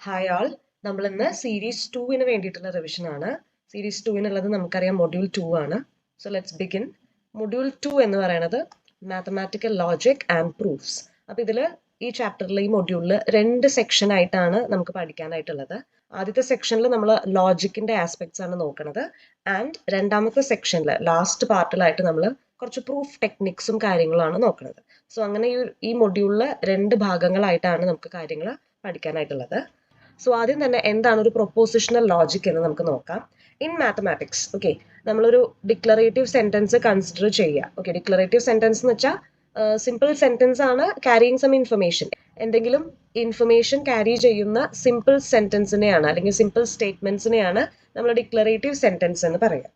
Hi ആൾ, നമ്മൾ ഇന്ന് series 2 വേണ്ടിയിട്ടുള്ള റിവിഷൻ ആണ്. സീരീസ് 2 നമുക്കറിയാം മൊഡ്യൂൾ 2 ആണ്. So let's begin. മൊഡ്യൂൾ 2 എന്ന് പറയുന്നത് മാത്തമാറ്റിക്കൽ ലോജിക് ആൻഡ് പ്രൂഫ്സ്. അപ്പൊ ഈ ചാപ്റ്ററിൽ ഈ മൊഡ്യൂളിൽ 2 സെക്ഷൻ ആയിട്ടാണ് നമുക്ക് പഠിക്കാനായിട്ടുള്ളത്. ആദ്യത്തെ സെക്ഷനിൽ നമ്മൾ ലോജിക്കിന്റെ ആസ്പെക്ട്സ് ആണ് നോക്കുന്നത്. ആൻഡ് രണ്ടാമത്തെ സെക്ഷനിൽ ലാസ്റ്റ് പാർട്ടിലായിട്ട് നമ്മൾ കുറച്ച് പ്രൂഫ് ടെക്നിക്സും കാര്യങ്ങളാണ് നോക്കുന്നത്. സോ അങ്ങനെ ഈ മൊഡ്യൂളിൽ 2 ഭാഗങ്ങളായിട്ടാണ് നമുക്ക് കാര്യങ്ങൾ പഠിക്കാനായിട്ടുള്ളത്. സോ ആദ്യം തന്നെ എന്താണ് ഒരു പ്രൊപ്പോസിഷണൽ ലോജിക് എന്ന് നമുക്ക് നോക്കാം. ഇൻ മാത്തമാറ്റിക്സ് നമ്മളൊരു ഡിക്ലറേറ്റീവ് സെന്റൻസ് കൺസിഡർ ചെയ്യുക. ഡിക്ലറേറ്റീവ് സെന്റൻസ് എന്ന് വെച്ചാൽ സിമ്പിൾ സെന്റൻസ് ആണ്, ക്യാരിയിങ് സം ഇൻഫർമേഷൻ. എന്തെങ്കിലും ഇൻഫർമേഷൻ ക്യാരി ചെയ്യുന്ന സിമ്പിൾ സെന്റൻസിനെയാണ് അല്ലെങ്കിൽ സിമ്പിൾ സ്റ്റേറ്റ്മെന്റ്സിനെയാണ് നമ്മൾ ഡിക്ലറേറ്റീവ് സെന്റൻസ് എന്ന് പറയാം.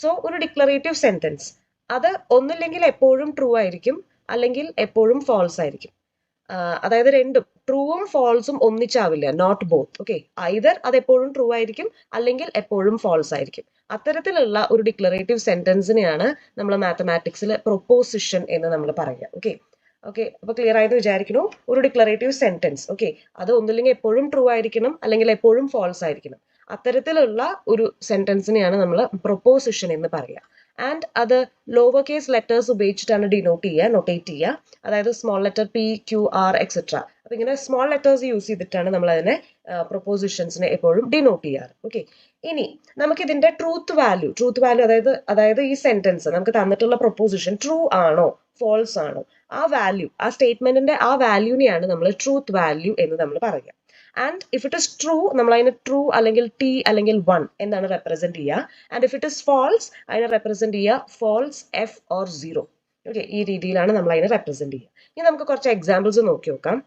സോ ഒരു ഡിക്ലറേറ്റീവ് സെന്റൻസ് അത് ഒന്നില്ലെങ്കിൽ എപ്പോഴും ട്രൂ ആയിരിക്കും, അല്ലെങ്കിൽ എപ്പോഴും ഫാൾസ് ആയിരിക്കും. അതായത് രണ്ടും ട്രൂവും ഫാൾസും ഒന്നിച്ചാവില്ല, നോട്ട് ബോത്ത്. ഐദർ അത് എപ്പോഴും ട്രൂ ആയിരിക്കും അല്ലെങ്കിൽ എപ്പോഴും ഫാൾസ് ആയിരിക്കും. അത്തരത്തിലുള്ള ഒരു ഡിക്ലറേറ്റീവ് സെന്റൻസിനെയാണ് നമ്മൾ മാത്തമാറ്റിക്സിൽ പ്രൊപ്പോസിഷൻ എന്ന് നമ്മൾ പറയുക. അപ്പൊ ക്ലിയർ ആയെന്ന് വിചാരിക്കുന്നു. ഒരു ഡിക്ലറേറ്റീവ് സെന്റൻസ് അത് ഒന്നില്ലെങ്കിൽ എപ്പോഴും ട്രൂ ആയിരിക്കണം അല്ലെങ്കിൽ എപ്പോഴും ഫാൾസ് ആയിരിക്കണം. അത്തരത്തിലുള്ള ഒരു സെന്റൻസിനെയാണ് നമ്മൾ പ്രൊപ്പോസിഷൻ എന്ന് പറയുക. ആൻഡ് അത് ലോവർ കേസ് ലെറ്റേഴ്സ് ഉപയോഗിച്ചിട്ടാണ് നൊട്ടേറ്റ് ചെയ്യുക. അതായത് small letter P, Q, R etcetera. അപ്പൊ ഇങ്ങനെ സ്മോൾ ലെറ്റേഴ്സ് യൂസ് ചെയ്തിട്ടാണ് നമ്മൾ അതിനെ പ്രൊപ്പോസിഷൻസിനെ എപ്പോഴും ഡിനോട്ട് ചെയ്യാറ്. ഇനി നമുക്ക് ഇതിന്റെ ട്രൂത്ത് വാല്യൂ അതായത് ഈ സെന്റൻസ് നമുക്ക് തന്നിട്ടുള്ള പ്രൊപ്പോസിഷൻ ട്രൂ ആണോ ഫോൾസ് ആണോ, ആ വാല്യൂ, ആ സ്റ്റേറ്റ്മെന്റിന്റെ ആ വാല്യൂനെയാണ് നമ്മൾ ട്രൂത്ത് വാല്യൂ എന്ന് നമ്മൾ പറയുക. And if it is true നമ്മൾ അതിന് ട്രൂ അല്ലെങ്കിൽ ടി അല്ലെങ്കിൽ 1 എന്നാണ് റെപ്രസെന്റ് ചെയ്യുക. And if it is false അതിനെ റെപ്രസെന്റ് ചെയ്യുക ഫാൾസ് എഫ് ഓർ 0. ഈ രീതിയിലാണ് നമ്മൾ അതിനെ റെപ്രസെന്റ് ചെയ്യുക. ഇനി നമുക്ക് കുറച്ച് എക്സാമ്പിൾസ് നോക്കി നോക്കാം.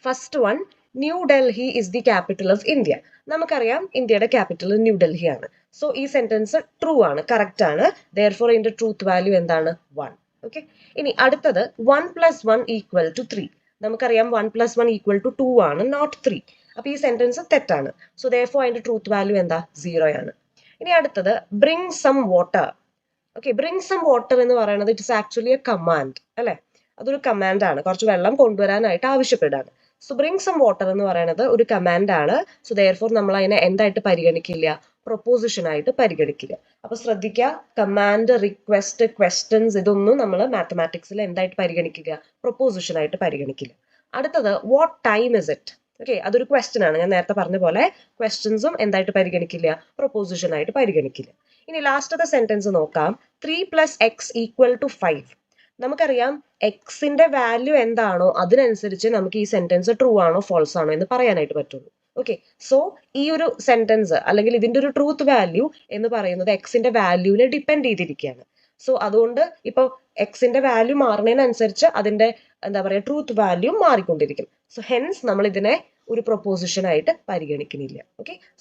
First one, new Delhi is the capital of India. നമുക്കറിയാം ഇന്ത്യയുടെ ക്യാപിറ്റൽ ന്യൂഡൽഹി ആണ്. സോ ഈ സെന്റൻസ് ട്രൂ ആണ്, കറക്റ്റ് ആണ്. ദെയർഫോർ ഇതിന്റെ ട്രൂത്ത് വാല്യൂ എന്താണ്? 1. ഇനി അടുത്തത് 1 + 1 = 3. നമുക്കറിയാം 1 + 1 = 2 ആണ്, നോട്ട് 3. അപ്പൊ ഈ സെന്റൻസ് തെറ്റാണ്. സോ ദെയർഫോർ അതിന്റെ ട്രൂത്ത് വാല്യൂ എന്താ? 0 ആണ്. ഇനി അടുത്തത് bring some water. Bring some water എന്ന് പറയുന്നത് it is actually a command അല്ലെ? അതൊരു കമാൻഡ് ആണ്, കുറച്ച് വെള്ളം കൊണ്ടുവരാനായിട്ട് ആവശ്യപ്പെടാണ്. സോ ബ്രിങ് സം വാട്ടർ എന്ന് പറയുന്നത് ഒരു കമാൻഡ് ആണ്. സോ ദെയർഫോർ നമ്മൾ അതിനെ എന്തായിട്ട് പരിഗണിക്കില്ല? പ്രൊപ്പോസിഷൻ ആയിട്ട് പരിഗണിക്കില്ല. അപ്പൊ ശ്രദ്ധിക്കുക, കമാൻഡ്, റിക്വസ്റ്റ്, ക്വസ്റ്റ്യൻസ് ഇതൊന്നും നമ്മൾ മാത്തമാറ്റിക്സിൽ എന്തായിട്ട് പരിഗണിക്കില്ല? പ്രൊപ്പോസിഷൻ ആയിട്ട് പരിഗണിക്കില്ല. അടുത്തത് വാട്ട് ടൈം ഇസ് ഇറ്റ്. അതൊരു ക്വസ്റ്റ്യൻ ആണ്. ഞാൻ നേരത്തെ പറഞ്ഞ പോലെ ക്വസ്റ്റ്യൻസും എന്തായിട്ട് പരിഗണിക്കില്ല? പ്രൊപ്പോസിഷൻ ആയിട്ട് പരിഗണിക്കില്ല. ഇനി ലാസ്റ്റത്തെ സെന്റൻസ് നോക്കാം. 3 + x = 5. നമുക്കറിയാം എക്സിന്റെ വാല്യൂ എന്താണോ അതിനനുസരിച്ച് നമുക്ക് ഈ സെന്റൻസ് ട്രൂ ആണോ ഫോൾസ് ആണോ എന്ന് പറയാനായിട്ട് പറ്റുള്ളൂ. സോ ഈ ഒരു സെന്റൻസ് അല്ലെങ്കിൽ ഇതിന്റെ ഒരു ട്രൂത്ത് വാല്യൂ എന്ന് പറയുന്നത് എക്സിന്റെ വാല്യൂവിനെ ഡിപ്പെൻഡ് ചെയ്തിരിക്കുകയാണ്. സോ അതുകൊണ്ട് ഇപ്പൊ എക്സിന്റെ വാല്യൂ മാറുന്നതിനനുസരിച്ച് അതിന്റെ ട്രൂത്ത് വാല്യൂ മാറിക്കൊണ്ടിരിക്കും. സോ ഹെൻസ് നമ്മൾ ഇതിനെ ഒരു പ്രൊപ്പോസിഷൻ ആയിട്ട് പരിഗണിക്കുന്നില്ല.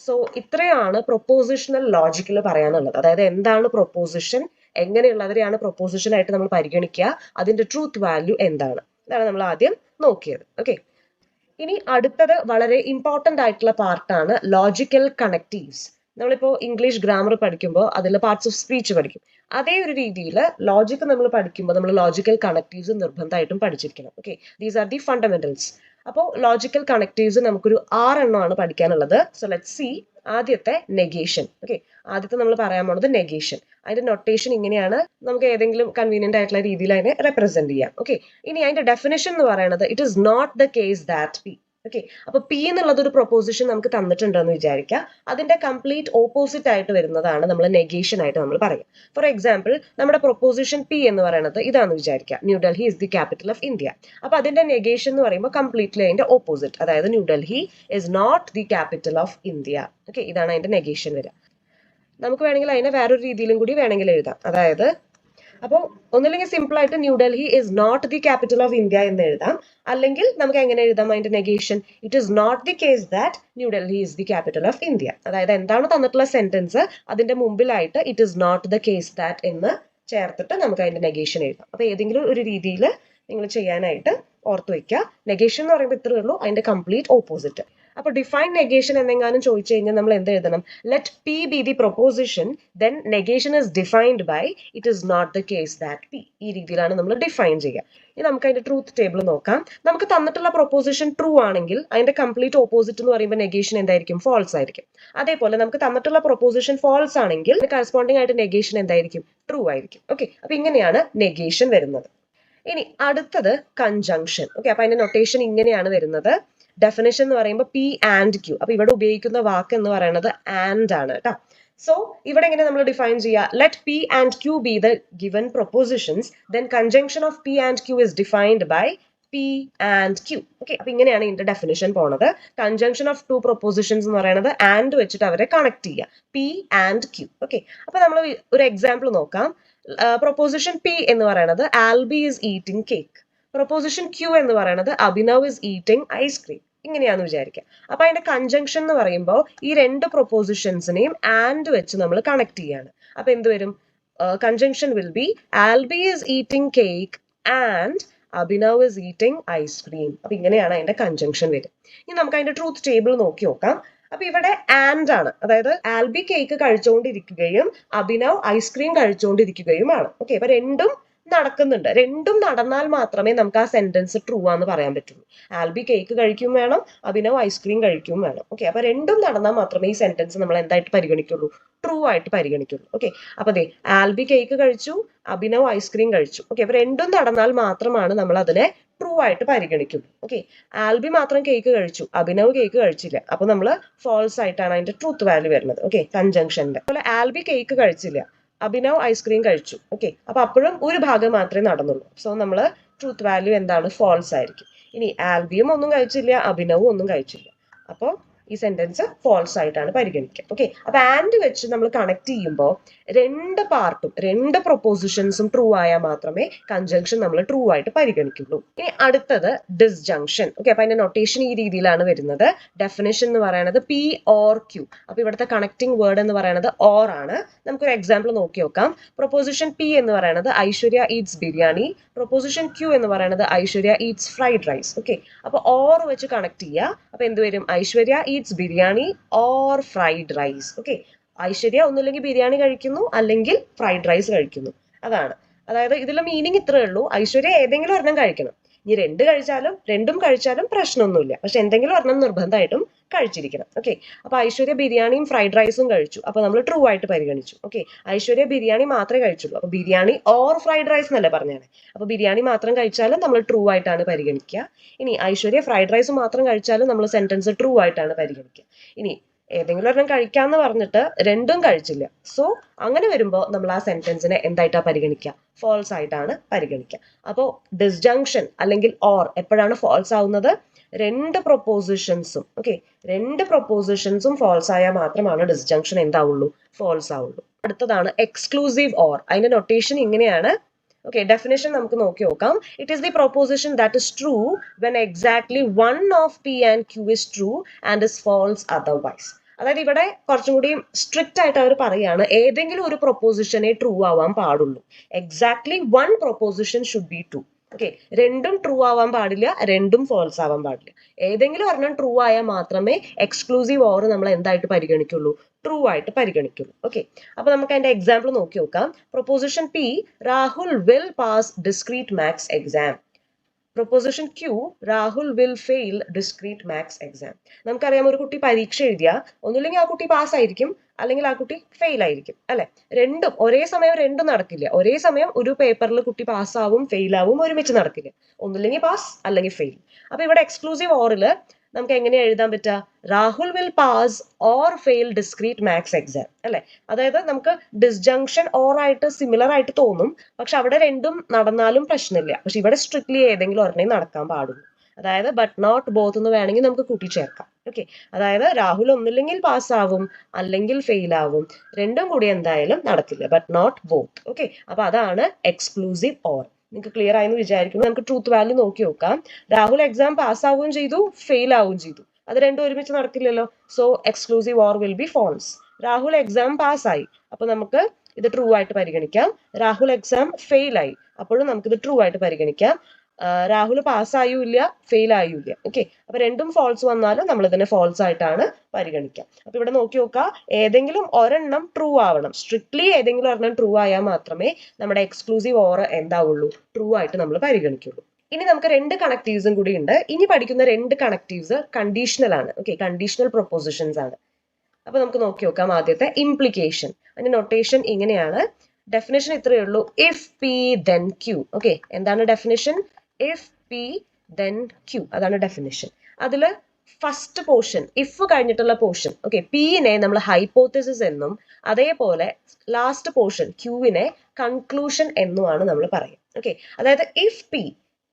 സോ ഇത്രയാണ് പ്രൊപ്പോസിഷണൽ ലോജിക്കിൽ പറയാനുള്ളത്. അതായത് എന്താണ് പ്രൊപ്പോസിഷൻ, എങ്ങനെയുള്ളവരെയാണ് പ്രൊപ്പോസിഷൻ ആയിട്ട് നമ്മൾ പരിഗണിക്കുക, അതിന്റെ ട്രൂത്ത് വാല്യൂ എന്താണ്, ഇതാണ് നമ്മൾ ആദ്യം നോക്കിയത്. ഇനി അടുത്തത് വളരെ ഇമ്പോർട്ടന്റ് ആയിട്ടുള്ള പാർട്ടാണ് ലോജിക്കൽ കണക്റ്റീവ്സ്. നമ്മളിപ്പോ ഇംഗ്ലീഷ് ഗ്രാമർ പഠിക്കുമ്പോൾ അതിൽ പാർട്സ് ഓഫ് സ്പീച്ച് പഠിക്കും. അതേ ഒരു രീതിയിൽ ലോജിക് നമ്മൾ പഠിക്കുമ്പോൾ നമ്മൾ ലോജിക്കൽ കണക്റ്റീവ്സ് നിർബന്ധമായിട്ടും പഠിച്ചിരിക്കണം. These are the fundamentals. അപ്പോൾ ലോജിക്കൽ കണക്റ്റീവ്സ് നമുക്കൊരു 6 എണ്ണമാണ് പഠിക്കാനുള്ളത്. So let's see. ആദ്യത്തെ നെഗേഷൻ. ആദ്യത്തെ നമ്മൾ പറയാൻ പോണത് നെഗേഷൻ. അതിന്റെ നൊട്ടേഷൻ ഇങ്ങനെയാണ്. നമുക്ക് ഏതെങ്കിലും കൺവീനിയന്റ് ആയിട്ടുള്ള രീതിയിൽ അതിനെ റെപ്രസെന്റ് ചെയ്യാം. ഇനി അതിന്റെ ഡെഫിനിഷൻ എന്ന് പറയുന്നത് it is not the case that P. അപ്പൊ പി എന്നുള്ളത് ഒരു പ്രൊപ്പോസിഷൻ നമുക്ക് തന്നിട്ടുണ്ടെന്ന് വിചാരിക്കുക. അതിന്റെ കംപ്ലീറ്റ് ഓപ്പോസിറ്റ് ആയിട്ട് വരുന്നതാണ് നമ്മൾ നെഗേഷൻ ആയിട്ട് നമ്മൾ പറയുക. ഫോർ എക്സാമ്പിൾ, നമ്മുടെ പ്രൊപ്പോസിഷൻ പി എന്ന് പറയുന്നത് ഇതാണെന്ന് വിചാരിക്കുക, New Delhi is the capital of India. അപ്പൊ അതിന്റെ നെഗേഷൻ എന്ന് പറയുമ്പോൾ കംപ്ലീറ്റ്ലി അതിന്റെ ഓപ്പോസിറ്റ്, അതായത് New Delhi is not the capital of India. ഇതാണ് അതിന്റെ നെഗേഷൻ വരിക. നമുക്ക് വേണമെങ്കിൽ അതിനെ വേറൊരു രീതിയിലും കൂടി വേണമെങ്കിൽ എഴുതാം. അതായത് അപ്പോൾ ഒന്നില്ലെങ്കിൽ സിമ്പിൾ ആയിട്ട് New Delhi is not the capital of India എന്ന് എഴുതാം. അല്ലെങ്കിൽ നമുക്ക് എങ്ങനെ എഴുതാം അതിന്റെ negation? It is not the case that New Delhi is the capital of India. അതായത് എന്താണ് തന്നിട്ടുള്ള സെന്റൻസ് അതിന്റെ മുമ്പിലായിട്ട് it is not the case that എന്ന് ചേർത്തിട്ട് നമുക്ക് അതിന്റെ നെഗേഷൻ എഴുതാം. അപ്പൊ ഏതെങ്കിലും ഒരു രീതിയിൽ നിങ്ങൾ ചെയ്യാനായിട്ട് ഓർത്തു വെക്കുക. നെഗേഷൻ എന്ന് പറയുമ്പോൾ ഇത്രയേ ഉള്ളൂ, അതിന്റെ കംപ്ലീറ്റ് ഓപ്പോസിറ്റ്. അപ്പോൾ ഡിഫൈൻ നെഗേഷൻ എന്നെങ്ങാനും ചോദിച്ചു കഴിഞ്ഞാൽ നമ്മൾ എന്ത് എഴുതണം? Let P be the proposition then negation is defined by it is not the case that P. ഈ രീതിയിലാണ് നമ്മൾ ഡിഫൈൻ ചെയ്യുക. ഇനി നമുക്ക് അതിന്റെ ട്രൂത്ത് ടേബിൾ നോക്കാം. നമുക്ക് തന്നിട്ടുള്ള പ്രൊപ്പോസിഷൻ ട്രൂ ആണെങ്കിൽ അതിന്റെ കംപ്ലീറ്റ് ഓപ്പോസിറ്റ് എന്ന് പറയുമ്പോൾ നെഗേഷൻ എന്തായിരിക്കും? ഫോൾസ് ആയിരിക്കും. അതേപോലെ നമുക്ക് തന്നിട്ടുള്ള പ്രൊപ്പോസിഷൻ ഫോൾസ് ആണെങ്കിൽ കറസ്പോണ്ടിങ് ആയിട്ട് നെഗേഷൻ എന്തായിരിക്കും? ട്രൂ ആയിരിക്കും. ഓക്കെ, അപ്പൊ ഇങ്ങനെയാണ് നെഗേഷൻ വരുന്നത്. ഇനി അടുത്തത് കൺജങ്ഷൻ. ഓക്കെ, അപ്പൊ അതിന്റെ നൊട്ടേഷൻ ഇങ്ങനെയാണ് വരുന്നത്. ഡെഫിനിഷൻ എന്ന് പറയുമ്പോൾ പി ആൻഡ് ക്യൂ. അപ്പൊ ഇവിടെ ഉപയോഗിക്കുന്ന വാക്ക് എന്ന് പറയുന്നത് ആൻഡ് ആണ് കേട്ടോ. സോ ഇവിടെ എങ്ങനെ നമ്മൾ ഡിഫൈൻ ചെയ്യുക? Let P and Q be the given propositions then conjunction of P and Q is defined by P and Q. Okay, അപ്പൊ ഇങ്ങനെയാണ് ഇതിന്റെ ഡെഫിനിഷൻ പോണത്. കൺജങ്ഷൻ ഓഫ് ടു പ്രൊപ്പോസിഷൻസ് എന്ന് പറയുന്നത് ആൻഡ് വെച്ചിട്ട് അവരെ കണക്ട് ചെയ്യുക, പി ആൻഡ് ക്യൂ. ഓക്കെ, അപ്പൊ നമ്മൾ ഒരു എക്സാമ്പിൾ നോക്കാം. പ്രൊപ്പോസിഷൻ പി എന്ന് പറയുന്നത് Albi is eating cake. Proposition Q എന്ന് പറയുന്നത് അഭിനവ് ഇസ് ഈറ്റിംഗ് ഐസ്ക്രീം. ഇങ്ങനെയാന്ന് വിചാരിക്കാം. അപ്പൊ അതിന്റെ കൺജങ്ഷൻ എന്ന് പറയുമ്പോൾ ഈ രണ്ട് പ്രൊപ്പോസിഷൻസിനെയും ആൻഡ് വെച്ച് നമ്മൾ കണക്ട് ചെയ്യാണ്. അപ്പൊ എന്ത് വരും? Conjunction will be Albi is eating cake and Abhinav is eating ice cream. അപ്പൊ ഇങ്ങനെയാണ് അതിന്റെ കൺജങ്ഷൻ വരും. ഇനി നമുക്ക് അതിന്റെ ട്രൂത്ത് ടേബിൾ നോക്കി നോക്കാം. അപ്പൊ ഇവിടെ ആൻഡ് ആണ്, അതായത് ആൽബി കേക്ക് കഴിച്ചുകൊണ്ടിരിക്കുകയും അഭിനവ് ഐസ്ക്രീം കഴിച്ചുകൊണ്ടിരിക്കുകയുമാണ്. ഓക്കെ, അപ്പൊ രണ്ടും നടക്കുന്നുണ്ട്. രണ്ടും നടന്നാൽ മാത്രമേ നമുക്ക് ആ സെന്റൻസ് ട്രൂ ആണെന്ന് പറയാൻ പറ്റുള്ളൂ. ആൽബി കേക്ക് കഴിക്കും വേണം, അഭിനവ് ഐസ്ക്രീം കഴിക്കും വേണം. ഓക്കെ, അപ്പൊ രണ്ടും നടന്നാൽ മാത്രമേ ഈ സെന്റൻസ് നമ്മൾ എന്തായിട്ട് പരിഗണിക്കുള്ളൂ? ട്രൂ ആയിട്ട് പരിഗണിക്കുള്ളൂ. ഓക്കെ, അപ്പൊ അതെ, ആൽബി കേക്ക് കഴിച്ചു, അഭിനവ് ഐസ്ക്രീം കഴിച്ചു. ഓക്കെ, അപ്പൊ രണ്ടും നടന്നാൽ മാത്രമാണ് നമ്മൾ അതിനെ ട്രൂ ആയിട്ട് പരിഗണിക്കുള്ളൂ. ഓക്കെ, ആൽബി മാത്രം കേക്ക് കഴിച്ചു, അഭിനവ് കേക്ക് കഴിച്ചില്ല, അപ്പൊ നമ്മൾ ഫോൾസ് ആയിട്ടാണ് അതിന്റെ ട്രൂത്ത് വാല്യൂ വരുന്നത്. ഓക്കെ, കൺജങ്ഷന്റെ. അതുപോലെ ആൽബി കേക്ക് കഴിച്ചില്ല, അഭിനവ് ഐസ്ക്രീം കഴിച്ചു. ഓക്കെ, അപ്പൊ അപ്പോഴും ഒരു ഭാഗം മാത്രമേ നടന്നുള്ളൂ. സോ നമ്മൾ ട്രൂത്ത് വാല്യൂ എന്താണ്? ഫോൾസ് ആയിരിക്കും. ഇനി ആൽബിയും ഒന്നും കഴിച്ചില്ല, അഭിനവും ഒന്നും കഴിച്ചില്ല, അപ്പോൾ ഈ സെന്റൻസ് ഫോൾസ് ആയിട്ടാണ് പരിഗണിക്കുക. ഓക്കെ, അപ്പൊ ആൻഡ് വെച്ച് നമ്മൾ കണക്ട് ചെയ്യുമ്പോൾ രണ്ട് പാർട്ടും രണ്ട് പ്രൊപ്പോസിഷൻസും ട്രൂ ആയാൽ മാത്രമേ കൺജങ്ഷൻ നമ്മൾ ട്രൂ ആയിട്ട് പരിഗണിക്കുള്ളൂ. ഇനി അടുത്തത് ഡിസ്ജങ്ഷൻ. ഓക്കെ, അപ്പൊ അതിന്റെ നൊട്ടേഷൻ ഈ രീതിയിലാണ് വരുന്നത്. ഡെഫിനിഷൻ എന്ന് പറയുന്നത് പി ഓർ ക്യൂ. അപ്പൊ ഇവിടുത്തെ കണക്ടിങ് വേർഡ് എന്ന് പറയുന്നത് ഓർ ആണ്. നമുക്കൊരു എക്സാമ്പിൾ നോക്കി നോക്കാം. പ്രൊപ്പോസിഷൻ പി എന്ന് പറയുന്നത് Aishwarya eats biryani. Proposition Q എന്ന് പറയുന്നത് Aishwarya eats fried rice. Okay, അപ്പൊ ഓർ വെച്ച് കണക്ട് ചെയ്യുക. അപ്പൊ എന്ത് വരും? Aishwarya eats biryani or fried rice. Okay, Aishwarya ഒന്നുമില്ലെങ്കിൽ ബിരിയാണി കഴിക്കുന്നു, അല്ലെങ്കിൽ ഫ്രൈഡ് റൈസ് കഴിക്കുന്നു. അതാണ്, അതായത് ഇതിലെ മീനിങ് ഇത്രയേ ഉള്ളൂ. ഐശ്വര്യ ഏതെങ്കിലും ഒരെണ്ണം കഴിക്കണം. ഇനി രണ്ടും കഴിച്ചാലും പ്രശ്നമൊന്നുമില്ല. പക്ഷെ എന്തെങ്കിലും ഒരെണ്ണം നിർബന്ധമായിട്ടും കഴിച്ചിരിക്കണം. ഓക്കെ, അപ്പൊ ഐശ്വര്യ ബിരിയാണിയും ഫ്രൈഡ് റൈസും കഴിച്ചു, അപ്പൊ നമ്മൾ ട്രൂ ആയിട്ട് പരിഗണിച്ചു. ഓക്കെ, ഐശ്വര്യ ബിരിയാണി മാത്രമേ കഴിച്ചുള്ളൂ, അപ്പൊ ബിരിയാണി ഓർ ഫ്രൈഡ് റൈസ് എന്നല്ലേ പറഞ്ഞാണ്. അപ്പൊ ബിരിയാണി മാത്രം കഴിച്ചാലും നമ്മൾ ട്രൂ ആയിട്ടാണ് പരിഗണിക്കുക. ഇനി ഐശ്വര്യ ഫ്രൈഡ് റൈസ് മാത്രം കഴിച്ചാലും നമ്മൾ സെന്റൻസ് ട്രൂ ആയിട്ടാണ് പരിഗണിക്കുക. ഇനി ഏതെങ്കിലും ഒരെണ്ണം കഴിക്കാന്ന് പറഞ്ഞിട്ട് രണ്ടും കഴിച്ചില്ല, സോ അങ്ങനെ വരുമ്പോൾ നമ്മൾ ആ സെന്റൻസിനെ എന്തായിട്ടാ പരിഗണിക്കുക? ഫോൾസ് ആയിട്ടാണ് പരിഗണിക്കുക. അപ്പോൾ ഡിസ്ജങ്ഷൻ അല്ലെങ്കിൽ ഓർ എപ്പോഴാണ് ഫോൾസ് ആവുന്നത്? രണ്ട് പ്രൊപ്പോസിഷൻസും ഫോൾസ് ആയാൽ മാത്രമാണ് ഡിസ്ജങ്ഷൻ എന്താവുള്ളൂ? ഫോൾസ് ആവുള്ളൂ. അടുത്തതാണ് എക്സ്ക്ലൂസീവ് ഓർ. അതിന്റെ നൊട്ടേഷൻ ഇങ്ങനെയാണ്. ഓക്കെ, ഡെഫിനേഷൻ നമുക്ക് നോക്കി നോക്കാം. It is the proposition that is true when exactly one of P and Q is true and is false otherwise. അതായത് ഇവിടെ കുറച്ചും കൂടി സ്ട്രിക്റ്റ് ആയിട്ട് അവർ പറയാണ്, ഏതെങ്കിലും ഒരു പ്രൊപ്പോസിഷനെ ട്രൂ ആവാൻ പാടുള്ളൂ. Exactly one proposition should be true. Okay, രണ്ടും ട്രൂ ആവാൻ പാടില്ല, രണ്ടും ഫോൾസ് ആവാൻ പാടില്ല. ഏതെങ്കിലും ഒരെണ്ണം ട്രൂ ആയാൽ മാത്രമേ എക്സ്ക്ലൂസീവ് ഓർ നമ്മൾ എന്തായിട്ട് പരിഗണിക്കുള്ളൂ? ട്രൂ ആയിട്ട് പരിഗണിക്കുള്ളൂ. ഓക്കെ, അപ്പൊ നമുക്ക് അതിന്റെ എക്സാമ്പിൾ നോക്കി നോക്കാം. Proposition P, Rahul will pass discrete maths exam. Proposition Q, Rahul will fail discrete maths exam. നമുക്കറിയാം, ഒരു കുട്ടി പരീക്ഷ എഴുതിയാൽ ഒന്നുമില്ലെങ്കിൽ ആ കുട്ടി പാസ് ആയിരിക്കും, അല്ലെങ്കിൽ ആ കുട്ടി ഫെയിൽ ആയിരിക്കും, അല്ലെ? ഒരേ സമയം രണ്ടും നടക്കില്ല. ഒരേ സമയം ഒരു പേപ്പറിൽ കുട്ടി പാസ്സാവും ഫെയിൽ ആവും ഒരുമിച്ച് നടക്കില്ല. ഒന്നുമില്ലെങ്കിൽ പാസ് അല്ലെങ്കിൽ ഫെയിൽ. അപ്പൊ ഇവിടെ എക്സ്ക്ലൂസീവ് ഓറിൽ നമുക്ക് എങ്ങനെ എഴുതാൻ പറ്റുക? Rahul will pass or fail discrete maths exam, അല്ലെ? അതായത് നമുക്ക് ഡിസ്ജങ്ഷൻ ഓർ ആയിട്ട് സിമിലർ ആയിട്ട് തോന്നും, പക്ഷെ അവിടെ രണ്ടും നടന്നാലും പ്രശ്നമില്ല. പക്ഷെ ഇവിടെ സ്ട്രിക്ട്ലി ഏതെങ്കിലും ഒരെണ്ണേ നടക്കാൻ പാടുള്ളൂ. അതായത് ബട്ട് നോട്ട് ബോത്ത് എന്ന് വേണമെങ്കിൽ നമുക്ക് കൂട്ടിച്ചേർക്കാം. ഓക്കെ, അതായത് രാഹുൽ ഒന്നില്ലെങ്കിൽ പാസ്സാവും അല്ലെങ്കിൽ ഫെയിൽ ആവും, രണ്ടും കൂടി എന്തായാലും നടക്കില്ല, ബട്ട് നോട്ട് ബോത്ത്. ഓക്കെ, അപ്പൊ അതാണ് എക്സ്ക്ലൂസീവ് ഓർ. നിങ്ങൾക്ക് ക്ലിയർ ആയെന്ന് വിചാരിക്കുന്നു. നമുക്ക് ട്രൂത്ത് വാല്യൂ നോക്കി നോക്കാം. രാഹുൽ എക്സാം പാസ്സാവുകയും ചെയ്തു, ഫെയിൽ ആവുകയും ചെയ്തു. അത് രണ്ടും ഒരുമിച്ച് നടക്കില്ലല്ലോ. So exclusive or will be false. Rahul exam പാസ്സായി, അപ്പൊ നമുക്ക് ഇത് ട്രൂ ആയിട്ട് പരിഗണിക്കാം. രാഹുൽ എക്സാം ഫെയിൽ ആയി, അപ്പോഴും നമുക്ക് ഇത് ട്രൂ ആയിട്ട് പരിഗണിക്കാം. രാഹുൽ പാസ്സായൂല്ല ഫെയിൽ ആയൂല്ല. ഓക്കെ, അപ്പൊ രണ്ടും ഫോൾസ് വന്നാലും നമ്മൾ ഇതിനെ ഫോൾസ് ആയിട്ടാണ് പരിഗണിക്കുക. അപ്പൊ ഇവിടെ നോക്കി നോക്കുക, ഏതെങ്കിലും ഒരെണ്ണം ട്രൂ ആവണം. സ്ട്രിക്ട്ലി ഏതെങ്കിലും ഒരെണ്ണം ട്രൂ ആയാൽ മാത്രമേ നമ്മുടെ എക്സ്ക്ലൂസീവ് ഓർ എന്താവുള്ളൂ, ട്രൂ ആയിട്ട് നമ്മൾ പരിഗണിക്കുള്ളൂ. ഇനി നമുക്ക് രണ്ട് കണക്റ്റീവ്സും കൂടി ഉണ്ട്. ഇനി പഠിക്കുന്ന രണ്ട് കണക്റ്റീവ്സ് കണ്ടീഷണൽ ആണ്. ഓക്കെ, കണ്ടീഷണൽ പ്രൊപ്പോസിഷൻസ് ആണ്. അപ്പൊ നമുക്ക് നോക്കി നോക്കാം. ആദ്യത്തെ ഇംപ്ലിക്കേഷൻ. അതിന്റെ നൊട്ടേഷൻ ഇങ്ങനെയാണ്. ഡെഫിനേഷൻ ഇത്രയേ ഉള്ളൂ, if P then Q. Okay, എന്താണ് definition? If P then Q, അതാണ് ഡെഫിനേഷൻ. അതില് ഫസ്റ്റ് പോർഷൻ, ഇഫ് കഴിഞ്ഞിട്ടുള്ള പോർഷൻ, ഓക്കെ, പിനെ നമ്മൾ ഹൈപ്പോത്തസിസ് എന്നും അതേപോലെ ലാസ്റ്റ് പോർഷൻ ക്യൂവിനെ കൺക്ലൂഷൻ എന്നുമാണ് നമ്മൾ പറയുക. ഓക്കെ, അതായത് ഇഫ് പി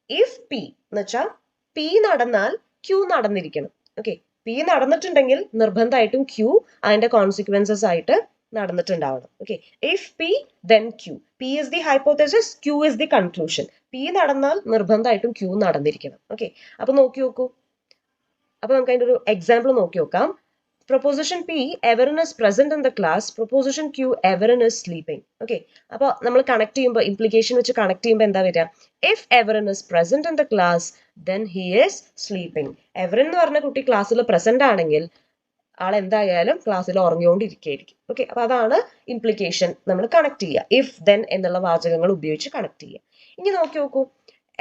എന്ന് വെച്ചാൽ പി നടന്നാൽ ക്യൂ നടന്നിരിക്കണം. ഓക്കെ, പി നടന്നിട്ടുണ്ടെങ്കിൽ നിർബന്ധമായിട്ടും ക്യൂ അതിന്റെ കോൺസിക്വൻസസ് ആയിട്ട് നടന്നിട്ടുണ്ടാവണം. Okay, if P then Q. P is the hypothesis, Q is the conclusion. P നടന്നാൽ നിർബന്ധമായിട്ടും ക്യൂ നടന്നിരിക്കണം. ഓക്കെ, അപ്പൊ നോക്കി നോക്കൂ. അപ്പൊ നമുക്ക് അതിന്റെ ഒരു എക്സാമ്പിൾ നോക്കി നോക്കാം. Proposition P, Everin is present in the class. Proposition Q, Everin is sleeping. Okay, അപ്പൊ നമ്മൾ കണക്ട് ചെയ്യുമ്പോൾ, ഇംപ്ലിക്കേഷൻ വെച്ച് കണക്ട് ചെയ്യുമ്പോൾ എന്താ വരിക? If Everin is present in the class then he is sleeping. Everin എന്ന് പറഞ്ഞ കുട്ടി ക്ലാസ്സിൽ പ്രസന്റ് ആണെങ്കിൽ ആൾ എന്തായാലും ക്ലാസ്സിൽ ഉറങ്ങിക്കൊണ്ടിരിക്കുകയായിരിക്കും. ഓക്കെ, അപ്പൊ അതാണ് ഇംപ്ലിക്കേഷൻ നമ്മൾ കണക്ട് ചെയ്യുക. ഇഫ് ദെൻ എന്നുള്ള വാചകങ്ങൾ ഉപയോഗിച്ച് കണക്ട് ചെയ്യുക. ഇനി നോക്കി നോക്കൂ,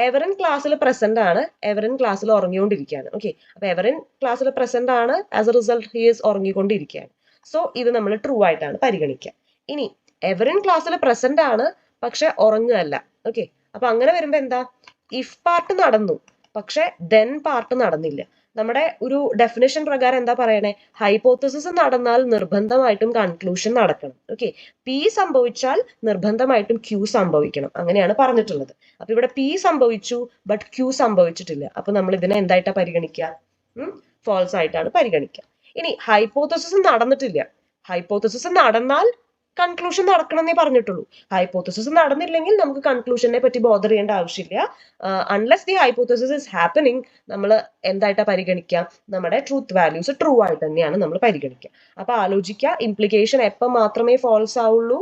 എവറിൻ ക്ലാസ്സിൽ പ്രസന്റ് ആണ്, എവറിൻ ക്ലാസ്സിൽ ഉറങ്ങിക്കൊണ്ടിരിക്കുകയാണ്. ഓക്കെ, അപ്പൊ എവറിൻ ക്ലാസ്സിൽ പ്രസന്റ് ആണ്, as a result he is ഉറങ്ങിക്കൊണ്ടിരിക്കുകയാണ്. സോ ഇത് നമ്മൾ ട്രൂ ആയിട്ടാണ് പരിഗണിക്കുക. ഇനി എവറിൻ ക്ലാസ്സിൽ പ്രസന്റ് ആണ് പക്ഷെ ഉറങ്ങുകയല്ല. ഓക്കെ, അപ്പൊ അങ്ങനെ വരുമ്പോ എന്താ? ഇഫ് പാർട്ട് നടന്നു പക്ഷെ ദെൻ പാർട്ട് നടന്നില്ല. നമ്മുടെ ഒരു ഡെഫിനേഷൻ പ്രകാരം എന്താ പറയണേ? ഹൈപ്പോത്തസിസ് നടന്നാൽ നിർബന്ധമായിട്ടും കൺക്ലൂഷൻ നടക്കണം. ഓക്കെ, പി സംഭവിച്ചാൽ നിർബന്ധമായിട്ടും ക്യൂ സംഭവിക്കണം, അങ്ങനെയാണ് പറഞ്ഞിട്ടുള്ളത്. അപ്പൊ ഇവിടെ പി സംഭവിച്ചു ബട്ട് ക്യൂ സംഭവിച്ചിട്ടില്ല. അപ്പൊ നമ്മൾ ഇതിനെ എന്തായിട്ടാ പരിഗണിക്കുക? ഫോൾസ് ആയിട്ടാണ് പരിഗണിക്കുക. ഇനി ഹൈപ്പോത്തസിസ് നടന്നിട്ടില്ല. ഹൈപ്പോത്തസിസ് നടന്നാൽ കൺക്ലൂഷൻ നടക്കണം എന്നേ പറഞ്ഞിട്ടുള്ളൂ. ഹൈപ്പോത്തസിസ് നടന്നില്ലെങ്കിൽ നമുക്ക് കൺക്ലൂഷനെ പറ്റി ബോധർ ചെയ്യേണ്ട ആവശ്യമില്ല. Unless the hypothesis is happening, നമ്മൾ എന്തായിട്ടാ പരിഗണിക്കുക? നമ്മുടെ ട്രൂത്ത് വാല്യൂസ് ട്രൂ ആയിട്ട് തന്നെയാണ് നമ്മൾ പരിഗണിക്കുക. അപ്പൊ ആലോചിക്കുക, ഇംപ്ലിക്കേഷൻ എപ്പോൾ മാത്രമേ ഫോൾസ് ആവുള്ളൂ?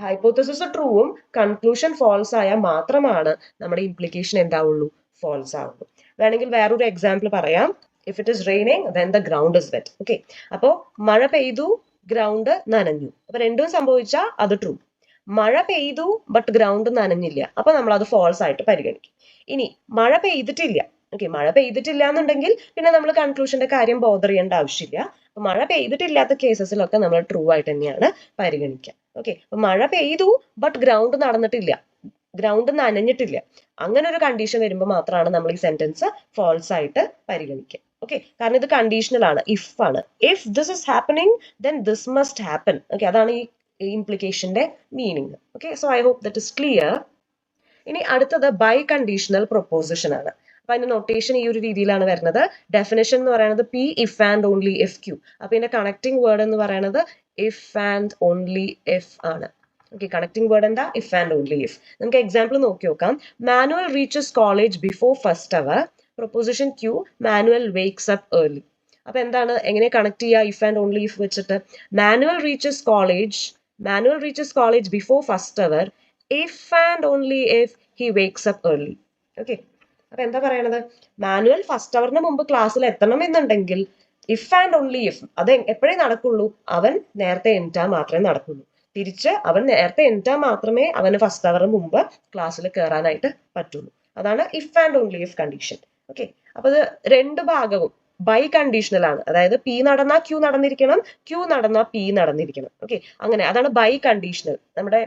ഹൈപ്പോത്തസിസ് ട്രൂവും കൺക്ലൂഷൻ ഫോൾസ് ആയാൽ മാത്രമാണ് നമ്മുടെ ഇംപ്ലിക്കേഷൻ എന്താവുള്ളൂ? ഫോൾസ് ആവുള്ളൂ. വേണമെങ്കിൽ വേറൊരു എക്സാമ്പിൾ പറയാം. If it is raining then the ground is wet. Okay, അപ്പോൾ മഴ പെയ്തു, ഗ്രൗണ്ട് നനഞ്ഞു. അപ്പൊ രണ്ടും സംഭവിച്ചാൽ അത് ട്രൂ. മഴ പെയ്തു ബട്ട് ഗ്രൗണ്ട് നനഞ്ഞില്ല, അപ്പൊ നമ്മൾ അത് ഫോൾസ് ആയിട്ട് പരിഗണിക്കും. ഇനി മഴ പെയ്തിട്ടില്ല. ഓക്കെ, മഴ പെയ്തിട്ടില്ല എന്നുണ്ടെങ്കിൽ പിന്നെ നമ്മൾ കൺക്ലൂഷന്റെ കാര്യം ബോധർ ചെയ്യേണ്ട ആവശ്യമില്ല. അപ്പൊ മഴ പെയ്തിട്ടില്ലാത്ത കേസസിലൊക്കെ നമ്മൾ ട്രൂ ആയിട്ട് തന്നെയാണ് പരിഗണിക്കുക. ഓക്കെ, അപ്പൊ മഴ പെയ്തു ബട്ട് ഗ്രൗണ്ട് നടന്നിട്ടില്ല, ഗ്രൗണ്ട് നനഞ്ഞിട്ടില്ല, അങ്ങനെ ഒരു കണ്ടീഷൻ വരുമ്പോൾ മാത്രമാണ് നമ്മൾ ഈ സെന്റൻസ് ഫോൾസ് ആയിട്ട് പരിഗണിക്കുക. ഓക്കെ, കാരണം ഇത് കണ്ടീഷണൽ ആണ്, ഇഫ് ആണ്. If this is happening then this must happen. Okay, അതാണ് ഈ ഇംപ്ലിക്കേഷന്റെ meaning. Okay, so I hope that is clear. ഇനി അടുത്തത് ബൈ കണ്ടീഷണൽ പ്രൊപ്പോസിഷൻ ആണ്. അപ്പൊ അതിന്റെ നൊട്ടേഷൻ ഈ ഒരു രീതിയിലാണ് വരുന്നത്. ഡെഫിനേഷൻ എന്ന് പറയുന്നത് P if and only if Q. അപ്പൊ ഇതിന്റെ കണക്ടിങ് വേർഡ് എന്ന് പറയുന്നത് ഇഫ് ആൻഡ് ഓൺലി ഇഫ് ആണ്. ഓക്കെ, കണക്ടിങ് വേർഡ് എന്താ? If and only if. നമുക്ക് എക്സാമ്പിൾ നോക്കി നോക്കാം. Manuel reaches college before first hour. Proposition Q, Manuel wakes up early. അപ്പൊ എന്താണ്, എങ്ങനെ കണക്ട് ചെയ്യുക ഇഫ് ആൻഡ് ഓൺലി ഇഫ് വെച്ചിട്ട്? Manuel reaches college before first hour if and only if he wakes up early. Okay, അപ്പൊ എന്താ പറയണത്? മാനുവൽ ഫസ്റ്റ് അവറിന് മുമ്പ് ക്ലാസ്സിൽ എത്തണം എന്നുണ്ടെങ്കിൽ ഇഫ് ആൻഡ് ഓൺലി ഇഫ്, അത് എപ്പോഴേ നടക്കുള്ളൂ? അവൻ നേരത്തെ എണീറ്റാൽ മാത്രമേ നടക്കുള്ളൂ. തിരിച്ച് അവൻ നേരത്തെ എണീറ്റാൽ മാത്രമേ അവന് ഫസ്റ്റ് അവറിന് മുമ്പ് ക്ലാസ്സിൽ കയറാനായിട്ട് പറ്റുള്ളൂ. അതാണ് if and only if condition. Okay, അപ്പൊ ഇത് രണ്ട് ഭാഗവും ബൈ കണ്ടീഷണൽ ആണ്. അതായത് പി നടന്നാൽ ക്യൂ നടന്നിരിക്കണം, ക്യൂ നടന്നാൽ പി നടന്നിരിക്കണം. ഓക്കെ, അങ്ങനെ അതാണ് ബൈ കണ്ടീഷണൽ. നമ്മുടെ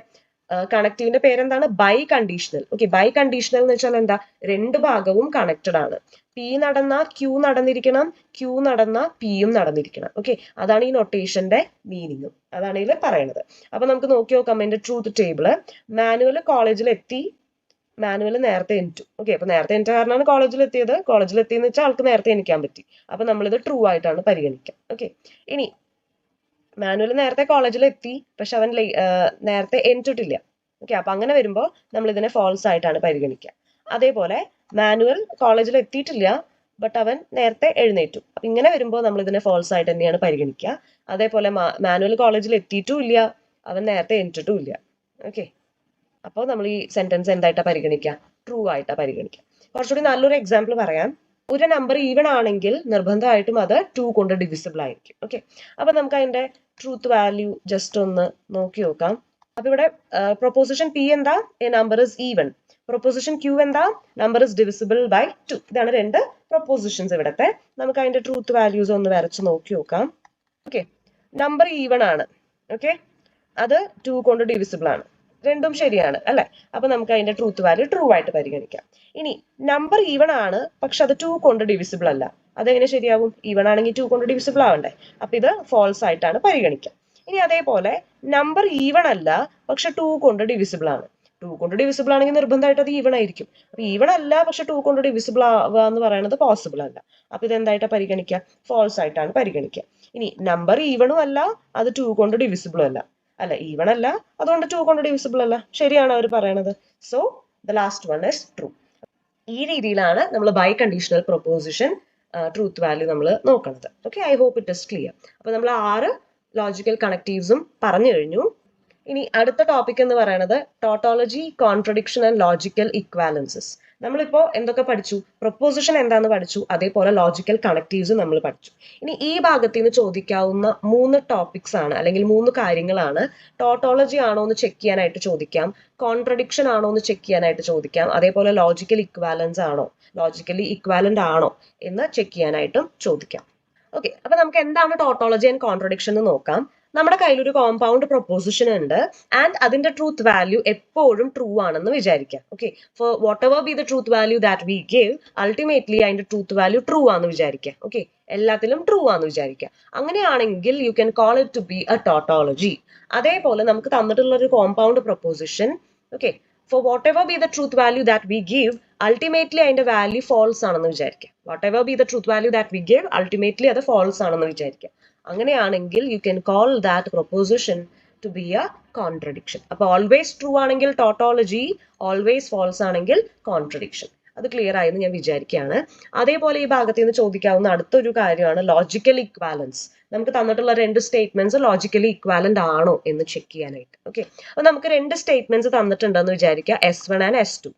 കണക്റ്റീവിന്റെ പേരെന്താണ്? Biconditional. Okay, biconditional എന്ന് വെച്ചാൽ എന്താ? രണ്ട് ഭാഗവും കണക്റ്റഡ് ആണ്. പി നടന്നാൽ ക്യൂ നടന്നിരിക്കണം, ക്യൂ നടന്നാൽ പിയും നടന്നിരിക്കണം. ഓക്കെ, അതാണ് ഈ നൊട്ടേഷന്റെ മീനിങ്ങും, അതാണ് ഇതിൽ പറയണത്. അപ്പൊ നമുക്ക് നോക്കി നോക്കാം എന്റെ ട്രൂത്ത് ടേബിള്. മാനുവൽ കോളേജിൽ എത്തി, മാനുവൽ നേരത്തെ എണീറ്റു. ഓക്കെ, അപ്പൊ നേരത്തെ എണീറ്റ കാരണമാണ് കോളേജിൽ എത്തിയത്. കോളേജിൽ എത്തിയെന്ന് വെച്ചാൽ ആൾക്ക് നേരത്തെ എണീക്കാൻ പറ്റി. അപ്പൊ നമ്മളിത് ട്രൂ ആയിട്ടാണ് പരിഗണിക്കുക. ഓക്കെ, ഇനി മാനുവൽ നേരത്തെ കോളേജിൽ എത്തി പക്ഷെ അവൻ നേരത്തെ എണീറ്റിട്ടില്ല. ഓക്കെ, അപ്പൊ അങ്ങനെ വരുമ്പോൾ നമ്മൾ ഇതിനെ ഫോൾസ് ആയിട്ടാണ് പരിഗണിക്കുക. അതേപോലെ മാനുവൽ കോളേജിൽ എത്തിയിട്ടില്ല ബട്ട് അവൻ നേരത്തെ എഴുന്നേറ്റു. അപ്പൊ ഇങ്ങനെ വരുമ്പോൾ നമ്മൾ ഇതിനെ ഫോൾസ് ആയിട്ട് തന്നെയാണ് പരിഗണിക്കുക. അതേപോലെ മാനുവൽ കോളേജിൽ എത്തിയിട്ടും ഇല്ല, അവൻ നേരത്തെ എണീറ്റിട്ടും ഇല്ല. ഓക്കെ, അപ്പോൾ നമ്മൾ ഈ സെന്റൻസ് എന്തായിട്ടാ പരിഗണിക്കുക? ട്രൂ ആയിട്ടാണ് പരിഗണിക്കുക. കുറച്ചുകൂടി നല്ലൊരു എക്സാമ്പിൾ പറയാം. ഒരു നമ്പർ ഈവൺ ആണെങ്കിൽ നിർബന്ധമായിട്ടും അത് 2 കൊണ്ട് ഡിവിസിബിൾ ആയിരിക്കും. ഓക്കെ, അപ്പൊ നമുക്ക് അതിന്റെ ട്രൂത്ത് വാല്യൂ ജസ്റ്റ് ഒന്ന് നോക്കി നോക്കാം. അപ്പൊ ഇവിടെ പ്രൊപ്പോസിഷൻ പി എന്താ? A number is even. Proposition Q എന്താ? Number is divisible by 2. ഇതാണ് രണ്ട് പ്രൊപ്പോസിഷൻസ് ഇവിടത്തെ. നമുക്ക് അതിന്റെ ട്രൂത്ത് വാല്യൂസ് ഒന്ന് വരച്ച് നോക്കി നോക്കാം. ഓക്കെ, നമ്പർ ഈവൺ ആണ്. ഓക്കെ, അത് 2 കൊണ്ട് ഡിവിസിബിൾ ആണ്. രണ്ടും ശരിയാണ് അല്ലെ? അപ്പൊ നമുക്ക് അതിന്റെ ട്രൂത്ത് വാല്യൂ ട്രൂ ആയിട്ട് പരിഗണിക്കാം. ഇനി നമ്പർ ഈവൺ ആണ്, പക്ഷെ അത് 2 കൊണ്ട് ഡിവിസിബിൾ അല്ല. അതെങ്ങനെ ശരിയാവും? ഈവൺ ആണെങ്കിൽ 2 കൊണ്ട് ഡിവിസിബിൾ ആവണ്ടേ? അപ്പൊ ഇത് ഫോൾസ് ആയിട്ടാണ് പരിഗണിക്കുക. ഇനി അതേപോലെ നമ്പർ ഈവൺ അല്ല, പക്ഷെ 2 കൊണ്ട് ഡിവിസിബിൾ ആണ്. 2 കൊണ്ട് ഡിവിസിബിൾ ആണെങ്കിൽ നിർബന്ധമായിട്ട് അത് ഈവൺ ആയിരിക്കും. അപ്പൊ ഈവൺ അല്ല, പക്ഷെ 2 കൊണ്ട് ഡിവിസിബിൾ ആവുക എന്ന് പറയുന്നത് പോസിബിൾ അല്ല. അപ്പൊ ഇത് എന്തായിട്ടാണ് പരിഗണിക്കുക? ഫോൾസ് ആയിട്ടാണ് പരിഗണിക്കുക. ഇനി നമ്പർ ഈവണും അല്ല, അത് 2 കൊണ്ട് ഡിവിസിബിളും അല്ല. അല്ല, ഈവൺ അല്ല, അതുകൊണ്ട് 2 കൊണ്ട് ഡിവിസിബിൾ അല്ല. ശരിയാണ് അവർ പറയണത്. So the last one is true. ഈ രീതിയിലാണ് നമ്മൾ biconditional proposition truth value നമ്മൾ നോക്കുന്നത്. Okay, I hope it is clear. അപ്പൊ നമ്മൾ 6 ലോജിക്കൽ കണക്റ്റീവ്സും പറഞ്ഞു കഴിഞ്ഞു. ഇനി അടുത്ത ടോപ്പിക് എന്ന് പറയുന്നത് ടോട്ടോളജി, കോൺട്രഡിക്ഷൻ ആൻഡ് ലോജിക്കൽ ഇക്വാലൻസസ്. നമ്മളിപ്പോ എന്തൊക്കെ പഠിച്ചു? പ്രൊപ്പോസിഷൻ എന്താന്ന് പഠിച്ചു, അതേപോലെ ലോജിക്കൽ കണക്റ്റീവ്സ് നമ്മൾ പഠിച്ചു. ഇനി ഈ ഭാഗത്ത് നിന്ന് ചോദിക്കാവുന്ന 3 ടോപ്പിക്സ് ആണ്, അല്ലെങ്കിൽ 3 കാര്യങ്ങളാണ്. ടോട്ടോളജി ആണോ എന്ന് ചെക്ക് ചെയ്യാനായിട്ട് ചോദിക്കാം, കോൺട്രഡിക്ഷൻ ആണോ എന്ന് ചെക്ക് ചെയ്യാനായിട്ട് ചോദിക്കാം, അതേപോലെ ലോജിക്കൽ ഇക്വാലൻസ് ആണോ, ലോജിക്കലി ഇക്വാലന്റ് ആണോ എന്ന് ചെക്ക് ചെയ്യാനായിട്ടും ചോദിക്കാം. ഓക്കെ, അപ്പൊ നമുക്ക് എന്താണ് ടോട്ടോളജി ആൻഡ് കോൺട്രഡിക്ഷൻ എന്ന് നോക്കാം. നമ്മുടെ കയ്യിൽ ഒരു കോമ്പൗണ്ട് പ്രൊപ്പോസിഷൻ ഉണ്ട് ആൻഡ് അതിന്റെ ട്രൂത്ത് വാല്യൂ എപ്പോഴും ട്രൂ ആണെന്ന് വിചാരിക്കാം. Okay, for whatever be the truth value that we give, ultimately അതിന്റെ ട്രൂത്ത് വാല്യൂ ട്രൂ ആണെന്ന് വിചാരിക്കാം. ഓക്കെ, എല്ലാത്തിലും ട്രൂ ആണെന്ന് വിചാരിക്കാം. അങ്ങനെയാണെങ്കിൽ you can call it to be a tautology. അതേപോലെ നമുക്ക് തന്നിട്ടുള്ള ഒരു compound proposition, okay, for whatever be the truth value that we give, ultimately അതിന്റെ വാല്യൂ ഫോൾസ് ആണെന്ന് വിചാരിക്കാം. What ever be the truth value that we give, ultimately അത് false ആണെന്ന് വിചാരിക്കാം. അങ്ങനെയാണെങ്കിൽ you can call that proposition to be a contradiction. അപ്പൊ always true ആണെങ്കിൽ tautology, always false ആണെങ്കിൽ കോൺട്രഡിക്ഷൻ. അത് ക്ലിയർ ആയെന്ന് ഞാൻ വിചാരിക്കുകയാണ്. അതേപോലെ ഈ ഭാഗത്ത് നിന്ന് ചോദിക്കാവുന്ന അടുത്തൊരു കാര്യമാണ് ലോജിക്കൽ ഇക്വാലൻസ്. നമുക്ക് തന്നിട്ടുള്ള 2 സ്റ്റേറ്റ്മെന്റ്സ് ലോജിക്കലി ഇക്വാലന്റ് ആണോ എന്ന് ചെക്ക് ചെയ്യാനായിട്ട്. ഓക്കെ, അപ്പൊ നമുക്ക് 2 സ്റ്റേറ്റ്മെന്റ്സ് തന്നിട്ടുണ്ടെന്ന് വിചാരിക്കുക, S1 and S2.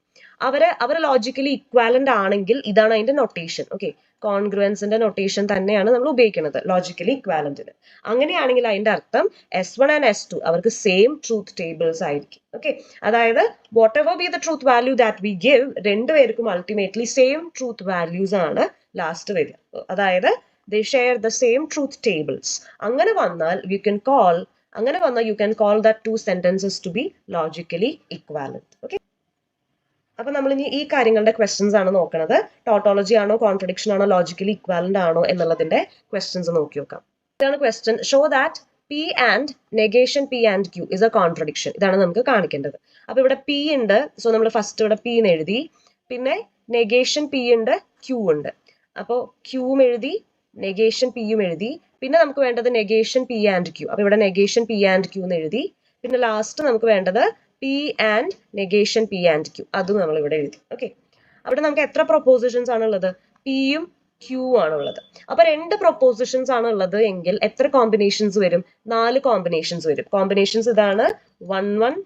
Our logically equivalent ആണെങ്കിൽ ഇതാണ് അതിന്റെ നൊട്ടേഷൻ. ഓക്കെ, കോൺഗ്രുവൻസിന്റെ നൊട്ടേഷൻ തന്നെയാണ് നമ്മൾ ഉപയോഗിക്കുന്നത് ലോജിക്കലി ഇക്വാലന്റിന്. അങ്ങനെയാണെങ്കിൽ അതിന്റെ അർത്ഥം S1 ആൻഡ് S2 അവർക്ക് സെയിം ട്രൂത്ത് ടേബിൾസ് ആയിരിക്കും. ഓക്കെ, അതായത് what ever be the truth value that we give, രണ്ടുപേർക്കും അൾട്ടിമേറ്റ്ലി സെയിം ട്രൂത്ത് വാല്യൂസ് ആണ് ലാസ്റ്റ് വരിക. അതായത് they share the same truth tables. അങ്ങനെ വന്നാൽ you can call that 2 sentences to be logically equivalent. Okay, അപ്പൊ നമ്മൾ ഇനി ഈ കാര്യങ്ങളുടെ ക്വസ്റ്റ്യൻസ് ആണ് നോക്കുന്നത്. ടോട്ടോളജി ആണോ, കോൺട്രഡിക്ഷൻ ആണോ, ലോജിക്കലി ഇക്വാലന്റ് ആണോ എന്നുള്ളതിന്റെ ക്വസ്റ്റ്യൻസ് നോക്കി നോക്കാം. ഇതാണ് question. Show that P and negation P and Q is A contradiction. ഇതാണ് നമുക്ക് കാണിക്കേണ്ടത്. അപ്പൊ ഇവിടെ P ഉണ്ട്, സോ നമ്മൾ ഫസ്റ്റ് ഇവിടെ P എന്ന് എഴുതി. പിന്നെ നെഗേഷൻ P ഉണ്ട്, Q ഉണ്ട്. അപ്പോൾ Qയും എഴുതി, നെഗേഷൻ Pയും എഴുതി. പിന്നെ നമുക്ക് വേണ്ടത് നെഗേഷൻ P ആൻഡ് Q. അപ്പൊ ഇവിടെ നെഗേഷൻ P ആൻഡ് Q എന്ന് എഴുതി. പിന്നെ ലാസ്റ്റ് നമുക്ക് വേണ്ടത് P and negation P and Q, അതും നമ്മൾ ഇവിടെ എഴുതി. ഓക്കെ, അവിടെ നമുക്ക് എത്ര പ്രൊപ്പോസിഷൻസ് ആണുള്ളത്? Pയും Q ആണുള്ളത്. അപ്പൊ 2 പ്രൊപ്പോസിഷൻസ് ആണ് ഉള്ളത് എങ്കിൽ എത്ര കോമ്പിനേഷൻസ് വരും? 4 കോമ്പിനേഷൻസ് വരും. കോമ്പിനേഷൻസ് ഇതാണ് 1 1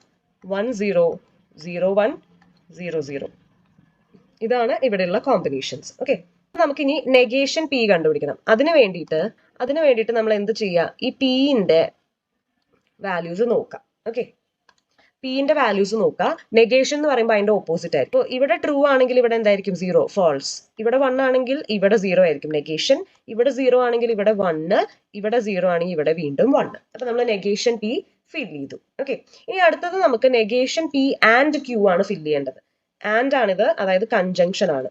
1 0 0 1 0 0. ഇതാണ് ഇവിടെയുള്ള കോമ്പിനേഷൻസ്. ഓക്കെ, നമുക്കിനി നെഗേഷൻ P കണ്ടുപിടിക്കണം. അതിന് വേണ്ടിയിട്ട് നമ്മൾ എന്ത് ചെയ്യുക? ഈ Pന്റെ വാല്യൂസ് നോക്കാം. ഓക്കെ, Pന്റെ വാല്യൂസ് നോക്കുക. നെഗേഷൻ എന്ന് പറയുമ്പോൾ അതിന്റെ ഓപ്പോസിറ്റ് ആയിരിക്കും. ഇപ്പോൾ ഇവിടെ ട്രൂ ആണെങ്കിൽ ഇവിടെ എന്തായിരിക്കും? 0, ഫോൾസ്. ഇവിടെ 1 ആണെങ്കിൽ ഇവിടെ 0 ആയിരിക്കും നെഗേഷൻ. ഇവിടെ 0 ആണെങ്കിൽ ഇവിടെ 1, ഇവിടെ 0 ആണെങ്കിൽ ഇവിടെ വീണ്ടും 1. അപ്പൊ നമ്മൾ നെഗേഷൻ P ഫിൽ ചെയ്തു. ഓക്കെ, ഇനി അടുത്തത് നമുക്ക് നെഗേഷൻ P ആൻഡ് Q ആണ് ഫിൽ ചെയ്യേണ്ടത്. ആൻഡ് ആണിത്, അതായത് കൺജങ്ഷൻ ആണ്.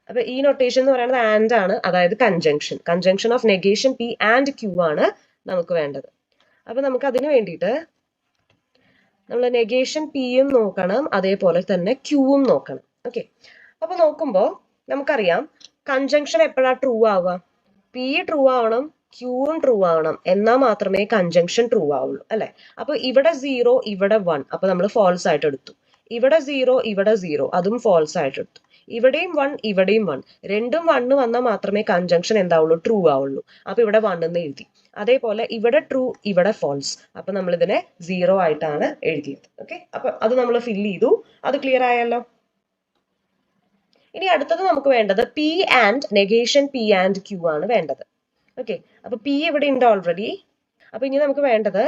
അപ്പൊ ഈ നൊട്ടേഷൻ എന്ന് പറയുന്നത് ആൻഡ് ആണ്, അതായത് conjunction of negation P and Q ആണ് നമുക്ക് വേണ്ടത്. അപ്പൊ നമുക്ക് അതിന് വേണ്ടിയിട്ട് നമ്മൾ നെഗേഷൻ Pയും നോക്കണം, അതേപോലെ തന്നെ Qവും നോക്കണം. ഓക്കെ, അപ്പൊ നോക്കുമ്പോൾ നമുക്കറിയാം കൺജങ്ഷൻ എപ്പോഴാണ് ട്രൂ ആവുക? P ട്രൂ ആവണം, Qവും ട്രൂ ആവണം, എന്നാൽ മാത്രമേ കൺജങ്ഷൻ ട്രൂ ആവുള്ളൂ അല്ലെ? അപ്പൊ ഇവിടെ 0, ഇവിടെ 1, അപ്പൊ നമ്മൾ ഫോൾസ് ആയിട്ട് എടുത്തു. ഇവിടെ 0, ഇവിടെ 0, അതും ഫോൾസ് ആയിട്ട് എടുത്തു. ഇവിടെയും 1, ഇവിടെയും 1, രണ്ടും 1 വന്നാൽ മാത്രമേ കൺജങ്ഷൻ എന്താവുള്ളൂ? ട്രൂ ആവുള്ളൂ. അപ്പൊ ഇവിടെ 1 എന്ന് എഴുതി. അതേപോലെ ഇവിടെ ട്രൂ, ഇവിടെ ഫോൾസ്, അപ്പൊ നമ്മൾ ഇതിനെ 0 ആയിട്ടാണ് എഴുതിയത്. ഓക്കെ, അപ്പൊ അത് നമ്മൾ ഫിൽ ചെയ്തു. അത് ക്ലിയർ ആയല്ലോ. ഇനി അടുത്തത് നമുക്ക് വേണ്ടത് P and negation P and Q ആണ് വേണ്ടത്. ഓക്കെ, അപ്പൊ പി ഇവിടെ ഉണ്ട് ഓൾറെഡി. അപ്പൊ ഇനി നമുക്ക് വേണ്ടത്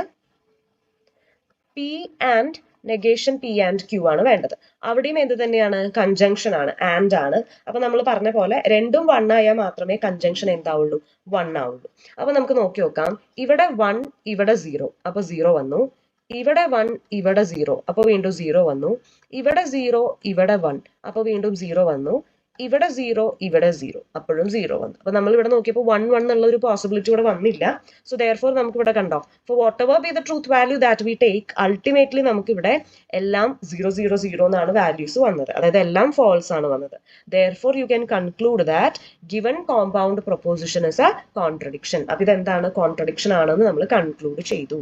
P and negation P and Q ആണ് വേണ്ടത്. അവിടെയും എന്ത് തന്നെയാണ്? കൺജങ്ഷൻ ആണ്, ആൻഡ് ആണ്. അപ്പൊ നമ്മൾ പറഞ്ഞ പോലെ രണ്ടും 1 ആയാൽ മാത്രമേ കൺജങ്ഷൻ എന്താവുള്ളൂ? 1 ആവുള്ളൂ. അപ്പൊ നമുക്ക് നോക്കി നോക്കാം. ഇവിടെ 1, ഇവിടെ 0, അപ്പൊ 0 വന്നു. ഇവിടെ 1, ഇവിടെ 0, അപ്പൊ വീണ്ടും 0 വന്നു. ഇവിടെ 0, ഇവിടെ 1, അപ്പൊ വീണ്ടും 0 വന്നു. ഇവിടെ 0, ഇവിടെ 0, അപ്പോഴും 0 വന്നു. അപ്പൊ നമ്മൾ ഇവിടെ നോക്കിയപ്പോൾ 1 1 എന്നുള്ള ഒരു പോസിബിലിറ്റി ഇവിടെ വന്നില്ല. സോ ദെയർഫോർ നമുക്ക് ഇവിടെ കണ്ടോ, for whatever be the truth value that we take, ultimately നമുക്ക് ഇവിടെ എല്ലാം 0 0 0 എന്നാണ് വാല്യൂസ് വന്നത്, അതായത് എല്ലാം ഫാൾസ് ആണ് വന്നത്. Therefore U can conclude that given compound proposition is A contradiction. അപ്പൊ ഇതെന്താണ്? കോൺട്രഡിക്ഷൻ ആണെന്ന് നമ്മൾ കൺക്ലൂഡ് ചെയ്തു.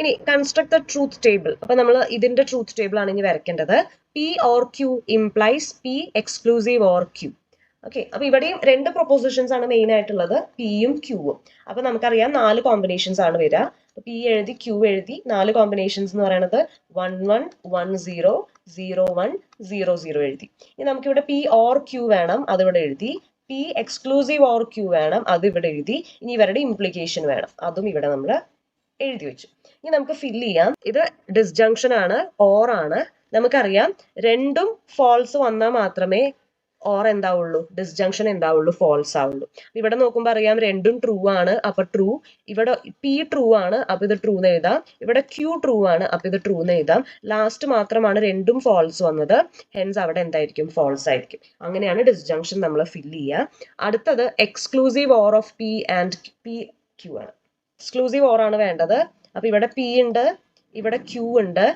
ഇനി കൺസ്ട്രക്ട് ദ ട്രൂത്ത് ടേബിൾ. അപ്പൊ നമ്മൾ ഇതിന്റെ ട്രൂത്ത് ടേബിൾ ആണ് ഇനി വരയ്ക്കേണ്ടത്. P or Q implies P exclusive or Q. Okay, അപ്പൊ ഇവിടെയും 2 പ്രൊപ്പോസിഷൻസ് ആണ് മെയിൻ ആയിട്ടുള്ളത്, പിയും ക്യൂവും. അപ്പൊ നമുക്കറിയാം 4 കോമ്പിനേഷൻസ് ആണ് വരിക. പി എഴുതി, ക്യൂ എഴുതി. 4 കോമ്പിനേഷൻസ് എന്ന് പറയുന്നത് 1 1 1 0 0 1 0 0 എഴുതി. ഇനി നമുക്കിവിടെ പി ഓർ ക്യൂ വേണം, അതിവിടെ എഴുതി. പി എക്സ്ക്ലൂസീവ് ഓർ ക്യൂ വേണം, അത് ഇവിടെ എഴുതി. ഇനി ഇവരുടെ ഇംപ്ലിക്കേഷൻ വേണം, അതും ഇവിടെ നമ്മൾ എഴുതി വെച്ചു. ഇനി നമുക്ക് ഫില്ല് ചെയ്യാം. ഇത് ഡിസ്ജങ്ഷൻ ആണ്, ഓർ ആണ്. നമുക്കറിയാം രണ്ടും ഫാൾസ് വന്നാൽ മാത്രമേ ഓർ എന്താവുള്ളൂ? ഡിസ്ജങ്ഷൻ എന്താവുള്ളൂ? ഫാൾസ് ആവുള്ളൂ. ഇവിടെ നോക്കുമ്പോൾ അറിയാം രണ്ടും ട്രൂ ആണ്, അപ്പൊ ട്രൂ. ഇവിടെ പി ട്രൂ ആണ്, അപ്പൊ ഇത് ട്രൂ എന്ന് എഴുതാം. ഇവിടെ ക്യൂ ട്രൂ ആണ്, അപ്പൊ ഇത് ട്രൂ എന്ന് എഴുതാം. ലാസ്റ്റ് മാത്രമാണ് രണ്ടും ഫാൾസ് വന്നത്, ഹെൻസ് അവിടെ എന്തായിരിക്കും? ഫാൾസ് ആയിരിക്കും. അങ്ങനെയാണ് ഡിസ്ജങ്ഷൻ നമ്മൾ ഫില്ല് ചെയ്യുക. അടുത്തത് exclusive or of P and P Q ആണ്. എക്സ്ക്ലൂസീവ് ഓർ ആണ് വേണ്ടത്. അപ്പൊ ഇവിടെ പി ഉണ്ട്, ഇവിടെ ക്യൂ ഉണ്ട്.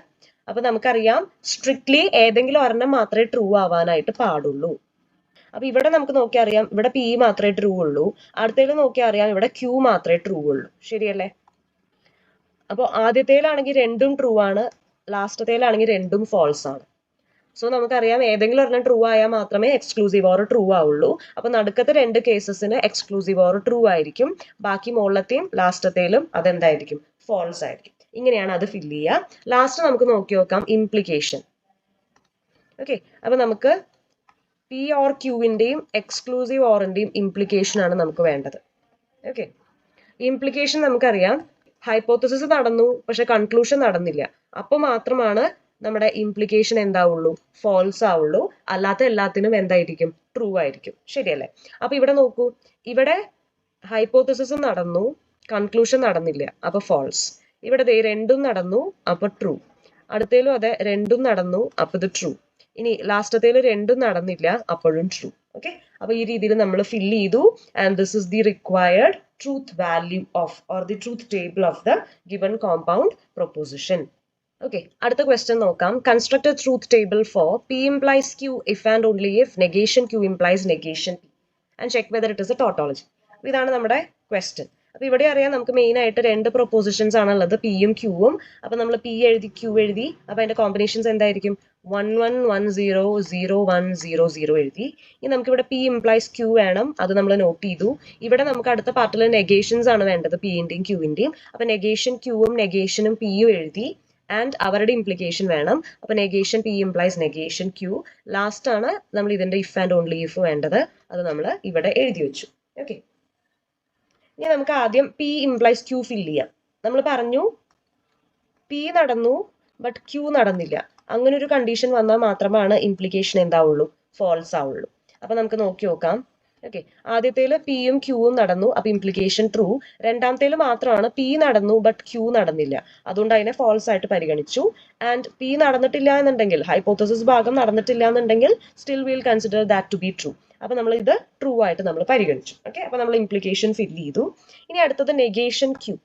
അപ്പൊ നമുക്കറിയാം സ്ട്രിക്ട്ലി ഏതെങ്കിലും ഒരെണ്ണം മാത്രമേ ട്രൂ ആവാനായിട്ട് പാടുള്ളൂ. അപ്പൊ ഇവിടെ നമുക്ക് നോക്കിയാൽ അറിയാം ഇവിടെ പി മാത്രമേ ട്രൂ ഉള്ളൂ. അടുത്തേൽ നോക്കിയാൽ അറിയാം ഇവിടെ ക്യൂ മാത്രമേ ട്രൂ ഉള്ളൂ. ശരിയല്ലേ? അപ്പോൾ ആദ്യത്തേലാണെങ്കിൽ രണ്ടും ട്രൂ ആണ്, ലാസ്റ്റത്തേലാണെങ്കിൽ രണ്ടും ഫാൾസ് ആണ്. സോ നമുക്കറിയാം ഏതെങ്കിലും ഒരെണ്ണം ട്രൂ ആയാൽ മാത്രമേ എക്സ്ക്ലൂസീവ് ഓർ ട്രൂ ആവുള്ളൂ. അപ്പൊ നടുക്കത്തെ 2 കേസസിന് എക്സ്ക്ലൂസീവ് ഓർ ട്രൂ ആയിരിക്കും. ബാക്കി മുകളിലത്തെയും ലാസ്റ്റത്തേലും അതെന്തായിരിക്കും? ഫാൾസ് ആയിരിക്കും. ഇങ്ങനെയാണ് അത് ഫില്ല് ചെയ്യുക. ലാസ്റ്റ് നമുക്ക് നോക്കി നോക്കാം ഇംപ്ലിക്കേഷൻ. ഓക്കെ, അപ്പൊ നമുക്ക് പി ഓർ ക്യൂവിന്റെയും എക്സ്ക്ലൂസീവ് ഓറിന്റെയും ഇംപ്ലിക്കേഷൻ ആണ് നമുക്ക് വേണ്ടത്. ഓക്കെ, ഇംപ്ലിക്കേഷൻ നമുക്കറിയാം ഹൈപ്പോത്തസിസ് നടന്നു, പക്ഷെ കൺക്ലൂഷൻ നടന്നില്ല. അപ്പൊ മാത്രമാണ് നമ്മുടെ ഇംപ്ലിക്കേഷൻ എന്താവുള്ളൂ? ഫാൾസ് ആവുള്ളൂ. അല്ലാത്ത എല്ലാത്തിനും എന്തായിരിക്കും? ട്രൂ ആയിരിക്കും. ശരിയല്ലേ? അപ്പൊ ഇവിടെ നോക്കൂ, ഇവിടെ ഹൈപ്പോത്തസിസ് നടന്നു, കൺക്ലൂഷൻ നടന്നില്ല, അപ്പൊ ഫാൾസ്. ഇവിടെ രണ്ടും നടന്നു, അപ്പൊ ട്രൂ. അടുത്തേലും അതെ, രണ്ടും നടന്നു, അപ്പൊ ഇത് ട്രൂ. ഇനി ലാസ്റ്റത്തേലും രണ്ടും നടന്നില്ല, അപ്പോഴും ട്രൂ. ഓക്കെ, അപ്പൊ ഈ രീതിയിൽ നമ്മൾ ഫില്ല് ചെയ്തു. And this is the required truth value of or the truth table of the given compound proposition. Okay, അടുത്ത ക്വസ്റ്റ്യൻ നോക്കാം. Construct a truth table for P implies Q if and only if negation Q implies negation P and check whether it is a tautology. അപ്പൊ ഇതാണ് നമ്മുടെ question. അപ്പൊ ഇവിടെ അറിയാം നമുക്ക് main ആയിട്ട് 2 പ്രൊപ്പോസിഷൻസ് ആണുള്ളത്, പിയും ക്യൂവും. അപ്പൊ നമ്മൾ പി എഴുതി, ക്യൂ എഴുതി. അപ്പൊ അതിന്റെ കോമ്പിനേഷൻസ് എന്തായിരിക്കും? 1 1 1 0 0 1 0 0 എഴുതി. ഇനി നമുക്ക് ഇവിടെ പി ഇംപ്ലൈസ് ക്യൂ വേണം, അത് നമ്മൾ നോട്ട് ചെയ്തു. ഇവിടെ നമുക്ക് അടുത്ത പാർട്ടിൽ നെഗേഷൻസ് ആണ് വേണ്ടത്, പിന്റെയും ക്യൂവിന്റെയും. അപ്പൊ നെഗേഷൻ ക്യൂവും നെഗേഷനും പിയും എഴുതി. ആൻഡ് അവരുടെ ഇംപ്ലിക്കേഷൻ വേണം. അപ്പൊ negation P implies negation Q. Last ആണ് നമ്മൾ ഇതിന്റെ ഇഫ് ആൻഡ് ഓൺലി ഇഫ് വേണ്ടത്, അത് നമ്മൾ ഇവിടെ എഴുതി വെച്ചു. ഓക്കെ, ഇനി നമുക്ക് ആദ്യം പി ഇംപ്ലൈസ് ക്യൂ ഫില്ല് ചെയ്യാം. നമ്മൾ പറഞ്ഞു പി നടന്നു ബട്ട് ക്യൂ നടന്നില്ല. അങ്ങനെ ഒരു കണ്ടീഷൻ വന്നാൽ മാത്രമാണ് ഇംപ്ലിക്കേഷൻ എന്താവുള്ളൂ? ഫാൾസ് ആവുള്ളൂ. അപ്പൊ നമുക്ക് നോക്കി നോക്കാം. ഓക്കെ, ആദ്യത്തേല് പിയും ക്യൂവും നടന്നു, അപ്പൊ ഇംപ്ലിക്കേഷൻ ട്രൂ. രണ്ടാമത്തേല് മാത്രമാണ് പി നടന്നു ബട്ട് ക്യൂ നടന്നില്ല, അതുകൊണ്ട് അതിനെ ഫാൾസ് ആയിട്ട് പരിഗണിച്ചു. ആൻഡ് പി നടന്നിട്ടില്ല എന്നുണ്ടെങ്കിൽ, ഹൈപ്പോത്തസിസ് ഭാഗം നടന്നിട്ടില്ല എന്നുണ്ടെങ്കിൽ still will consider that to be true. അപ്പൊ നമ്മൾ ഇത് ട്രൂ ആയിട്ട് നമ്മൾ പരിഗണിച്ചു. ഓക്കെ, അപ്പൊ നമ്മൾ ഇംപ്ലിക്കേഷൻ ഫില്ല് ചെയ്തു. ഇനി അടുത്തത് നെഗേഷൻ ക്യൂ.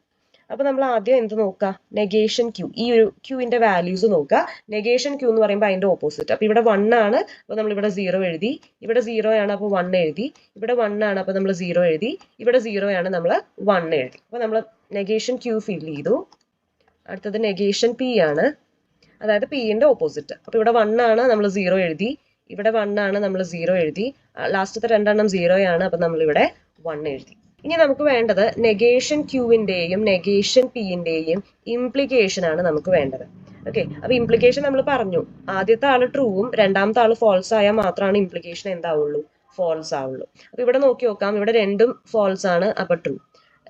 അപ്പൊ നമ്മൾ ആദ്യം എന്ത് നോക്കുക? നെഗേഷൻ ക്യൂ, ഈ ഒരു ക്യൂവിന്റെ വാല്യൂസ് നോക്കുക. നെഗേഷൻ ക്യൂ എന്ന് പറയുമ്പോൾ അതിന്റെ ഓപ്പോസിറ്റ്. അപ്പൊ ഇവിടെ 1 ആണ്, അപ്പൊ നമ്മൾ ഇവിടെ 0 എഴുതി. ഇവിടെ 0 ആണ്, അപ്പൊ 1 എഴുതി. ഇവിടെ 1 ആണ്, അപ്പൊ നമ്മൾ 0 എഴുതി. ഇവിടെ 0 ആണ്, നമ്മൾ 1 എഴുതി. അപ്പൊ നമ്മൾ നെഗേഷൻ ക്യൂ ഫില്ല് ചെയ്തു. അടുത്തത് നെഗേഷൻ പി ആണ്, അതായത് പിന്റെ ഓപ്പോസിറ്റ്. അപ്പൊ ഇവിടെ 1 ആണ്, നമ്മൾ 0 എഴുതി. ഇവിടെ 1 ആണ്, നമ്മൾ 0 എഴുതി. ലാസ്റ്റത്തെ 2 എണ്ണം 0 ആണ്, അപ്പൊ നമ്മൾ ഇവിടെ 1 എഴുതി. ഇനി നമുക്ക് വേണ്ടത് നെഗേഷൻ ക്യൂവിന്റെയും നെഗേഷൻ പിന്റെയും ഇംപ്ലിക്കേഷൻ ആണ് നമുക്ക് വേണ്ടത്. ഓക്കെ, അപ്പൊ ഇംപ്ലിക്കേഷൻ നമ്മൾ പറഞ്ഞു, ആദ്യത്തെ ആള് ട്രൂവും രണ്ടാമത്തെ ആള് ഫോൾസ് ആയാൽ മാത്രമാണ് ഇംപ്ലിക്കേഷൻ എന്താവുള്ളൂ, ഫോൾസ് ആവുള്ളൂ. അപ്പൊ ഇവിടെ നോക്കി നോക്കാം, ഇവിടെ രണ്ടും ഫോൾസ് ആണ്, അപ്പൊ ട്രൂ.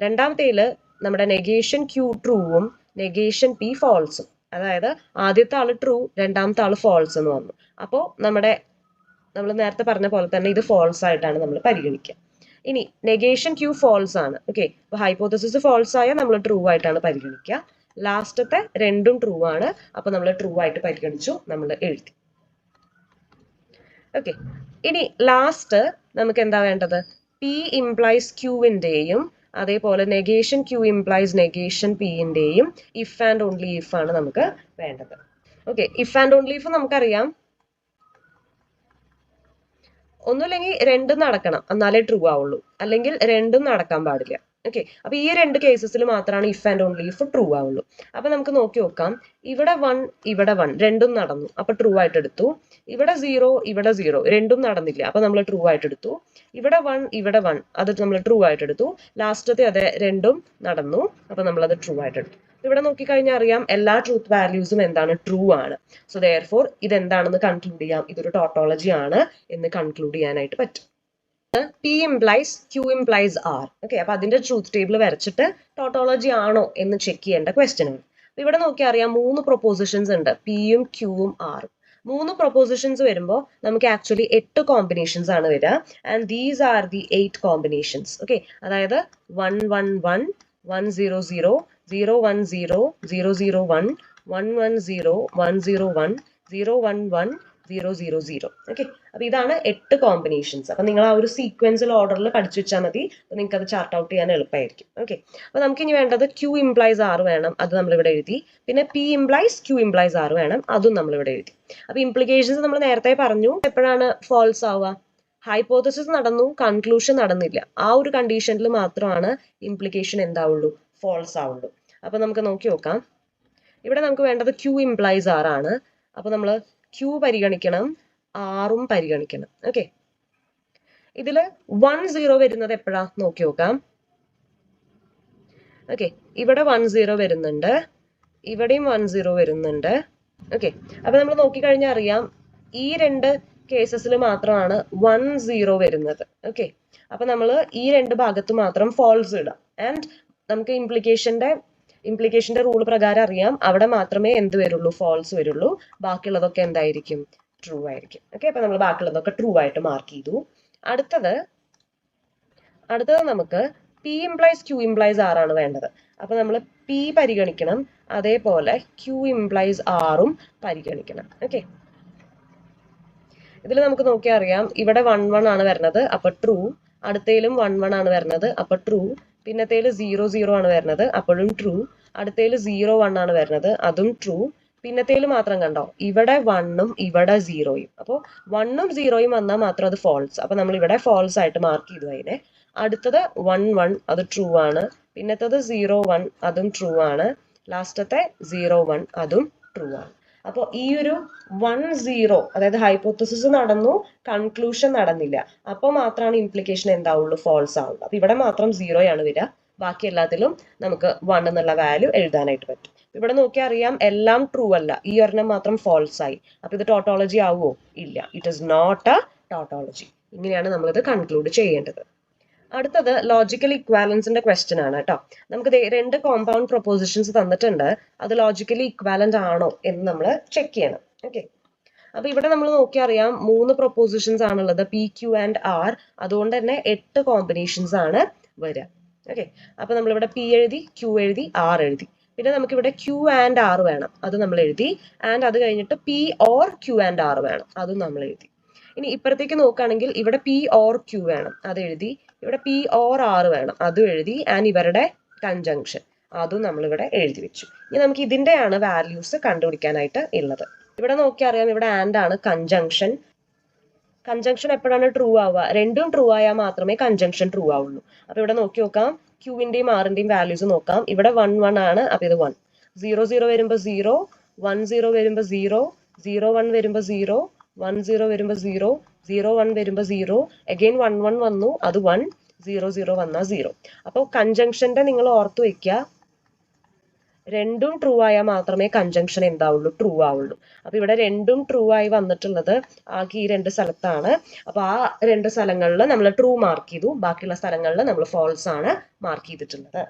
രണ്ടാമത്തേല് നമ്മുടെ നെഗേഷൻ ക്യൂ ട്രൂവും നെഗേഷൻ പി ഫോൾസും, അതായത് ആദ്യത്തെ ആള് ട്രൂ രണ്ടാമത്തെ ആള് ഫോൾസ് എന്ന് വന്നു. അപ്പോൾ നമ്മൾ നേരത്തെ പറഞ്ഞ പോലെ തന്നെ ഇത് ഫോൾസ് ആയിട്ടാണ് നമ്മൾ പരിഗണിക്കുക. ഇനി നെഗേഷൻ ക്യൂ ഫോൾസ് ആണ്. ഓക്കെ, അപ്പൊ ഹൈപ്പോത്തസിസ് ഫോൾസ് ആയാൽ നമ്മൾ ട്രൂ ആയിട്ടാണ് പരിഗണിക്കുക. ലാസ്റ്റത്തെ രണ്ടും ട്രൂ ആണ്, അപ്പൊ നമ്മൾ ട്രൂ ആയിട്ട് പരിഗണിച്ചു, നമ്മൾ എഴുതി. ഓക്കെ, ഇനി ലാസ്റ്റ് നമുക്ക് എന്താ വേണ്ടത്, പി ഇംപ്ലൈസ് ക്യൂവിന്റെയും അതേപോലെ നെഗേഷൻ ക്യൂ ഇംപ്ലൈസ് നെഗേഷൻ പിന്റെയും ഇഫ് ആൻഡ് ഓൺലി ഇഫ് ആണ് നമുക്ക് വേണ്ടത്. Okay, if and only if നമുക്കറിയാം, ഒന്നുമില്ലെങ്കിൽ രണ്ടും നടക്കണം എന്നാലേ ട്രൂ ആവുള്ളൂ, അല്ലെങ്കിൽ രണ്ടും നടക്കാൻ പാടില്ല. ഓക്കെ, അപ്പൊ ഈ രണ്ട് കേസസിൽ മാത്രമാണ് if and only if true ആവുള്ളൂ. അപ്പൊ നമുക്ക് നോക്കി നോക്കാം, ഇവിടെ 1 ഇവിടെ 1 രണ്ടും നടന്നു, അപ്പൊ ട്രൂ ആയിട്ട് എടുത്തു. ഇവിടെ 0 ഇവിടെ 0 രണ്ടും നടന്നില്ല, അപ്പൊ നമ്മൾ ട്രൂ ആയിട്ട് എടുത്തു. ഇവിടെ 1 ഇവിടെ 1 അത് നമ്മൾ ട്രൂ ആയിട്ട് എടുത്തു. ലാസ്റ്റത്തെ അതെ രണ്ടും നടന്നു, അപ്പൊ നമ്മൾ അത് ട്രൂ ആയിട്ട് എടുത്തു. ഇവിടെ നോക്കിക്കഴിഞ്ഞാൽ അറിയാം എല്ലാ ട്രൂത്ത് വാല്യൂസും എന്താണ്, ട്രൂ ആണ്. സോ ദെയർഫോർ ഇതെന്താണെന്ന് കൺക്ലൂഡ് ചെയ്യാം, ഇതൊരു ടോട്ടോളജി ആണ് എന്ന് കൺക്ലൂഡ് ചെയ്യാനായിട്ട് പറ്റും. P implies Q implies R. Okay, അപ്പൊ അതിന്റെ ട്രൂത്ത് ടേബിൾ വരച്ചിട്ട് ടോട്ടോളജി ആണോ എന്ന് ചെക്ക് ചെയ്യേണ്ട ക്വസ്റ്റ്യൻ ആണ്. ഇവിടെ നോക്കി അറിയാം 3 പ്രൊപ്പോസിഷൻസ് ഉണ്ട്, പിയും ക്യൂവും ആറും. 3 പ്രൊപ്പോസിഷൻസ് വരുമ്പോൾ നമുക്ക് ആക്ച്വലി 8 കോമ്പിനേഷൻസ് ആണ് വരിക. And these are the 8 combinations. Okay, അതായത് 111 100 010 001 110 101 011 000. ഓക്കെ, അപ്പൊ ഇതാണ് 8 കോമ്പിനേഷൻസ്. അപ്പൊ നിങ്ങൾ ആ ഒരു സീക്വൻസിൽ ഓർഡറിൽ പഠിച്ചു വെച്ചാൽ മതി, നിങ്ങൾക്ക് അത് ചാർട്ട് ഔട്ട് ചെയ്യാൻ എളുപ്പമായിരിക്കും. ഓക്കെ, അപ്പൊ നമുക്ക് ഇനി വേണ്ടത് ക്യൂ ഇംപ്ലൈസ് ആർ വേണം, അത് നമ്മൾ ഇവിടെ എഴുതി. പിന്നെ P implies Q implies R വേണം, അതും നമ്മൾ ഇവിടെ എഴുതി. അപ്പൊ ഇംപ്ലിക്കേഷൻസ് നമ്മൾ നേരത്തെ പറഞ്ഞു, എപ്പോഴാണ് ഫോൾസ് ആവുക, ഹൈപ്പോത്തസിസ് നടന്നു കൺക്ലൂഷൻ നടന്നില്ല, ആ ഒരു കണ്ടീഷനിൽ മാത്രമാണ് ഇംപ്ലിക്കേഷൻ എന്താവുള്ളൂ, ഫോൾസ് ആവുള്ളൂ. അപ്പൊ നമുക്ക് നോക്കി നോക്കാം, ഇവിടെ നമുക്ക് വേണ്ടത് ക്യൂ ഇംപ്ലൈസ് ആർ ആണ്. അപ്പൊ നമ്മൾ ക്യൂ പരിഗണിക്കണം, ആറും പരിഗണിക്കണം. ഓക്കെ, ഇതില് 10 വരുന്നത് എപ്പോഴാ നോക്കി നോക്കാം. ഓക്കെ, ഇവിടെ 10 വരുന്നുണ്ട്, ഇവിടെയും 10 വരുന്നുണ്ട്. ഓക്കെ, അപ്പൊ നമ്മൾ നോക്കിക്കഴിഞ്ഞാൽ അറിയാം ഈ രണ്ട് കേസസിൽ മാത്രമാണ് 10 വരുന്നത്. ഓക്കെ, അപ്പൊ നമ്മൾ ഈ രണ്ട് ഭാഗത്ത് മാത്രം ഫോൾസ് ഇടാം. ആൻഡ് നമുക്ക് ഇംപ്ലിക്കേഷന്റെ റൂൾ പ്രകാരം അറിയാം, അവിടെ മാത്രമേ എന്ത് വരുള്ളൂ, ഫോൾസ് വരുള്ളൂ. ബാക്കിയുള്ളതൊക്കെ എന്തായിരിക്കും, ട്രൂ ആയിരിക്കും. ഓക്കെ, അപ്പൊ നമ്മൾ ബാക്കിയുള്ളതൊക്കെ ട്രൂ ആയിട്ട് മാർക്ക് ചെയ്തു. അടുത്തത് നമുക്ക് പി ഇംപ്ലൈസ് ക്യൂ ഇംപ്ലൈസ് ആറാണ് വേണ്ടത്. അപ്പൊ നമ്മൾ പി പരിഗണിക്കണം, അതേപോലെ ക്യൂ ഇംപ്ലൈസ് ആറും പരിഗണിക്കണം. ഓക്കെ, ഇതിൽ നമുക്ക് നോക്കിയാൽ അറിയാം, ഇവിടെ 11 ആണ് വരുന്നത്, അപ്പൊ ട്രൂ. അടുത്തയിലും 11 ആണ് വരുന്നത്, അപ്പൊ ട്രൂ. പിന്നത്തേല് 00 ആണ് വരുന്നത്, അപ്പോഴും ട്രൂ. അടുത്തയില് 01 ആണ് വരുന്നത്, അതും ട്രൂ. പിന്നത്തേല് മാത്രം കണ്ടോ, ഇവിടെ 1ഉം ഇവിടെ 0യും. അപ്പോൾ 1ഉം 0യും വന്നാൽ മാത്രം അത് ഫോൾസ്. അപ്പൊ നമ്മൾ ഇവിടെ ഫോൾസ് ആയിട്ട് മാർക്ക് ചെയ്തു അതിനെ. അടുത്തത് 11 അത് ട്രൂ ആണ്. പിന്നത്തത് 01 അതും ട്രൂ ആണ്. ലാസ്റ്റത്തെ 01 അതും ട്രൂ ആണ്. അപ്പോൾ ഈ ഒരു 10 അതായത് ഹൈപ്പോത്തസിസ് നടന്നു കൺക്ലൂഷൻ നടന്നില്ല, അപ്പൊ മാത്രമാണ് ഇംപ്ലിക്കേഷൻ എന്താവുള്ളൂ, ഫോൾസ് ആവുള്ളൂ. അപ്പൊ ഇവിടെ മാത്രം 0 ആണ് വരിക, ബാക്കി എല്ലാത്തിലും നമുക്ക് 1 എന്നുള്ള വാല്യൂ എഴുതാനായിട്ട് പറ്റും. ഇവിടെ നോക്കിയാൽ അറിയാം എല്ലാം ട്രൂ അല്ല, ഈ ഒരെണ്ണം മാത്രം ഫോൾസ് ആയി. അപ്പൊ ഇത് ടോട്ടോളജി ആവുമോ, ഇല്ല, it is not a tautology. ഇങ്ങനെയാണ് നമ്മളിത് കൺക്ലൂഡ് ചെയ്യേണ്ടത്. അടുത്തത് ലോജിക്കൽ ഇക്വാലൻസിന്റെ ക്വസ്റ്റ്യൻ ആണ് കേട്ടോ. നമുക്ക് 2 കോമ്പൗണ്ട് പ്രൊപ്പോസിഷൻസ് തന്നിട്ടുണ്ട്, അത് ലോജിക്കലി ഇക്വാലന്റ് ആണോ എന്ന് നമ്മൾ ചെക്ക് ചെയ്യണം. ഓക്കെ, അപ്പൊ ഇവിടെ നമ്മൾ നോക്കിയാൽ അറിയാം 3 പ്രൊപ്പോസിഷൻസ് ആണുള്ളത്, പി ക്യൂ ആൻഡ് ആർ. അതുകൊണ്ട് തന്നെ 8 കോമ്പിനേഷൻസ് ആണ് വരിക. ഓക്കെ, അപ്പൊ നമ്മളിവിടെ പി എഴുതി, ക്യൂ എഴുതി, ആർ എഴുതി. പിന്നെ നമുക്ക് ഇവിടെ ക്യൂ ആൻഡ് ആർ വേണം, അത് നമ്മൾ എഴുതി. ആൻഡ് അത് കഴിഞ്ഞിട്ട് P or Q and R വേണം, അതും നമ്മൾ എഴുതി. ഇനി ഇപ്പുറത്തേക്ക് നോക്കുകയാണെങ്കിൽ ഇവിടെ പി ഓർ ക്യൂ വേണം, അത് എഴുതി. ഇവിടെ പി ഓർ ആർ വേണം, അതും എഴുതി. ആൻഡ് ഇവരുടെ കൺജങ്ഷൻ അതും നമ്മളിവിടെ എഴുതി വെച്ചു. ഇനി നമുക്ക് ഇതിന്റെയാണ് വാല്യൂസ് കണ്ടുപിടിക്കാനായിട്ട് ഉള്ളത്. ഇവിടെ നോക്കിയാൽ അറിയാം, ഇവിടെ ആൻഡ് ആണ് കൺജങ്ഷൻ. കൺജങ്ഷൻ എപ്പോഴാണ് ട്രൂ ആവുക, രണ്ടും ട്രൂ ആയാൽ മാത്രമേ കൺജങ്ഷൻ ട്രൂ ആവുള്ളൂ. അപ്പൊ ഇവിടെ നോക്കി നോക്കാം, ക്യൂവിന്റെയും ആറിന്റെയും വാല്യൂസ് നോക്കാം. ഇവിടെ 1 ആണ്, അപ്പൊ ഇത് 1. 00 വരുമ്പോ 0, 10 വരുമ്പോ 0, 01 വരുമ്പോ 0, 10 വരുമ്പോ 0, 01 വരുമ്പോ 0, അഗെയിൻ 11 വന്നു, അത് 1, 00 വന്നാൽ 0. അപ്പോൾ കൺജങ്ഷന്റെ നിങ്ങൾ ഓർത്തു വെക്കുക, രണ്ടും ട്രൂ ആയാൽ മാത്രമേ കൺജങ്ഷൻ എന്താവുള്ളൂ, ട്രൂ ആവുള്ളൂ. അപ്പൊ ഇവിടെ രണ്ടും ട്രൂ ആയി വന്നിട്ടുള്ളത് ആകെ ഈ 2 സ്ഥലത്താണ്. അപ്പൊ ആ 2 സ്ഥലങ്ങളിൽ നമ്മൾ ട്രൂ മാർക്ക് ചെയ്തു, ബാക്കിയുള്ള സ്ഥലങ്ങളിൽ നമ്മൾ ഫോൾസ് ആണ് മാർക്ക് ചെയ്തിട്ടുള്ളത്.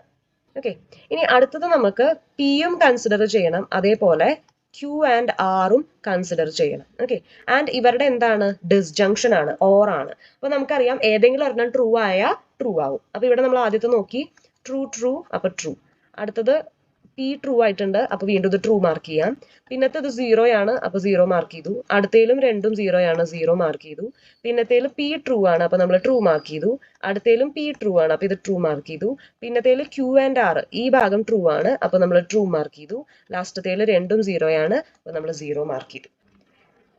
ഓക്കെ, ഇനി അടുത്തത് നമുക്ക് പിയും കൺസിഡർ ചെയ്യണം, അതേപോലെ ക്യൂ ആൻഡ് ആറും കൺസിഡർ ചെയ്യണം. ഓക്കെ, ആൻഡ് ഇവരുടെ എന്താണ്, ഡിസ്ജങ്ഷൻ ആണ്, ഓർ ആണ്. അപ്പൊ നമുക്കറിയാം ഏതെങ്കിലും ഒരെണ്ണം ട്രൂ ആയാൽ ട്രൂ ആവും. അപ്പൊ ഇവിടെ നമ്മൾ ആദ്യത്തെ നോക്കി, ട്രൂ ട്രൂ, അപ്പൊ ട്രൂ. അടുത്തത് പി ട്രൂ ആയിട്ടുണ്ട്, അപ്പൊ വീണ്ടും ഇത് ട്രൂ മാർക്ക് ചെയ്യാം. പിന്നത്തെ ഇത് 0 ആണ്, അപ്പൊ 0 മാർക്ക് ചെയ്തു. അടുത്തേലും രണ്ടും 0 ആണ്, 0 മാർക്ക് ചെയ്തു. പിന്നത്തേലും പി ട്രൂ ആണ്, അപ്പൊ നമ്മൾ ട്രൂ മാർക്ക് ചെയ്തു. അടുത്തേലും പി ട്രൂ ആണ്, അപ്പൊ ഇത് ട്രൂ മാർക്ക് ചെയ്തു. പിന്നത്തേല് ക്യൂ ആൻഡ് ആർ, ഈ ഭാഗം ട്രൂ ആണ്, അപ്പൊ നമ്മൾ ട്രൂ മാർക്ക് ചെയ്തു. ലാസ്റ്റത്തേല് രണ്ടും 0 ആണ്, അപ്പൊ നമ്മൾ 0 മാർക്ക് ചെയ്തു.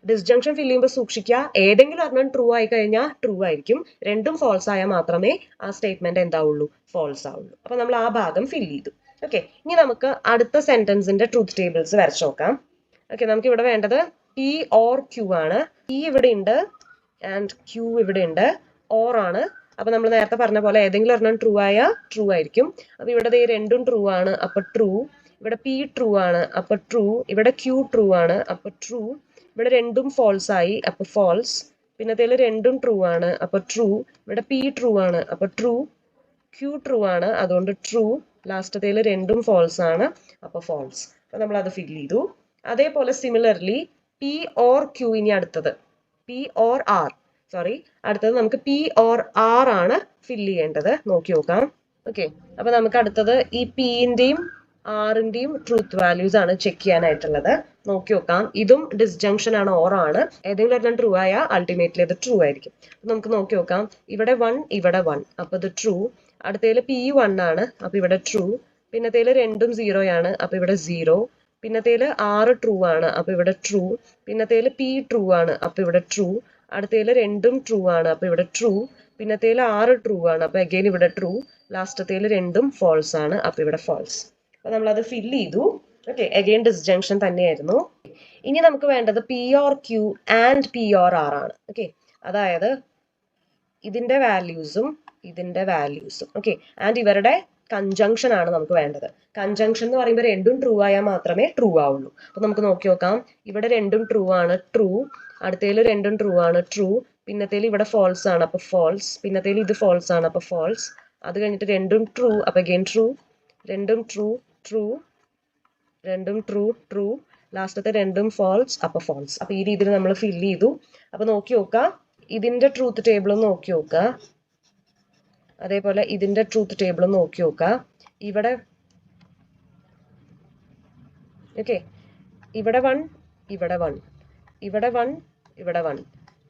ഡിസ്ജങ്ഷൻ ഫില്ല് ചെയ്യുമ്പോൾ സൂക്ഷിക്കുക, ഏതെങ്കിലും ഒരെണ്ണം ട്രൂ ആയി കഴിഞ്ഞാൽ ട്രൂ ആയിരിക്കും, രണ്ടും ഫോൾസ് ആയാൽ മാത്രമേ ആ സ്റ്റേറ്റ്മെന്റ് എന്താവുള്ളൂ, ഫോൾസ് ആവുള്ളൂ. അപ്പൊ നമ്മൾ ആ ഭാഗം ഫില്ല് ചെയ്തു. ഓക്കെ, ഇനി നമുക്ക് അടുത്ത സെന്റൻസിന്റെ ട്രൂത്ത് ടേബിൾസ് വരച്ചു നോക്കാം. ഓക്കെ, നമുക്ക് ഇവിടെ വേണ്ടത് പി ഓർ ക്യൂ ആണ്. പി ഇവിടെ ഉണ്ട് ആൻഡ് ക്യൂ ഇവിടെ ഉണ്ട്, ഓർ ആണ്. അപ്പൊ നമ്മൾ നേരത്തെ പറഞ്ഞ പോലെ ഏതെങ്കിലും ഒരെണ്ണം ട്രൂ ആയാൽ ട്രൂ ആയിരിക്കും. അപ്പൊ ഇവിടെ രണ്ടും ട്രൂ ആണ്, അപ്പൊ ട്രൂ. ഇവിടെ പി ട്രൂ ആണ്, അപ്പൊ ട്രൂ. ഇവിടെ ക്യൂ ട്രൂ ആണ്, അപ്പൊ ട്രൂ. ഇവിടെ രണ്ടും ഫോൾസ് ആയി, അപ്പൊ ഫോൾസ്. പിന്നത്തേല് രണ്ടും ട്രൂ ആണ്, അപ്പൊ ട്രൂ. ഇവിടെ പി ട്രൂ ആണ്, അപ്പൊ ട്രൂ. ക്യൂ ട്രൂ ആണ്, അതുകൊണ്ട് ട്രൂ. ലാസ്റ്റത്തേല് രണ്ടും ഫോൾസ് ആണ്, അപ്പൊ ഫോൾസ്. അപ്പൊ നമ്മൾ അത് ഫിൽ ചെയ്തു. അതേപോലെ സിമിലർലി പി ഓർ ക്യൂ, ഇനി അടുത്തത് പി ഓർ ആർ, സോറി, അടുത്തത് നമുക്ക് പി ഓർ ആർ ആണ് ഫിൽ ചെയ്യേണ്ടത്. നോക്കി നോക്കാം. ഓക്കെ, അപ്പൊ നമുക്ക് അടുത്തത് ഈ പിന്റെയും ആറിന്റെയും ട്രൂത്ത് വാല്യൂസ് ആണ് ചെക്ക് ചെയ്യാനായിട്ടുള്ളത്. നോക്കി നോക്കാം. ഇതും ഡിസ്ജങ്ഷൻ ആണ്, ഓർ ആണ്. ഏതെങ്കിലും ഒരെണ്ണം ട്രൂ ആയാൽ അൾട്ടിമേറ്റ്ലി അത് ട്രൂ ആയിരിക്കും. നമുക്ക് നോക്കി നോക്കാം. ഇവിടെ 1, ഇവിടെ 1, അപ്പൊ ഇത് ട്രൂ. അടുത്തതില് പി 1 ആണ്, അപ്പൊ ഇവിടെ ട്രൂ. പിന്നത്തേല് രണ്ടും 0 ആണ്, അപ്പൊ ഇവിടെ 0. പിന്നത്തേല് 6 ട്രൂ ആണ്, അപ്പൊ ഇവിടെ ട്രൂ. പിന്നത്തേല് പി ട്രൂ ആണ്, അപ്പൊ ഇവിടെ ട്രൂ. അടുത്തതില് രണ്ടും ട്രൂ ആണ്, അപ്പൊ ഇവിടെ ട്രൂ. പിന്നത്തേല് 6 ട്രൂ ആണ്, അപ്പൊ അഗൈൻ ഇവിടെ ട്രൂ. ലാസ്റ്റത്തേല് രണ്ടും ഫോൾസ് ആണ്, അപ്പൊ ഇവിടെ ഫോൾസ്. അപ്പൊ നമ്മൾ അത് ഫില്ല് ചെയ്തു. ഓക്കെ, അഗൈൻ ഡിസ്ജങ്ഷൻ തന്നെയായിരുന്നു. ഇനി നമുക്ക് വേണ്ടത് P or Q and P or R ആണ്. ഓക്കെ, അതായത് ഇതിന്റെ വാല്യൂസും ഇതിന്റെ വാല്യൂസും. ഓക്കെ, ആൻഡ് ഇവരുടെ കൺജങ്ഷൻ ആണ് നമുക്ക് വേണ്ടത്. കൺജങ്ഷൻ എന്ന് പറയുമ്പോൾ രണ്ടും ട്രൂ ആയാൽ മാത്രമേ ട്രൂ ആവുള്ളൂ. അപ്പൊ നമുക്ക് നോക്കി നോക്കാം. ഇവിടെ രണ്ടും ട്രൂ ആണ്, ട്രൂ. അടുത്തേല് രണ്ടും ട്രൂ ആണ്, ട്രൂ. പിന്നത്തേല് ഇവിടെ ഫോൾസ് ആണ്, അപ്പൊ ഫോൾസ്. പിന്നത്തേല് ഇത് ഫോൾസ് ആണ്, അപ്പൊ ഫോൾസ്. അത് കഴിഞ്ഞിട്ട് രണ്ടും ട്രൂ, അപ്പൊ അഗൈൻ ട്രൂ. രണ്ടും ട്രൂ, ട്രൂ. രണ്ടും ട്രൂ, ട്രൂ. ലാസ്റ്റത്തെ രണ്ടും ഫോൾസ്, അപ്പൊ ഫോൾസ്. അപ്പൊ ഈ രീതിയിൽ നമ്മൾ ഫില്ല് ചെയ്തു. അപ്പൊ നോക്കി നോക്കാം. ഇതിന്റെ ട്രൂത്ത് ടേബിൾ നോക്കി നോക്കുക, അതേപോലെ ഇതിന്റെ ട്രൂത്ത് ടേബിൾ നോക്കി നോക്കുക. ഇവിടെ ഓക്കെ, ഇവിടെ 1, ഇവിടെ 1, ഇവിടെ 1, ഇവിടെ 1.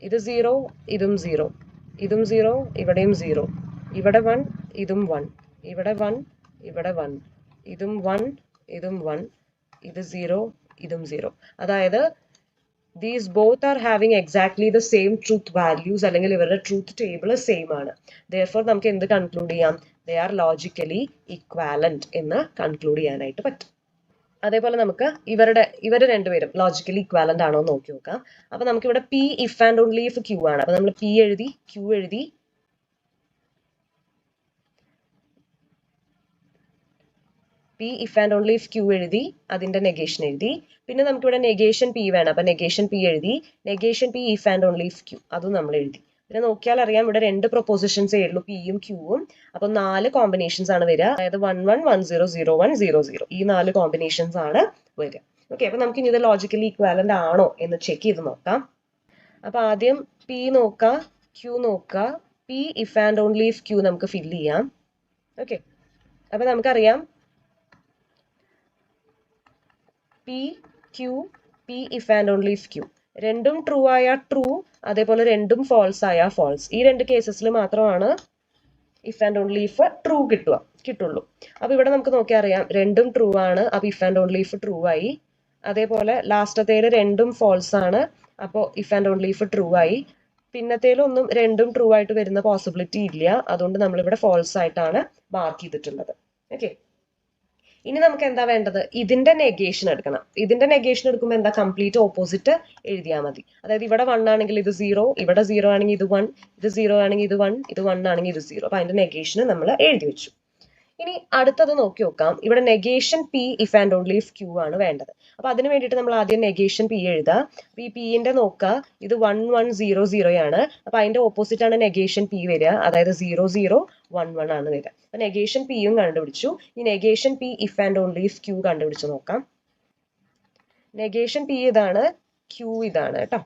ഇത് 0, ഇതും 0, ഇതും 0, ഇവിടെയും 0. ഇവിടെ 1, ഇതും 1, ഇവിടെ 1, ഇവിടെ 1, ഇതും 1, ഇതും 1. ഇത് 0, ഇതും 0. അതായത് these both are having exactly the same truth values, അല്ലെങ്കിൽ ഇവരുടെ ട്രൂത്ത് ടേബിൾ സെയിം ആണ്. therefore നമുക്ക് എന്ത് കൺക്ലൂഡ് ചെയ്യാം, they are logically equivalent എന്ന് കൺക്ലൂഡ് ചെയ്യാനായിട്ട് പറ്റും. അതേപോലെ നമുക്ക് ഇവര് രണ്ടുപേരും ലോജിക്കലി ഇക്വാലന്റ് ആണോ നോക്കി നോക്കാം. അപ്പൊ നമുക്ക് ഇവിടെ P if and only if Q ആണ്. അപ്പൊ നമ്മൾ പി എഴുതി, ക്യൂ എഴുതി. P if and only if Q എഴുതി, അതിന്റെ നെഗേഷൻ എഴുതി. പിന്നെ നമുക്ക് ഇവിടെ നെഗേഷൻ പി വേണം, അപ്പൊ നെഗേഷൻ പി എഴുതി. Negation P if and only if Q, അതും നമ്മൾ എഴുതി. പിന്നെ നോക്കിയാൽ അറിയാം ഇവിടെ 2 പ്രൊപ്പോസിഷൻസേ ഉള്ളൂ, പിയും ക്യൂവും. അപ്പൊ 4 കോമ്പിനേഷൻസ് ആണ് വരിക. അതായത് 1 1 1 0 0 1 0 0, ഈ 4 കോമ്പിനേഷൻസ് ആണ് വരിക. ഓക്കെ, അപ്പൊ നമുക്ക് ഇനി ഇത് ലോജിക്കലി ഇക്വാലന്റ് ആണോ എന്ന് ചെക്ക് ചെയ്ത് നോക്കാം. അപ്പൊ ആദ്യം പി നോക്കാം, ക്യൂ നോക്കാം. P if and only if Q നമുക്ക് ഫില്ല് ചെയ്യാം. ഓക്കെ, അപ്പൊ നമുക്കറിയാം P Q, P if and only if Q. രണ്ടും ട്രൂ ആയ ട്രൂ, അതേപോലെ രണ്ടും ഫോൾസ് ആയ ഫോൾസ്. ഈ 2 കേസസിൽ മാത്രമാണ് if and only if true കിട്ടുള്ളൂ. അപ്പൊ ഇവിടെ നമുക്ക് നോക്കിയാൽ അറിയാം രണ്ടും ട്രൂ ആണ്, അപ്പൊ if and only if true ആയി. അതേപോലെ ലാസ്റ്റത്തേല് രണ്ടും ഫോൾസ് ആണ്, അപ്പോൾ if and only if true ആയി. പിന്നത്തേലൊന്നും രണ്ടും ട്രൂ ആയിട്ട് വരുന്ന പോസിബിലിറ്റി ഇല്ല, അതുകൊണ്ട് നമ്മളിവിടെ ഫോൾസ് ആയിട്ടാണ് മാർക്ക് ചെയ്തിട്ടുള്ളത്. ഓക്കെ, ഇനി നമുക്ക് എന്താ വേണ്ടത്, ഇതിന്റെ നെഗേഷൻ എടുക്കണം. ഇതിന്റെ നെഗേഷൻ എടുക്കുമ്പോൾ എന്താ, കംപ്ലീറ്റ് ഓപ്പോസിറ്റ് എഴുതിയാൽ മതി. അതായത് ഇവിടെ 1 ആണെങ്കിൽ ഇത് 0, ഇവിടെ 0 ആണെങ്കിൽ ഇത് 1, ഇത് 0 ആണെങ്കിൽ ഇത് 1, ഇത് 1 ആണെങ്കിൽ ഇത് 0. അപ്പൊ അതിന്റെ നെഗേഷൻ നമ്മൾ എഴുതി വെച്ചു. ഇനി അടുത്തത് നോക്കി നോക്കാം. ഇവിടെ negation P if and only if Q ആണ് വേണ്ടത്. അപ്പൊ അതിന് വേണ്ടിയിട്ട് നമ്മൾ ആദ്യം നെഗേഷൻ പി എഴുതാം. അപ്പൊ ഈ പിന്റെ നോക്കുക, ഇത് 1100 ആണ്. അപ്പൊ അതിന്റെ ഓപ്പോസിറ്റ് ആണ് നെഗേഷൻ പി വരിക, അതായത് 0011 ആണ് വരിക. അപ്പൊ നെഗേഷൻ പിയും കണ്ടുപിടിച്ചു. ഈ negation P if and only if Q കണ്ടുപിടിച്ച് നോക്കാം. നെഗേഷൻ പി ഇതാണ്, ക്യൂ ഇതാണ് കേട്ടോ.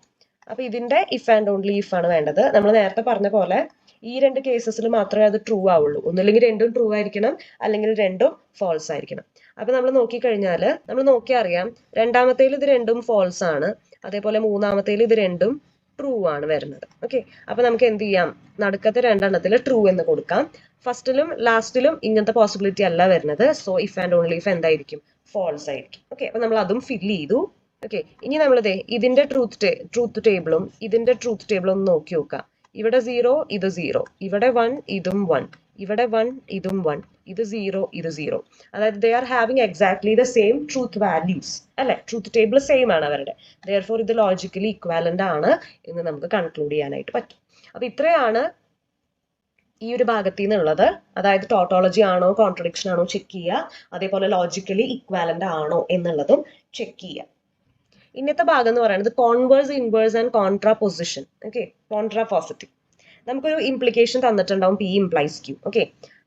അപ്പൊ ഇതിന്റെ ഇഫ് ആൻഡ് ഓൺലി ഇഫ് ആണ് വേണ്ടത്. നമ്മൾ നേരത്തെ പറഞ്ഞ പോലെ ഈ രണ്ട് കേസസിൽ മാത്രമേ അത് ട്രൂ ആവുള്ളൂ. ഒന്നുമില്ലെങ്കിൽ രണ്ടും ട്രൂ ആയിരിക്കണം, അല്ലെങ്കിൽ രണ്ടും ഫോൾസ് ആയിരിക്കണം. അപ്പൊ നമ്മൾ നോക്കിക്കഴിഞ്ഞാൽ നമ്മൾ നോക്കിയാൽ അറിയാം, രണ്ടാമത്തേൽ ഇത് രണ്ടും ഫോൾസ് ആണ്, അതേപോലെ മൂന്നാമത്തേൽ ഇത് രണ്ടും ട്രൂ ആണ് വരുന്നത്. ഓക്കെ, അപ്പൊ നമുക്ക് എന്ത് ചെയ്യാം, നടുക്കത്തെ രണ്ടെണ്ണത്തിൽ ട്രൂ എന്ന് കൊടുക്കാം. ഫസ്റ്റിലും ലാസ്റ്റിലും ഇങ്ങനത്തെ പോസിബിലിറ്റി അല്ല വരുന്നത്. So if and only if എന്തായിരിക്കും, ഫോൾസ് ആയിരിക്കും. ഓക്കെ, അപ്പൊ നമ്മൾ അതും ഫില്ല് ചെയ്തു. ഓക്കെ, ഇനി നമ്മളിതേ ഇതിന്റെ ട്രൂത്ത് ടേബിളും ഇതിന്റെ ട്രൂത്ത് ടേബിളും ഒന്ന് നോക്കി നോക്കാം. ഇവിടെ 0, ഇത് 0, ഇവിടെ 1, ഇതും 1, ഇവിടെ 1, ഇതും 1, ഇത് 0, ഇത് 0. അതായത് they are having exactly the same truth values അല്ലെ, ട്രൂത്ത് ടേബിൾ സെയിം ആണ് അവരുടെ. ദെയർഫോർ ഇത് ലോജിക്കലി ഇക്വാലന്റ് ആണ് എന്ന് നമുക്ക് കൺക്ലൂഡ് ചെയ്യാനായിട്ട് പറ്റും. അപ്പൊ ഇത്രയാണ് ഈ ഒരു ഭാഗത്തു നിന്നുള്ളത്. അതായത് ടോട്ടോളജി ആണോ കോൺട്രഡിക്ഷൻ ആണോ ചെക്ക് ചെയ്യുക, അതേപോലെ ലോജിക്കലി ഇക്വാലന്റ് ആണോ എന്നുള്ളതും ചെക്ക് ചെയ്യുക. ഇന്നത്തെ ഭാഗം എന്ന് പറയുന്നത് converse, inverse and contraposition. Okay, contrapositive. നമുക്കൊരു ഇംപ്ലിക്കേഷൻ തന്നിട്ടുണ്ടാവും, പി ഇംപ്ലൈസ് ക്യൂ. ഓക്കെ,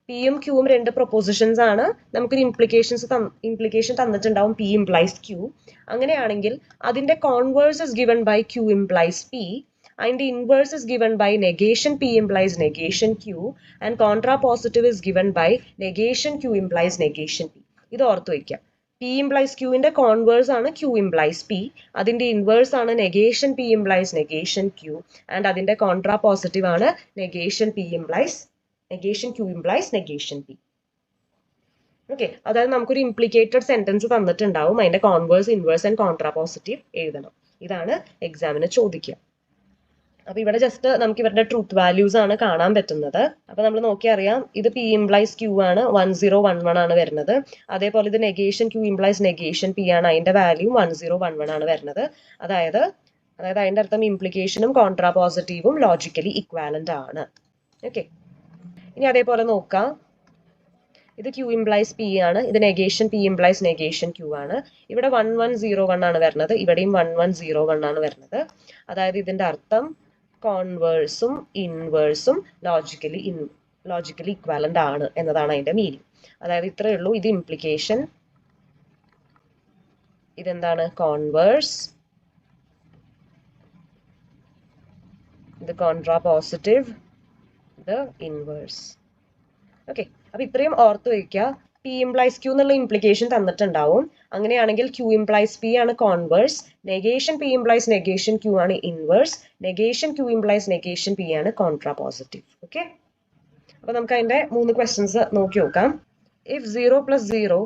പിയും ക്യൂവും രണ്ട് പ്രൊപ്പോസിഷൻസ് ആണ്. നമുക്കൊരു ഇംപ്ലിക്കേഷൻ തന്നിട്ടുണ്ടാവും, പി ഇംപ്ലൈസ് ക്യൂ. അങ്ങനെയാണെങ്കിൽ അതിന്റെ converse is given by Q implies P, അതിന്റെ inverse is given by negation P implies negation Q, and contrapositive is given by negation Q implies negation P. ഇത് ഓർത്ത് വയ്ക്കാം. P implies ക്യൂവിന്റെ converse ആണ് Q implies P, അതിന്റെ inverse ആണ് negation P implies negation Q, and അതിന്റെ contrapositive ആണ് negation Q implies negation P. Okay, അതായത് നമുക്കൊരു ഇംപ്ലിക്കേറ്റഡ് സെന്റൻസ് തന്നിട്ടുണ്ടാവും, അതിന്റെ കോൺവേഴ്സ്, ഇൻവേഴ്സ് ആൻഡ് കോൺട്രാപോസിറ്റീവ് എഴുതണം. ഇതാണ് എക്സാമിന് ചോദിക്കുക. അപ്പൊ ഇവിടെ ജസ്റ്റ് നമുക്ക് ഇവരുടെ ട്രൂത്ത് വാല്യൂസ് ആണ് കാണാൻ പറ്റുന്നത്. അപ്പൊ നമ്മൾ നോക്കിയറിയാം, ഇത് പി ഇംപ്ലൈസ് ക്യൂ ആണ്, 1011 ആണ് വരുന്നത്. അതേപോലെ ഇത് negation Q implies negation P ആണ്, അതിന്റെ വാല്യൂ 1011 ആണ് വരുന്നത്. അതായത് അതിന്റെ അർത്ഥം ഇംപ്ലിക്കേഷനും കോൺട്രാപോസിറ്റീവും ലോജിക്കലി ഇക്വാലന്റ് ആണ്. ഓക്കെ, ഇനി അതേപോലെ നോക്കാം, ഇത് ക്യൂ ഇംപ്ലൈസ് പി ആണ്, ഇത് negation P implies negation Q ആണ്. ഇവിടെ 1101 ആണ് വരുന്നത്, ഇവിടെയും 1101 ആണ് വരുന്നത്. അതായത് ഇതിന്റെ അർത്ഥം കോൺവേഴ്സും ഇൻവേഴ്സും ലോജിക്കലി ഇക്വാലന്റ് ആണ് എന്നതാണ് അതിന്റെ മീനിങ്. അതായത് ഇത്രയേ ഉള്ളൂ. ഇത് ഇംപ്ലിക്കേഷൻ, ഇതെന്താണ് കോൺവേഴ്സ്, ഇത് കോൺട്രാപോസിറ്റീവ്, ഇത് ഇൻവേഴ്സ്. ഓക്കെ, അപ്പൊ ഇത്രയും ഓർത്ത് വയ്ക്കുക. പി ഇംപ്ലൈസ് ക്യൂ എന്നുള്ള ഇംപ്ലിക്കേഷൻ തന്നിട്ടുണ്ടാവും. അങ്ങനെയാണെങ്കിൽ ക്യൂ ഇംപ്ലൈസ് പി ആണ് converse, negation P implies negation Q ആണ് inverse, negation Q implies negation P ആണ് കോൺട്രാപോസിറ്റീവ്. ഓക്കെ, അപ്പൊ നമുക്ക് അതിന്റെ 3 ക്വസ്റ്റ്യൻസ് നോക്കി നോക്കാം. If 0 + 0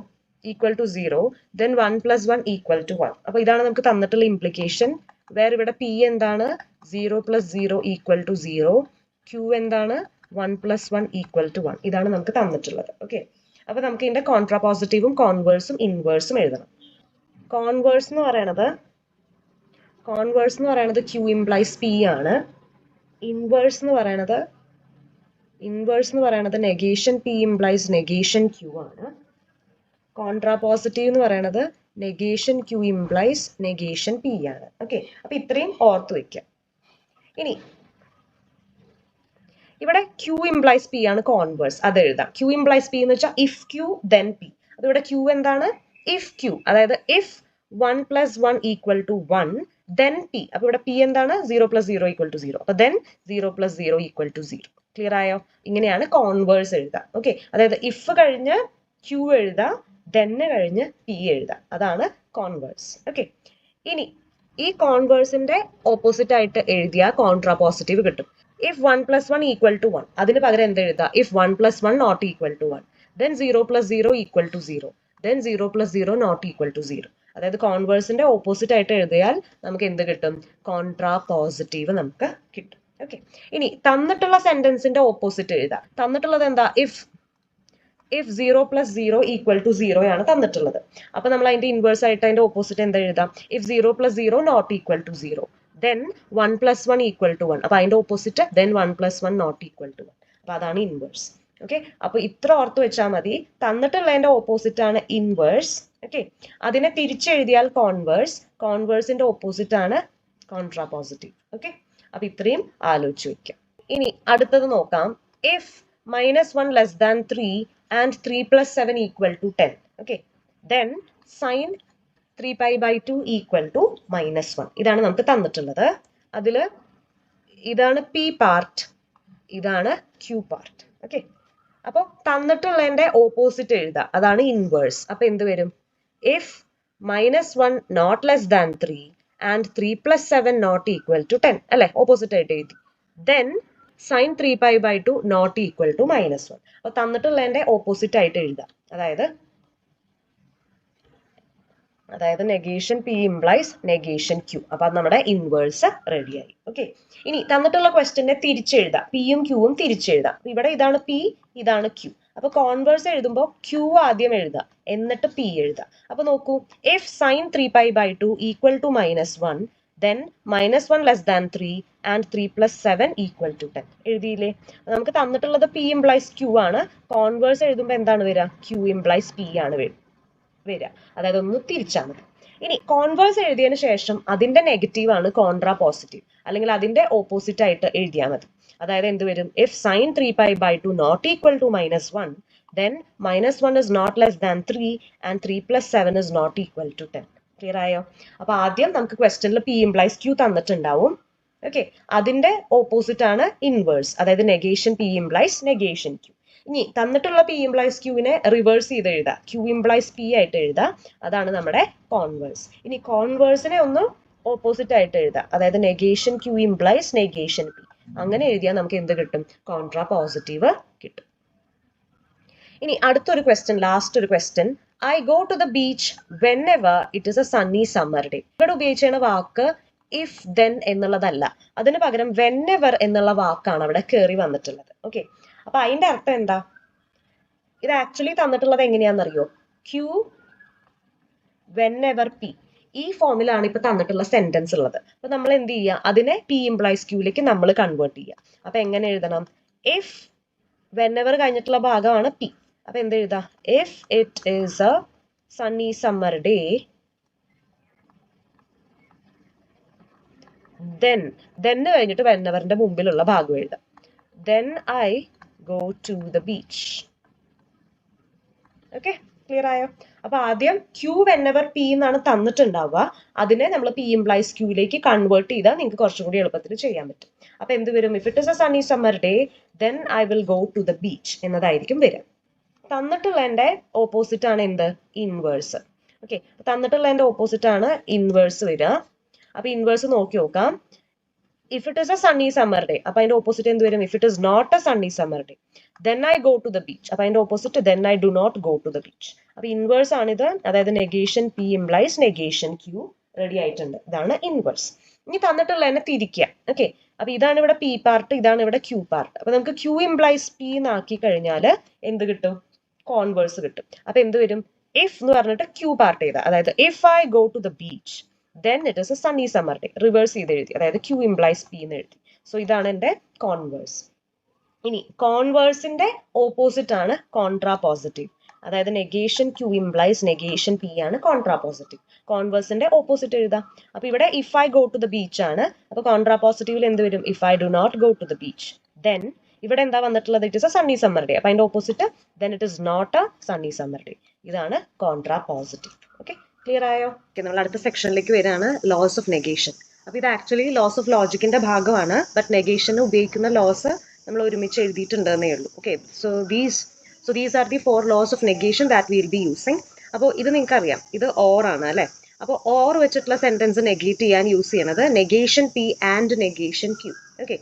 = 0, then 1 + 1 = 1. അപ്പൊ ഇതാണ് നമുക്ക് തന്നിട്ടുള്ള ഇംപ്ലിക്കേഷൻ. വേറെ ഇവിടെ പി എന്താണ്, 0 + 0 = 0, ക്യൂ എന്താണ്, 1 + 1 = 1. ഇതാണ് നമുക്ക് തന്നിട്ടുള്ളത്. ഓക്കെ, അപ്പൊ നമുക്ക് ഇതിന്റെ കോൺട്രാപോസിറ്റീവും കോൺവേഴ്സും ഇൻവേഴ്സും എഴുതണം. കോൺവേഴ്സ് എന്ന് പറയുന്നത് ക്യൂ ഇംപ്ലൈസ് പി ആണ്. ഇൻവേഴ്സ് എന്ന് പറയുന്നത് negation P implies negation Q ആണ്. കോൺട്രാപോസിറ്റീവ് എന്ന് പറയുന്നത് negation Q implies negation P ആണ്. ഓക്കെ, അപ്പൊ ഇത്രയും ഓർത്ത് വയ്ക്കാം. ഇനി ഇവിടെ ക്യൂ ഇംപ്ലൈസ് പി ആണ് കോൺവേഴ്സ്, അത് എഴുതാം. ക്യൂ ഇംപ്ലൈസ് പി എന്ന് വെച്ചാൽ ഇഫ് ക്യൂ ദെൻ പി. അപ്പൊ ഇവിടെ ക്യൂ എന്താണ്, ഇഫ് ക്യൂ, അതായത് ഇഫ് 1 + 1 = 1, then p. അപ്പൊ ഇവിടെ p എന്താണ്, 0 + 0 = 0. അപ്പൊ then 0 + 0 = 0. ക്ലിയർ ആയോ? ഇങ്ങനെയാണ് കോൺവേഴ്സ് എഴുതാം. ഓക്കെ, അതായത് ഇഫ് കഴിഞ്ഞ് ക്യൂ എഴുതാം, then കഴിഞ്ഞ് p എഴുതാം. അതാണ് കോൺവേഴ്സ്. ഓക്കെ, ഇനി ഈ കോൺവേഴ്സിന്റെ ഓപ്പോസിറ്റ് ആയിട്ട് എഴുതിയ കോൺട്രാപോസിറ്റീവ് കിട്ടും. if 1 + 1 = 1, അതിന് പകരം എന്ത് എഴുതാം, if 1 + 1 ≠ 1, then 0 + 0 = 0, then 0 + 0 ≠ 0. അതായത് കോൺവേഴ്സിന്റെ ഓപ്പോസിറ്റ് ആയിട്ട് എഴുതിയാൽ നമുക്ക് എന്ത് കിട്ടും, കോൺട്രാപോസിറ്റീവ് നമുക്ക് കിട്ടും. ഓക്കെ, ഇനി തന്നിട്ടുള്ള സെന്റൻസിന്റെ ഓപ്പോസിറ്റ് എഴുതാം. തന്നിട്ടുള്ളത് എന്താ, if 0 + 0 = 0 ആണ് തന്നിട്ടുള്ളത്. അപ്പൊ നമ്മൾ അതിന്റെ ഇൻവേഴ്സ് ആയിട്ട് അതിന്റെ ഓപ്പോസിറ്റ് എന്താ എഴുതാം, if 0 + 0 ≠ 0, then 1 + 1 = 1. അപ്പൊ അതിന്റെ ഓപ്പോസിറ്റ് then 1 + 1 ≠ 1. അപ്പൊ അതാണ് ഇൻവേഴ്സ്. ഓക്കെ, അപ്പൊ ഇത്ര ഓർത്ത് വെച്ചാൽ മതി. തന്നിട്ടുള്ളതിന്റെ ഓപ്പോസിറ്റ് ആണ് ഇൻവേഴ്സ്. ഓക്കെ, അതിനെ തിരിച്ചെഴുതിയാൽ കോൺവേഴ്സ്, കോൺവേഴ്സിന്റെ ഓപ്പോസിറ്റ് ആണ് കോൺട്രാപോസിറ്റീവ്. ഓക്കെ, അപ്പൊ ഇത്രയും ആലോചിച്ച് വെക്കാം. ഇനി അടുത്തത് നോക്കാം. If -1 less than 3 and 3 + 7 = 10. Okay, then sine 3π/2 = -1. ഇതാണ് നമുക്ക് തന്നിട്ടുള്ളത്. അതില് ഇതാണ് പി പാർട്ട്, ഇതാണ് ക്യൂ പാർട്ട്. ഓക്കെ, അപ്പൊ തന്നിട്ടുള്ളതിന്റെ ഓപ്പോസിറ്റ് എഴുതാം, അതാണ് ഇൻവേഴ്സ്. അപ്പൊ എന്ത് വരും? If -1 not less than 3 and 3 + 7 not equal to 10 അല്ലെ, ഓപ്പോസിറ്റ് ആയിട്ട് എഴുതി. Then sine 3π/2 not equal to -1. അപ്പൊ തന്നിട്ടുള്ളതിന്റെ ഓപ്പോസിറ്റ് ആയിട്ട് എഴുതാം, അതായത് negation P implies negation Q. അപ്പൊ അത് നമ്മുടെ ഇൻവേഴ്സ് റെഡിയായി. ഓക്കെ, ഇനി തന്നിട്ടുള്ള ക്വസ്റ്റ്യനെ തിരിച്ചെഴുതാം, പിയും ക്യൂവും തിരിച്ചെഴുതാം. ഇവിടെ ഇതാണ് പി, ഇതാണ് ക്യൂ. അപ്പൊ കോൺവേഴ്സ് എഴുതുമ്പോൾ ക്യൂ ആദ്യം എഴുതാം, എന്നിട്ട് പി എഴുതാം. അപ്പൊ നോക്കൂ, if sine 3π/2 equal to -1, then -1 less than 3 and 3 + 7 = 10. എഴുതിയില്ലേ? നമുക്ക് തന്നിട്ടുള്ളത് പി ഇംപ്ലൈസ് ക്യൂ ആണ്. കോൺവേഴ്സ് എഴുതുമ്പോൾ എന്താണ് വരിക? ക്യൂ ഇംപ്ലൈസ് പി ആണ് വരിക. അതായത് ഒന്ന് തിരിച്ചാൽ മതി. ഇനി കോൺവേഴ്സ് എഴുതിയതിനു ശേഷം അതിന്റെ നെഗറ്റീവ് ആണ് കോൺട്രാ പോസിറ്റീവ്, അല്ലെങ്കിൽ അതിന്റെ ഓപ്പോസിറ്റ് ആയിട്ട് എഴുതിയാൽ മതി. അതായത് എന്ത് വരും? If sine 3π/2 not equal to -1, then -1 is not less than 3 and 3 + 7 is not equal to 10. Clear ആയോ? അപ്പൊ ആദ്യം നമുക്ക് ക്വസ്റ്റനിൽ പി ഇംപ്ലൈസ് ക്യൂ തന്നിട്ടുണ്ടാവും. ഓക്കെ, അതിന്റെ ഓപ്പോസിറ്റ് ആണ് ഇൻവേഴ്സ്, അതായത് negation P implies negation Q. ഇനി തന്നിട്ടുള്ള പി ഇംപ്ലൈസ് ക്യൂവിനെ റിവേഴ്സ് ചെയ്ത് എഴുതാം, ക്യൂ ഇംപ്ലൈസ് പി ആയിട്ട് എഴുതാം, അതാണ് നമ്മുടെ കോൺവേഴ്സ്. ഇനി കോൺവേഴ്സിനെ ഒന്ന് ഓപ്പോസിറ്റ് ആയിട്ട് എഴുതാം, അതായത് negation Q implies negation P. അങ്ങനെ എഴുതിയാൽ നമുക്ക് എന്ത് കിട്ടും? കോൺട്രാ പോസിറ്റീവ് കിട്ടും. ഇനി അടുത്തൊരു ക്വസ്റ്റ്യൻ, ലാസ്റ്റ് ഒരു question. I go to the beach whenever it is a sunny summer day. ഇവിടെ ഉപയോഗിച്ച വാക്ക് ഇഫ് ദെൻ എന്നുള്ളതല്ല, അതിന് പകരം വെനെവർ എന്നുള്ള വാക്കാണ് അവിടെ കയറി വന്നിട്ടുള്ളത്. ഓക്കെ, അപ്പൊ അതിന്റെ അർത്ഥം എന്താ? ഇത് ആക്ച്വലി തന്നിട്ടുള്ളത് എങ്ങനെയാണെന്നറിയോ? ക്യൂ വെനെവർ പി, ഈ ഫോമിലാണ് ഇപ്പൊ തന്നിട്ടുള്ള സെന്റൻസ് ഉള്ളത്. അപ്പൊ നമ്മൾ എന്ത് ചെയ്യുക? അതിനെ പി ഇംപ്ലൈസ് ക്യൂയിലേക്ക് നമ്മൾ കൺവേർട്ട് ചെയ്യുക. അപ്പൊ എങ്ങനെ എഴുതണം? ഇഫ് വെനെവർ കഴിഞ്ഞിട്ടുള്ള ഭാഗമാണ് പി. അപ്പൊ എന്ത് എഴുതാം? If it is A sunny summer day then കഴിഞ്ഞിട്ട് വെനെവറിന്റെ മുമ്പിലുള്ള ഭാഗം എഴുതാം. then I go to the beach. Okay, clear ആയോ? അപ്പൊ ആദ്യം ക്യൂ വെനെവർ പി എന്നാണ് തന്നിട്ടുണ്ടാവുക, അതിനെ നമ്മൾ പി ഇംപ്ലൈസ് ക്യൂയിലേക്ക് കൺവേർട്ട് ചെയ്താൽ നിങ്ങൾക്ക് കുറച്ചും കൂടി എളുപ്പത്തിൽ ചെയ്യാൻ പറ്റും. അപ്പൊ എന്ത് വരും? If it is a sunny summer day then I will go to the beach എന്നതായിരിക്കും വരിക. തന്നിട്ടുള്ളതിന്റെ ഓപ്പോസിറ്റ് ആണ് എന്ത്? ഇൻവേഴ്സ്. ഓക്കെ, തന്നിട്ടുള്ളതിന്റെ ഓപ്പോസിറ്റ് ആണ് ഇൻവേഴ്സ് വരിക. അപ്പൊ ഇൻവേഴ്സ് നോക്കി നോക്കാം. If it is a sunny summer day, അപ്പൊ അതിന്റെ ഓപ്പോസിറ്റ് എന്ത് വരും? If it is not a sunny summer day then I go to the beach. അപ്പൊ അതിന്റെ opposite then I do not go to the beach. അപ്പൊ inverse ആണിത്, അതായത് negation P implies negation Q ready ആയിട്ടുണ്ട്. ഇതാണ് inverse. ഇനി തന്നിട്ടുള്ളതിനെ തിരിക്കുക. Okay, അപ്പൊ ഇതാണ് ഇവിടെ പി പാർട്ട്, ഇതാണ് ഇവിടെ ക്യൂ പാർട്ട്. അപ്പൊ നമുക്ക് ക്യൂ ഇംപ്ലൈസ് പി എന്നാക്കി കഴിഞ്ഞാൽ എന്ത് കിട്ടും? കോൺവേഴ്സ് കിട്ടും. അപ്പൊ എന്ത് വരും? ഇഫ് എന്ന് പറഞ്ഞിട്ട് ക്യൂ പാർട്ട് ചെയ്ത, അതായത് if I go to the beach then it is a sunny summer day. Reverse ചെയ്ത് എഴുതി, അതായത് ക്യൂ ഇംപ്ലൈസ് പി എന്ന് എഴുതി. സോ ഇതാണ് എന്റെ കോൺവേഴ്സ്. ഇനി കോൺവേഴ്സിന്റെ ഓപ്പോസിറ്റ് ആണ് കോൺട്രാ പോസിറ്റീവ്, അതായത് negation Q implies negation P ആണ് കോൺട്രാ പോസിറ്റീവ്. കോൺവേഴ്സിന്റെ ഓപ്പോസിറ്റ് എഴുതാം. അപ്പൊ ഇവിടെ if I go to the beach ആണ്, അപ്പൊ കോൺട്രാ പോസിറ്റീവിൽ എന്ത് വരും? If I do not go to the beach. Then ഇവിടെ എന്താ വന്നിട്ടുള്ളത്? It is a sunny summer day. അപ്പൊ അതിന്റെ opposite then it is not a sunny summer day. ഇതാണ് കോൺട്രാ പോസിറ്റീവ്. ഓക്കെ, ക്ലിയർ ആയോ? നമ്മൾ അടുത്ത സെക്ഷനിലേക്ക് വരികയാണ്, ലോസ് ഓഫ് നെഗേഷൻ. അപ്പൊ ഇത് ആക്ച്വലി ലോസ് ഓഫ് ലോജിക്കിന്റെ ഭാഗമാണ്, ബട്ട് നെഗേഷന് ഉപയോഗിക്കുന്ന ലോസ് നമ്മൾ ഒരുമിച്ച് എഴുതിയിട്ടുണ്ടെന്നേ ഉള്ളൂ. Okay, so these are the 4 laws of negation that will be using. അപ്പോൾ ഇത് നിങ്ങൾക്ക് അറിയാം, ഇത് ഓർ ആണ് അല്ലെ. അപ്പോൾ ഓർ വെച്ചിട്ടുള്ള സെന്റൻസ് നെഗേറ്റ് ചെയ്യാൻ യൂസ് ചെയ്യണത് negation P and negation Q. Okay,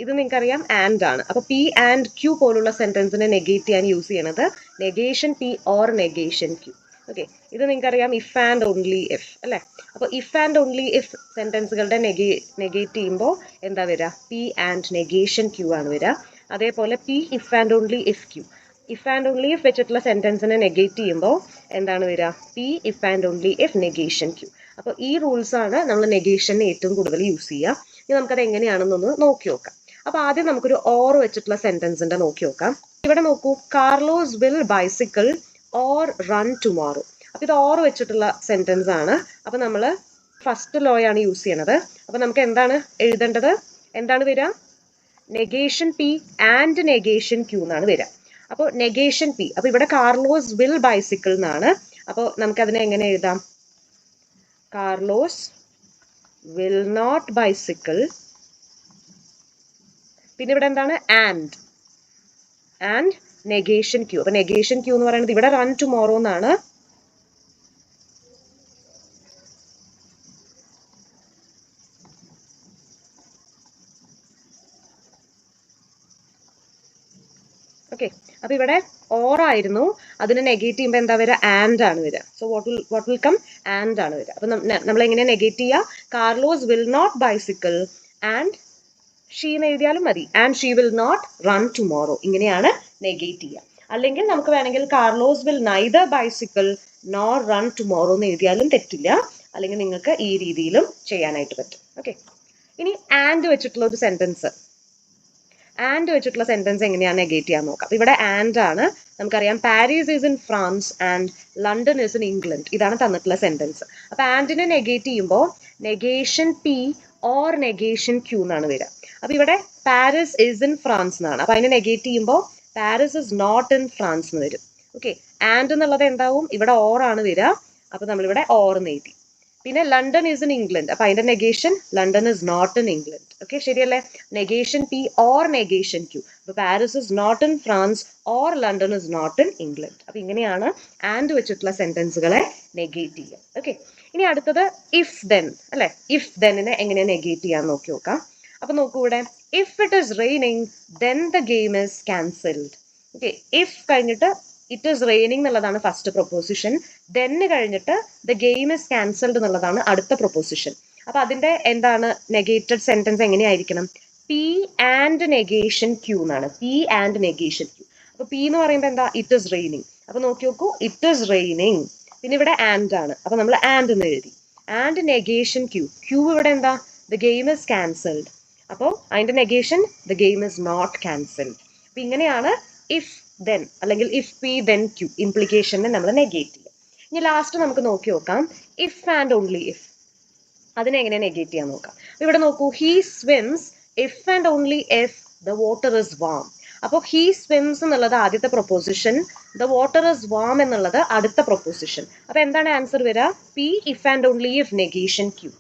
ഇത് നിങ്ങൾക്കറിയാം ആൻഡ് ആണ്. അപ്പൊ പി ആൻഡ് ക്യൂ പോലുള്ള സെന്റൻസിനെ നെഗേറ്റ് ചെയ്യാൻ യൂസ് ചെയ്യണത് negation P or negation Q. Okay, ഇത് നിങ്ങൾക്കറിയാം ഇഫ് ആൻഡ് ഓൺലി ഇഫ് അല്ലെ. അപ്പോൾ ഇഫ് ആൻഡ് ഓൺലി ഇഫ് സെന്റൻസുകളുടെ നെഗേറ്റ് ചെയ്യുമ്പോൾ എന്താ വരിക? പി ആൻഡ് നെഗേഷൻ ക്യൂ ആണ് വരിക. അതേപോലെ P if and only if Q, if and only if വെച്ചിട്ടുള്ള സെന്റൻസിനെ നെഗേറ്റ് ചെയ്യുമ്പോൾ എന്താണ് വരിക? P if and only if negation Q. അപ്പോൾ ഈ റൂൾസ് ആണ് നമ്മൾ നെഗേഷന് ഏറ്റവും കൂടുതൽ യൂസ് ചെയ്യുക. ഇനി നമുക്കത് എങ്ങനെയാണെന്നൊന്ന് നോക്കി നോക്കാം. അപ്പൊ ആദ്യം നമുക്കൊരു ഓർ വെച്ചിട്ടുള്ള സെന്റൻസിന്റെ നോക്കി നോക്കാം. ഇവിടെ നോക്കൂ, Carlos will bicycle or run tomorrow. അപ്പൊ ഇത് ഓർ വെച്ചിട്ടുള്ള സെന്റൻസ് ആണ്. അപ്പൊ നമ്മൾ ഫസ്റ്റ് ലോ ആണ് യൂസ് ചെയ്യണത്. അപ്പൊ നമുക്ക് എന്താണ് എഴുതേണ്ടത്? എന്താണ് വരിക? Negation P and negation Q എന്നാണ് വരിക. അപ്പോൾ നെഗേഷൻ പി, അപ്പൊ ഇവിടെ കാർലോസ് വിൽ ബൈസിക്കിൾ എന്നാണ്. അപ്പോൾ നമുക്ക് അതിനെ എങ്ങനെ എഴുതാം? Carlos will not bicycle. പിന്നെ ഇവിടെ എന്താണ്? And negation Q. അപ്പൊ നെഗേഷൻ ക്യൂ എന്ന് പറയുന്നത് ഇവിടെ റൺ ടുമോറോ എന്നാണ്. ഓക്കെ, അപ്പൊ ഇവിടെ ഓർ ആയിരുന്നു, അതിന് നെഗേറ്റ് ചെയ്യുമ്പോൾ എന്താ വരിക? ആൻഡ് ആണ് വരിക. So what will come? And ആണ് വരിക. അപ്പൊ നമ്മൾ എങ്ങനെ നെഗേറ്റ് ചെയ്യുക? Carlos will not bicycle and she എന്ന് എഴുതിയാലും മതി. And she will not run tomorrow. ഇങ്ങനെയാണ് നെഗേറ്റ് ചെയ്യുക. അല്ലെങ്കിൽ നമുക്ക് വേണമെങ്കിൽ Carlos will neither bicycle nor run tomorrow എന്ന് എഴുതിയാലും തെറ്റില്ല. അല്ലെങ്കിൽ നിങ്ങൾക്ക് ഈ രീതിയിലും ചെയ്യാനായിട്ട് പറ്റും. ഓക്കെ, ഇനി ആൻഡ് വെച്ചിട്ടുള്ള ഒരു സെന്റൻസ്, എങ്ങനെയാണ് നെഗേറ്റ് ചെയ്യാൻ നോക്കാം. ഇവിടെ ആൻഡ് ആണ്. നമുക്കറിയാം Paris is in France and London is in England. ഇതാണ് തന്നിട്ടുള്ള സെന്റൻസ്. അപ്പൊ ആൻഡിനെ നെഗേറ്റ് ചെയ്യുമ്പോൾ negation P or negation Q എന്നാണ് വരിക. അപ്പൊ ഇവിടെ പാരീസ് ഈസ് ഇൻ ഫ്രാൻസ് എന്നാണ്. അപ്പൊ അതിനെ നെഗേറ്റ് ചെയ്യുമ്പോൾ Paris is not in France എന്ന് വരും. ഓക്കെ, ആൻഡ് എന്നുള്ളത് എന്താവും? ഇവിടെ ഓർ ആണ് വരിക. അപ്പൊ നമ്മളിവിടെ ഓർ എന്ന് എഴുതി. പിന്നെ ലണ്ടൻ ഈസ് ഇൻ ഇംഗ്ലണ്ട്. അപ്പൊ അതിന്റെ negation London is not in England. Okay, ശരിയല്ലേ? Negation P or negation Q. അപ്പൊ Paris is not in France or London is not in England. അപ്പൊ ഇങ്ങനെയാണ് ആൻഡ് വെച്ചിട്ടുള്ള സെന്റൻസുകളെ നെഗേറ്റ് ചെയ്യുക. ഓക്കെ, ഇനി അടുത്തത് ഇഫ് ദെൻ അല്ലെ. ഇഫ് ദെന്നിനെ എങ്ങനെ നെഗേറ്റ് ചെയ്യാൻ നോക്കി നോക്കാം. അപ്പൊ നോക്കൂ, ഇവിടെ if it is raining then the game is cancelled. Okay, if കഴിഞ്ഞിട്ട് ഇറ്റ് ഇസ് റെയിനിങ് എന്നുള്ളതാണ് ഫസ്റ്റ് പ്രൊപ്പോസിഷൻ. ദെന്ന് കഴിഞ്ഞിട്ട് ദ ഗെയിം ഇസ് ക്യാൻസൽഡ് എന്നുള്ളതാണ് അടുത്ത പ്രൊപ്പോസിഷൻ. അപ്പൊ അതിന്റെ എന്താണ് നെഗേറ്റഡ് സെന്റൻസ് എങ്ങനെയായിരിക്കണം? പി ആൻഡ് നെഗേഷൻ ക്യൂ എന്നാണ്. P and negation Q. അപ്പൊ പി എന്ന് പറയുമ്പോൾ എന്താ? It is raining. അപ്പൊ നോക്കി നോക്കൂ, ഇറ്റ് ഇസ് റെയിനിങ്. പിന്നെ ഇവിടെ ആൻഡ് ആണ്. അപ്പൊ നമ്മൾ ആൻഡ് എന്ന് എഴുതി. And negation Q. ക്യൂ ഇവിടെ എന്താ? The game is cancelled. അപ്പോൾ അതിന്റെ നെഗേഷൻ the game is not cancelled. അപ്പൊ ഇങ്ങനെയാണ് ഇഫ് ദെൻ അല്ലെങ്കിൽ ഇഫ് പി ദെൻ ക്യൂ ഇംപ്ലിക്കേഷനെ നമ്മൾ നെഗേറ്റ് ചെയ്യും. ഇനി ലാസ്റ്റ് നമുക്ക് നോക്കി നോക്കാം ഇഫ് ആൻഡ് ഓൺലി ഇഫ്. അതിനെ എങ്ങനെ നെഗേറ്റ് ചെയ്യാൻ നോക്കാം. ഇവിടെ നോക്കൂ, he swims if and only if the water is warm. അപ്പോൾ ഹീ സ്വിംസ് എന്നുള്ളത് ആദ്യത്തെ proposition, the water is warm എന്നുള്ളത് അടുത്ത പ്രൊപ്പോസിഷൻ. അപ്പൊ എന്താണ് ആൻസർ വരിക? P if and only if negation Q.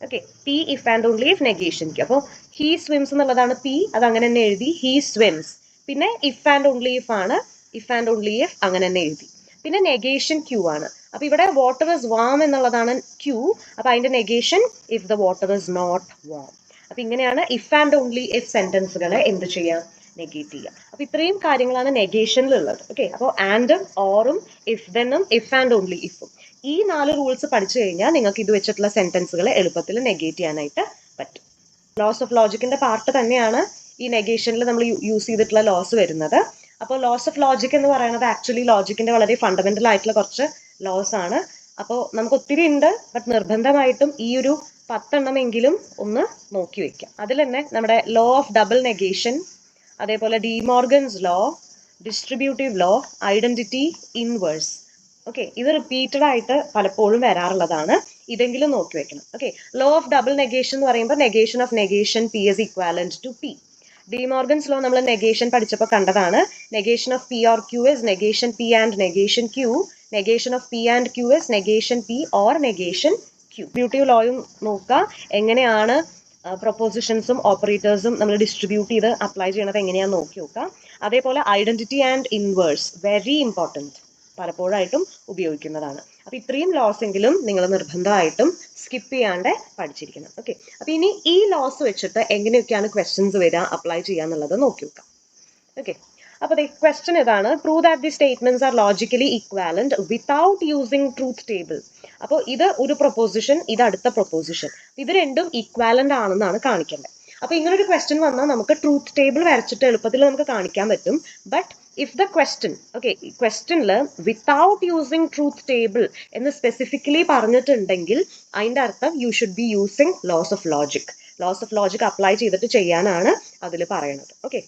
Okay, P if and only if negation Q. അപ്പോൾ he swims എന്നുള്ളതാണ് പി, അത് അങ്ങനെ തന്നെ എഴുതി. He swims. പിന്നെ ഇഫ് ആൻഡ് ഓൺലി ഇഫ് ആണ്. ഇഫ് ആൻഡ് ഓൺലി ഇഫ് അങ്ങനെ തന്നെ എഴുതി. പിന്നെ നെഗേഷൻ ക്യൂ ആണ്. അപ്പൊ ഇവിടെ വാട്ടർ ഇസ് വാം എന്നുള്ളതാണ് ക്യൂ. അപ്പൊ അതിന്റെ negation if the water is not warm. അപ്പൊ ഇങ്ങനെയാണ് ഇഫ് ആൻഡ് ഓൺലി ഇഫ് സെന്റൻസുകളെ എന്ത് ചെയ്യാം? നെഗേറ്റ് ചെയ്യുക. അപ്പൊ ഇത്രയും കാര്യങ്ങളാണ് നെഗേഷനിലുള്ളത്. ഓക്കെ, അപ്പോൾ ആൻഡും ഓറും ഇഫ് ദെന്നും ഇഫ് ആൻഡ് ഓൺലി ഇഫും, ഈ 4 റൂൾസ് പഠിച്ചു കഴിഞ്ഞാൽ നിങ്ങൾക്ക് ഇത് വെച്ചിട്ടുള്ള സെന്റൻസുകളെ എളുപ്പത്തിൽ നെഗേറ്റ് ചെയ്യാനായിട്ട് പറ്റും. ലോസ് ഓഫ് ലോജിക്കിന്റെ പാർട്ട് തന്നെയാണ് ഈ നെഗേഷനിൽ നമ്മൾ യൂസ് ചെയ്തിട്ടുള്ള ലോസ് വരുന്നത്. അപ്പോൾ ലോസ് ഓഫ് ലോജിക് എന്ന് പറയുന്നത് ആക്ച്വലി ലോജിക്കിന്റെ വളരെ ഫണ്ടമെന്റൽ ആയിട്ടുള്ള കുറച്ച് ലോസ് ആണ്. അപ്പോൾ നമുക്ക് ഒത്തിരി ഉണ്ട്, ബട്ട് നിർബന്ധമായിട്ടും ഈ ഒരു 10 എണ്ണമെങ്കിലും ഒന്ന് നോക്കി വെക്കാം. അതിൽ തന്നെ നമ്മുടെ ലോ ഓഫ് ഡബിൾ നെഗേഷൻ, അതേപോലെ De Morgan's law, distributive law, identity inverse. Okay, ഇത് റിപ്പീറ്റഡ് ആയിട്ട് പലപ്പോഴും വരാറുള്ളതാണ്. ഇതെങ്കിലും നോക്കി വെക്കണം. Okay, law of double negation എന്ന് പറയുമ്പോൾ negation of negation P is equivalent to P. De Morgan's law നമ്മൾ നെഗേഷൻ പഠിച്ചപ്പോൾ കണ്ടതാണ്. Negation of P or Q is negation P and negation Q. Negation of P and Q is negation P or negation Q. Distributive ലോയും നോക്കുക, എങ്ങനെയാണ് പ്രൊപ്പോസിഷൻസും ഓപ്പറേറ്റേഴ്സും നമ്മൾ distribute ചെയ്ത് apply ചെയ്യണത് എങ്ങനെയാണെന്ന് നോക്കി നോക്കാം. അതേപോലെ identity and inverse, very important, പലപ്പോഴായിട്ടും ഉപയോഗിക്കുന്നതാണ്. അപ്പൊ ഇത്രയും ലോസ് എങ്കിലും നിങ്ങൾ നിർബന്ധമായിട്ടും സ്കിപ്പ് ചെയ്യാണ്ട് പഠിച്ചിരിക്കണം. ഓക്കെ, അപ്പൊ ഇനി ഈ ലോസ് വെച്ചിട്ട് എങ്ങനെയൊക്കെയാണ് ക്വസ്റ്റ്യൻസ് വരിക, അപ്ലൈ ചെയ്യാന്നുള്ളത് നോക്കി നോക്കാം. ഓക്കെ, അപ്പൊ ക്വസ്റ്റ്യൻ ഇതാണ്, prove that the statements are logically equivalent without using truth table. അപ്പോൾ ഇത് ഒരു പ്രൊപ്പോസിഷൻ, ഇത് അടുത്ത പ്രൊപ്പോസിഷൻ, ഇത് രണ്ടും ഈക്വാലന്റ് ആണെന്നാണ് കാണിക്കേണ്ടത്. അപ്പൊ ഇങ്ങനൊരു ക്വസ്റ്റ്യൻ വന്നാൽ നമുക്ക് ട്രൂത്ത് ടേബിൾ വരച്ചിട്ട് എളുപ്പത്തിൽ നമുക്ക് കാണിക്കാൻ പറ്റും. But if the question, okay, ക്വസ്റ്റ്യനിൽ വിത്തൗട്ട് യൂസിങ് ട്രൂത്ത് ടേബിൾ എന്ന് സ്പെസിഫിക്കലി പറഞ്ഞിട്ടുണ്ടെങ്കിൽ അതിന്റെ അർത്ഥം you should be using laws of logic. Laws of logic apply ചെയ്തിട്ട് ചെയ്യാനാണ് അതിൽ പറയുന്നത്. ഓക്കെ,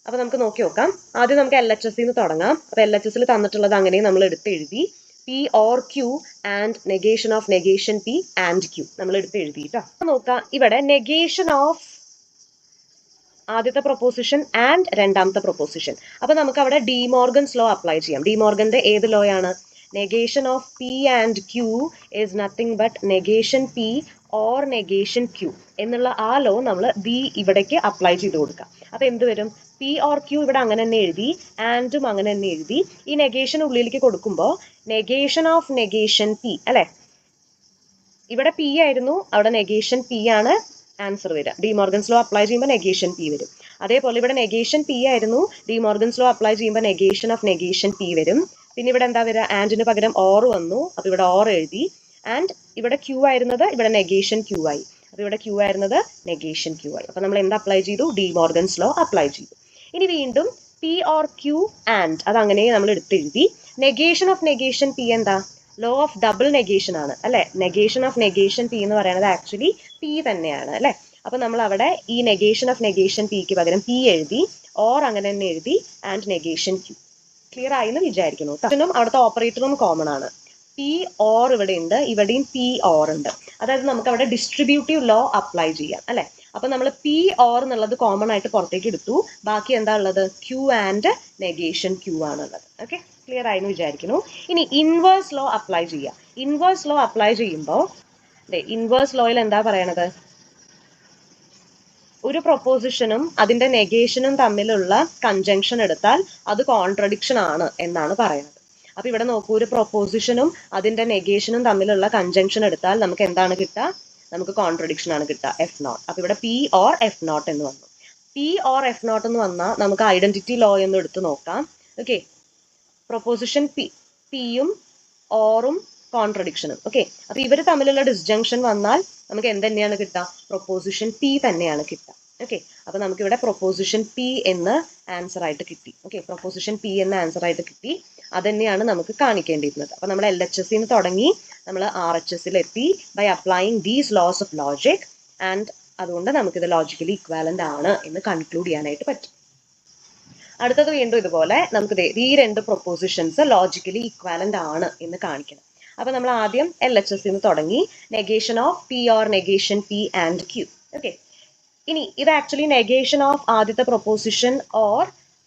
അപ്പൊ നമുക്ക് നോക്കി നോക്കാം. ആദ്യം നമുക്ക് LHS നിന്ന് തുടങ്ങാം. അപ്പൊ LHS തന്നിട്ടുള്ളത് അങ്ങനെ നമ്മൾ എടുത്ത് എഴുതി. P or Q and negation of negation P and Q നമ്മൾ എടുത്ത് എഴുതി കേട്ടോ. നോക്കാം ഇവിടെ negation of ആദ്യത്തെ പ്രൊപ്പോസിഷൻ ആൻഡ് രണ്ടാമത്തെ പ്രൊപ്പോസിഷൻ. അപ്പൊ നമുക്ക് അവിടെ ഡി മോർഗൻസ് ലോ അപ്ലൈ ചെയ്യാം. ഡി മോർഗന്റെ ഏത് ലോ ആണ്? Negation of P and Q is nothing but negation P or negation Q എന്നുള്ള ആ ലോ നമ്മൾ ഇവിടേക്ക് അപ്ലൈ ചെയ്ത് കൊടുക്കാം. അപ്പൊ എന്ത് വരും? പി ഓർ ക്യൂ ഇവിടെ അങ്ങനെ തന്നെ എഴുതി, ആൻഡും അങ്ങനെ തന്നെ എഴുതി. ഈ നെഗേഷൻ ഉള്ളിലേക്ക് കൊടുക്കുമ്പോൾ നെഗേഷൻ ഓഫ് നെഗേഷൻ പി അല്ലെ, ഇവിടെ പി ആയിരുന്നു, അവിടെ നെഗേഷൻ പി ആണ് ആൻസർ വരിക. ഡി മോർഗൻസ് ലോ അപ്ലൈ ചെയ്യുമ്പോൾ നെഗേഷൻ പി വരും. അതേപോലെ ഇവിടെ നെഗേഷൻ പി ആയിരുന്നു, ഡി മോർഗൻസ് ലോ അപ്ലൈ ചെയ്യുമ്പോൾ നെഗേഷൻ ഓഫ് നെഗേഷൻ പി വരും. പിന്നെ ഇവിടെ എന്താ വരിക? ആൻഡിന് പകരം ഓർ വന്നു, അപ്പൊ ഇവിടെ ഓർ എഴുതി. ആൻഡ് ഇവിടെ ക്യൂ ആയിരുന്നത് ഇവിടെ നെഗേഷൻ ക്യൂ ആയി, അപ്പൊ ഇവിടെ ക്യൂ ആയിരുന്നത് നെഗേഷൻ ക്യൂ ആയി. അപ്പൊ നമ്മൾ എന്ത് അപ്ലൈ ചെയ്തു? ഡി മോർഗൻസ് ലോ അപ്ലൈ ചെയ്തു. ഇനി വീണ്ടും പി ഓർ ക്യൂ ആൻഡ് അത് അങ്ങനെ നമ്മൾ എടുത്തെഴുതി. നെഗേഷൻ ഓഫ് നെഗേഷൻ പി എന്താ? ലോ ഓഫ് ഡബിൾ നെഗേഷൻ ആണ് അല്ലെ. നെഗേഷൻ ഓഫ് നെഗേഷൻ പി എന്ന് പറയുന്നത് ആക്ച്വലി പി തന്നെയാണ് അല്ലെ. അപ്പൊ നമ്മൾ അവിടെ ഈ നെഗേഷൻ ഓഫ് നെഗേഷൻ പിക്ക് പകരം പി എഴുതി, ഓർ അങ്ങനെ തന്നെ എഴുതി, ആൻഡ് നെഗേഷൻ ക്യൂ. ക്ലിയർ ആയി എന്ന് വിചാരിക്കുന്നു. അവിടുത്തെ ഓപ്പറേറ്ററും കോമൺ ആണ്. പി ഓർ ഇവിടെ ഉണ്ട്, ഇവിടെയും പി ഓർ ഉണ്ട്. അതായത് നമുക്ക് അവിടെ ഡിസ്ട്രിബ്യൂട്ടീവ് ലോ അപ്ലൈ ചെയ്യാം അല്ലെ. അപ്പൊ നമ്മൾ പി ഓർ എന്നുള്ളത് കോമൺ ആയിട്ട് പുറത്തേക്ക് എടുത്തു. ബാക്കി എന്താ ഉള്ളത്? ക്യൂ ആൻഡ് നെഗേഷൻ ക്യൂ ആണുള്ളത്. ഓക്കെ, ക്ലിയർ ആയി എന്ന് വിചാരിക്കുന്നു. ഇനി ഇൻവേഴ്സ് ലോ അപ്ലൈ ചെയ്യാം. ഇൻവേഴ്സ് ലോ അപ്ലൈ ചെയ്യുമ്പോൾ ഇൻവേഴ്സ് ലോയിൽ എന്താ പറയണത്? ഒരു പ്രൊപ്പോസിഷനും അതിന്റെ നെഗേഷനും തമ്മിലുള്ള കൺജങ്ഷൻ എടുത്താൽ അത് കോൺട്രഡിക്ഷൻ ആണ് എന്നാണ് പറയുന്നത്. അപ്പൊ ഇവിടെ നോക്കൂ, ഒരു പ്രൊപ്പോസിഷനും അതിന്റെ നെഗേഷനും തമ്മിലുള്ള കൺജങ്ഷൻ എടുത്താൽ നമുക്ക് എന്താണ് കിട്ടുക? നമുക്ക് കോൺട്രഡിക്ഷൻ ആണ് കിട്ടുക, എഫ് നോട്ട്. അപ്പൊ ഇവിടെ പി ഓർ എഫ് നോട്ട് എന്ന് വന്നു. പി ഓർ എഫ് നോട്ട് എന്ന് വന്നാൽ നമുക്ക് ഐഡന്റിറ്റി ലോ എന്ന് എടുത്ത് നോക്കാം. ഓക്കെ, പ്രൊപ്പോസിഷൻ പിയും ഓറും കോൺട്രഡിക്ഷനും. ഓക്കെ, അപ്പൊ ഇവർ തമ്മിലുള്ള ഡിസ്ജങ്ഷൻ വന്നാൽ നമുക്ക് എന്ത് തന്നെയാണ് കിട്ടുക? പ്രൊപ്പോസിഷൻ പി തന്നെയാണ് കിട്ടുക. ഓക്കെ, അപ്പൊ നമുക്ക് ഇവിടെ പ്രൊപ്പോസിഷൻ പി എന്ന് ആൻസർ ആയിട്ട് കിട്ടി. ഓക്കെ, പ്രൊപ്പോസിഷൻ പി എന്ന ആൻസർ ആയിട്ട് കിട്ടി. അത് തന്നെയാണ് നമുക്ക് കാണിക്കേണ്ടിയിരുന്നത്. അപ്പൊ നമ്മൾ LHS തുടങ്ങി നമ്മൾ RHS എത്തി by applying these laws of logic. And അതുകൊണ്ട് നമുക്കിത് ലോജിക്കലി ഇക്വാലന്റ് ആണ് എന്ന് കൺക്ലൂഡ് ചെയ്യാനായിട്ട് പറ്റും. അടുത്തത് വീണ്ടും ഇതുപോലെ നമുക്ക് ഈ രണ്ട് പ്രൊപ്പോസിഷൻസ് ലോജിക്കലി ഇക്വാലന്റ് ആണ് എന്ന് കാണിക്കണം. അപ്പൊ നമ്മൾ ആദ്യം LHS തുടങ്ങി, negation of P or negation P and Q. Okay, ഇനി ഇത് ആക്ച്വലി നെഗേഷൻ ഓഫ് ആദ്യത്തെ പ്രൊപ്പോസിഷൻ ഓർ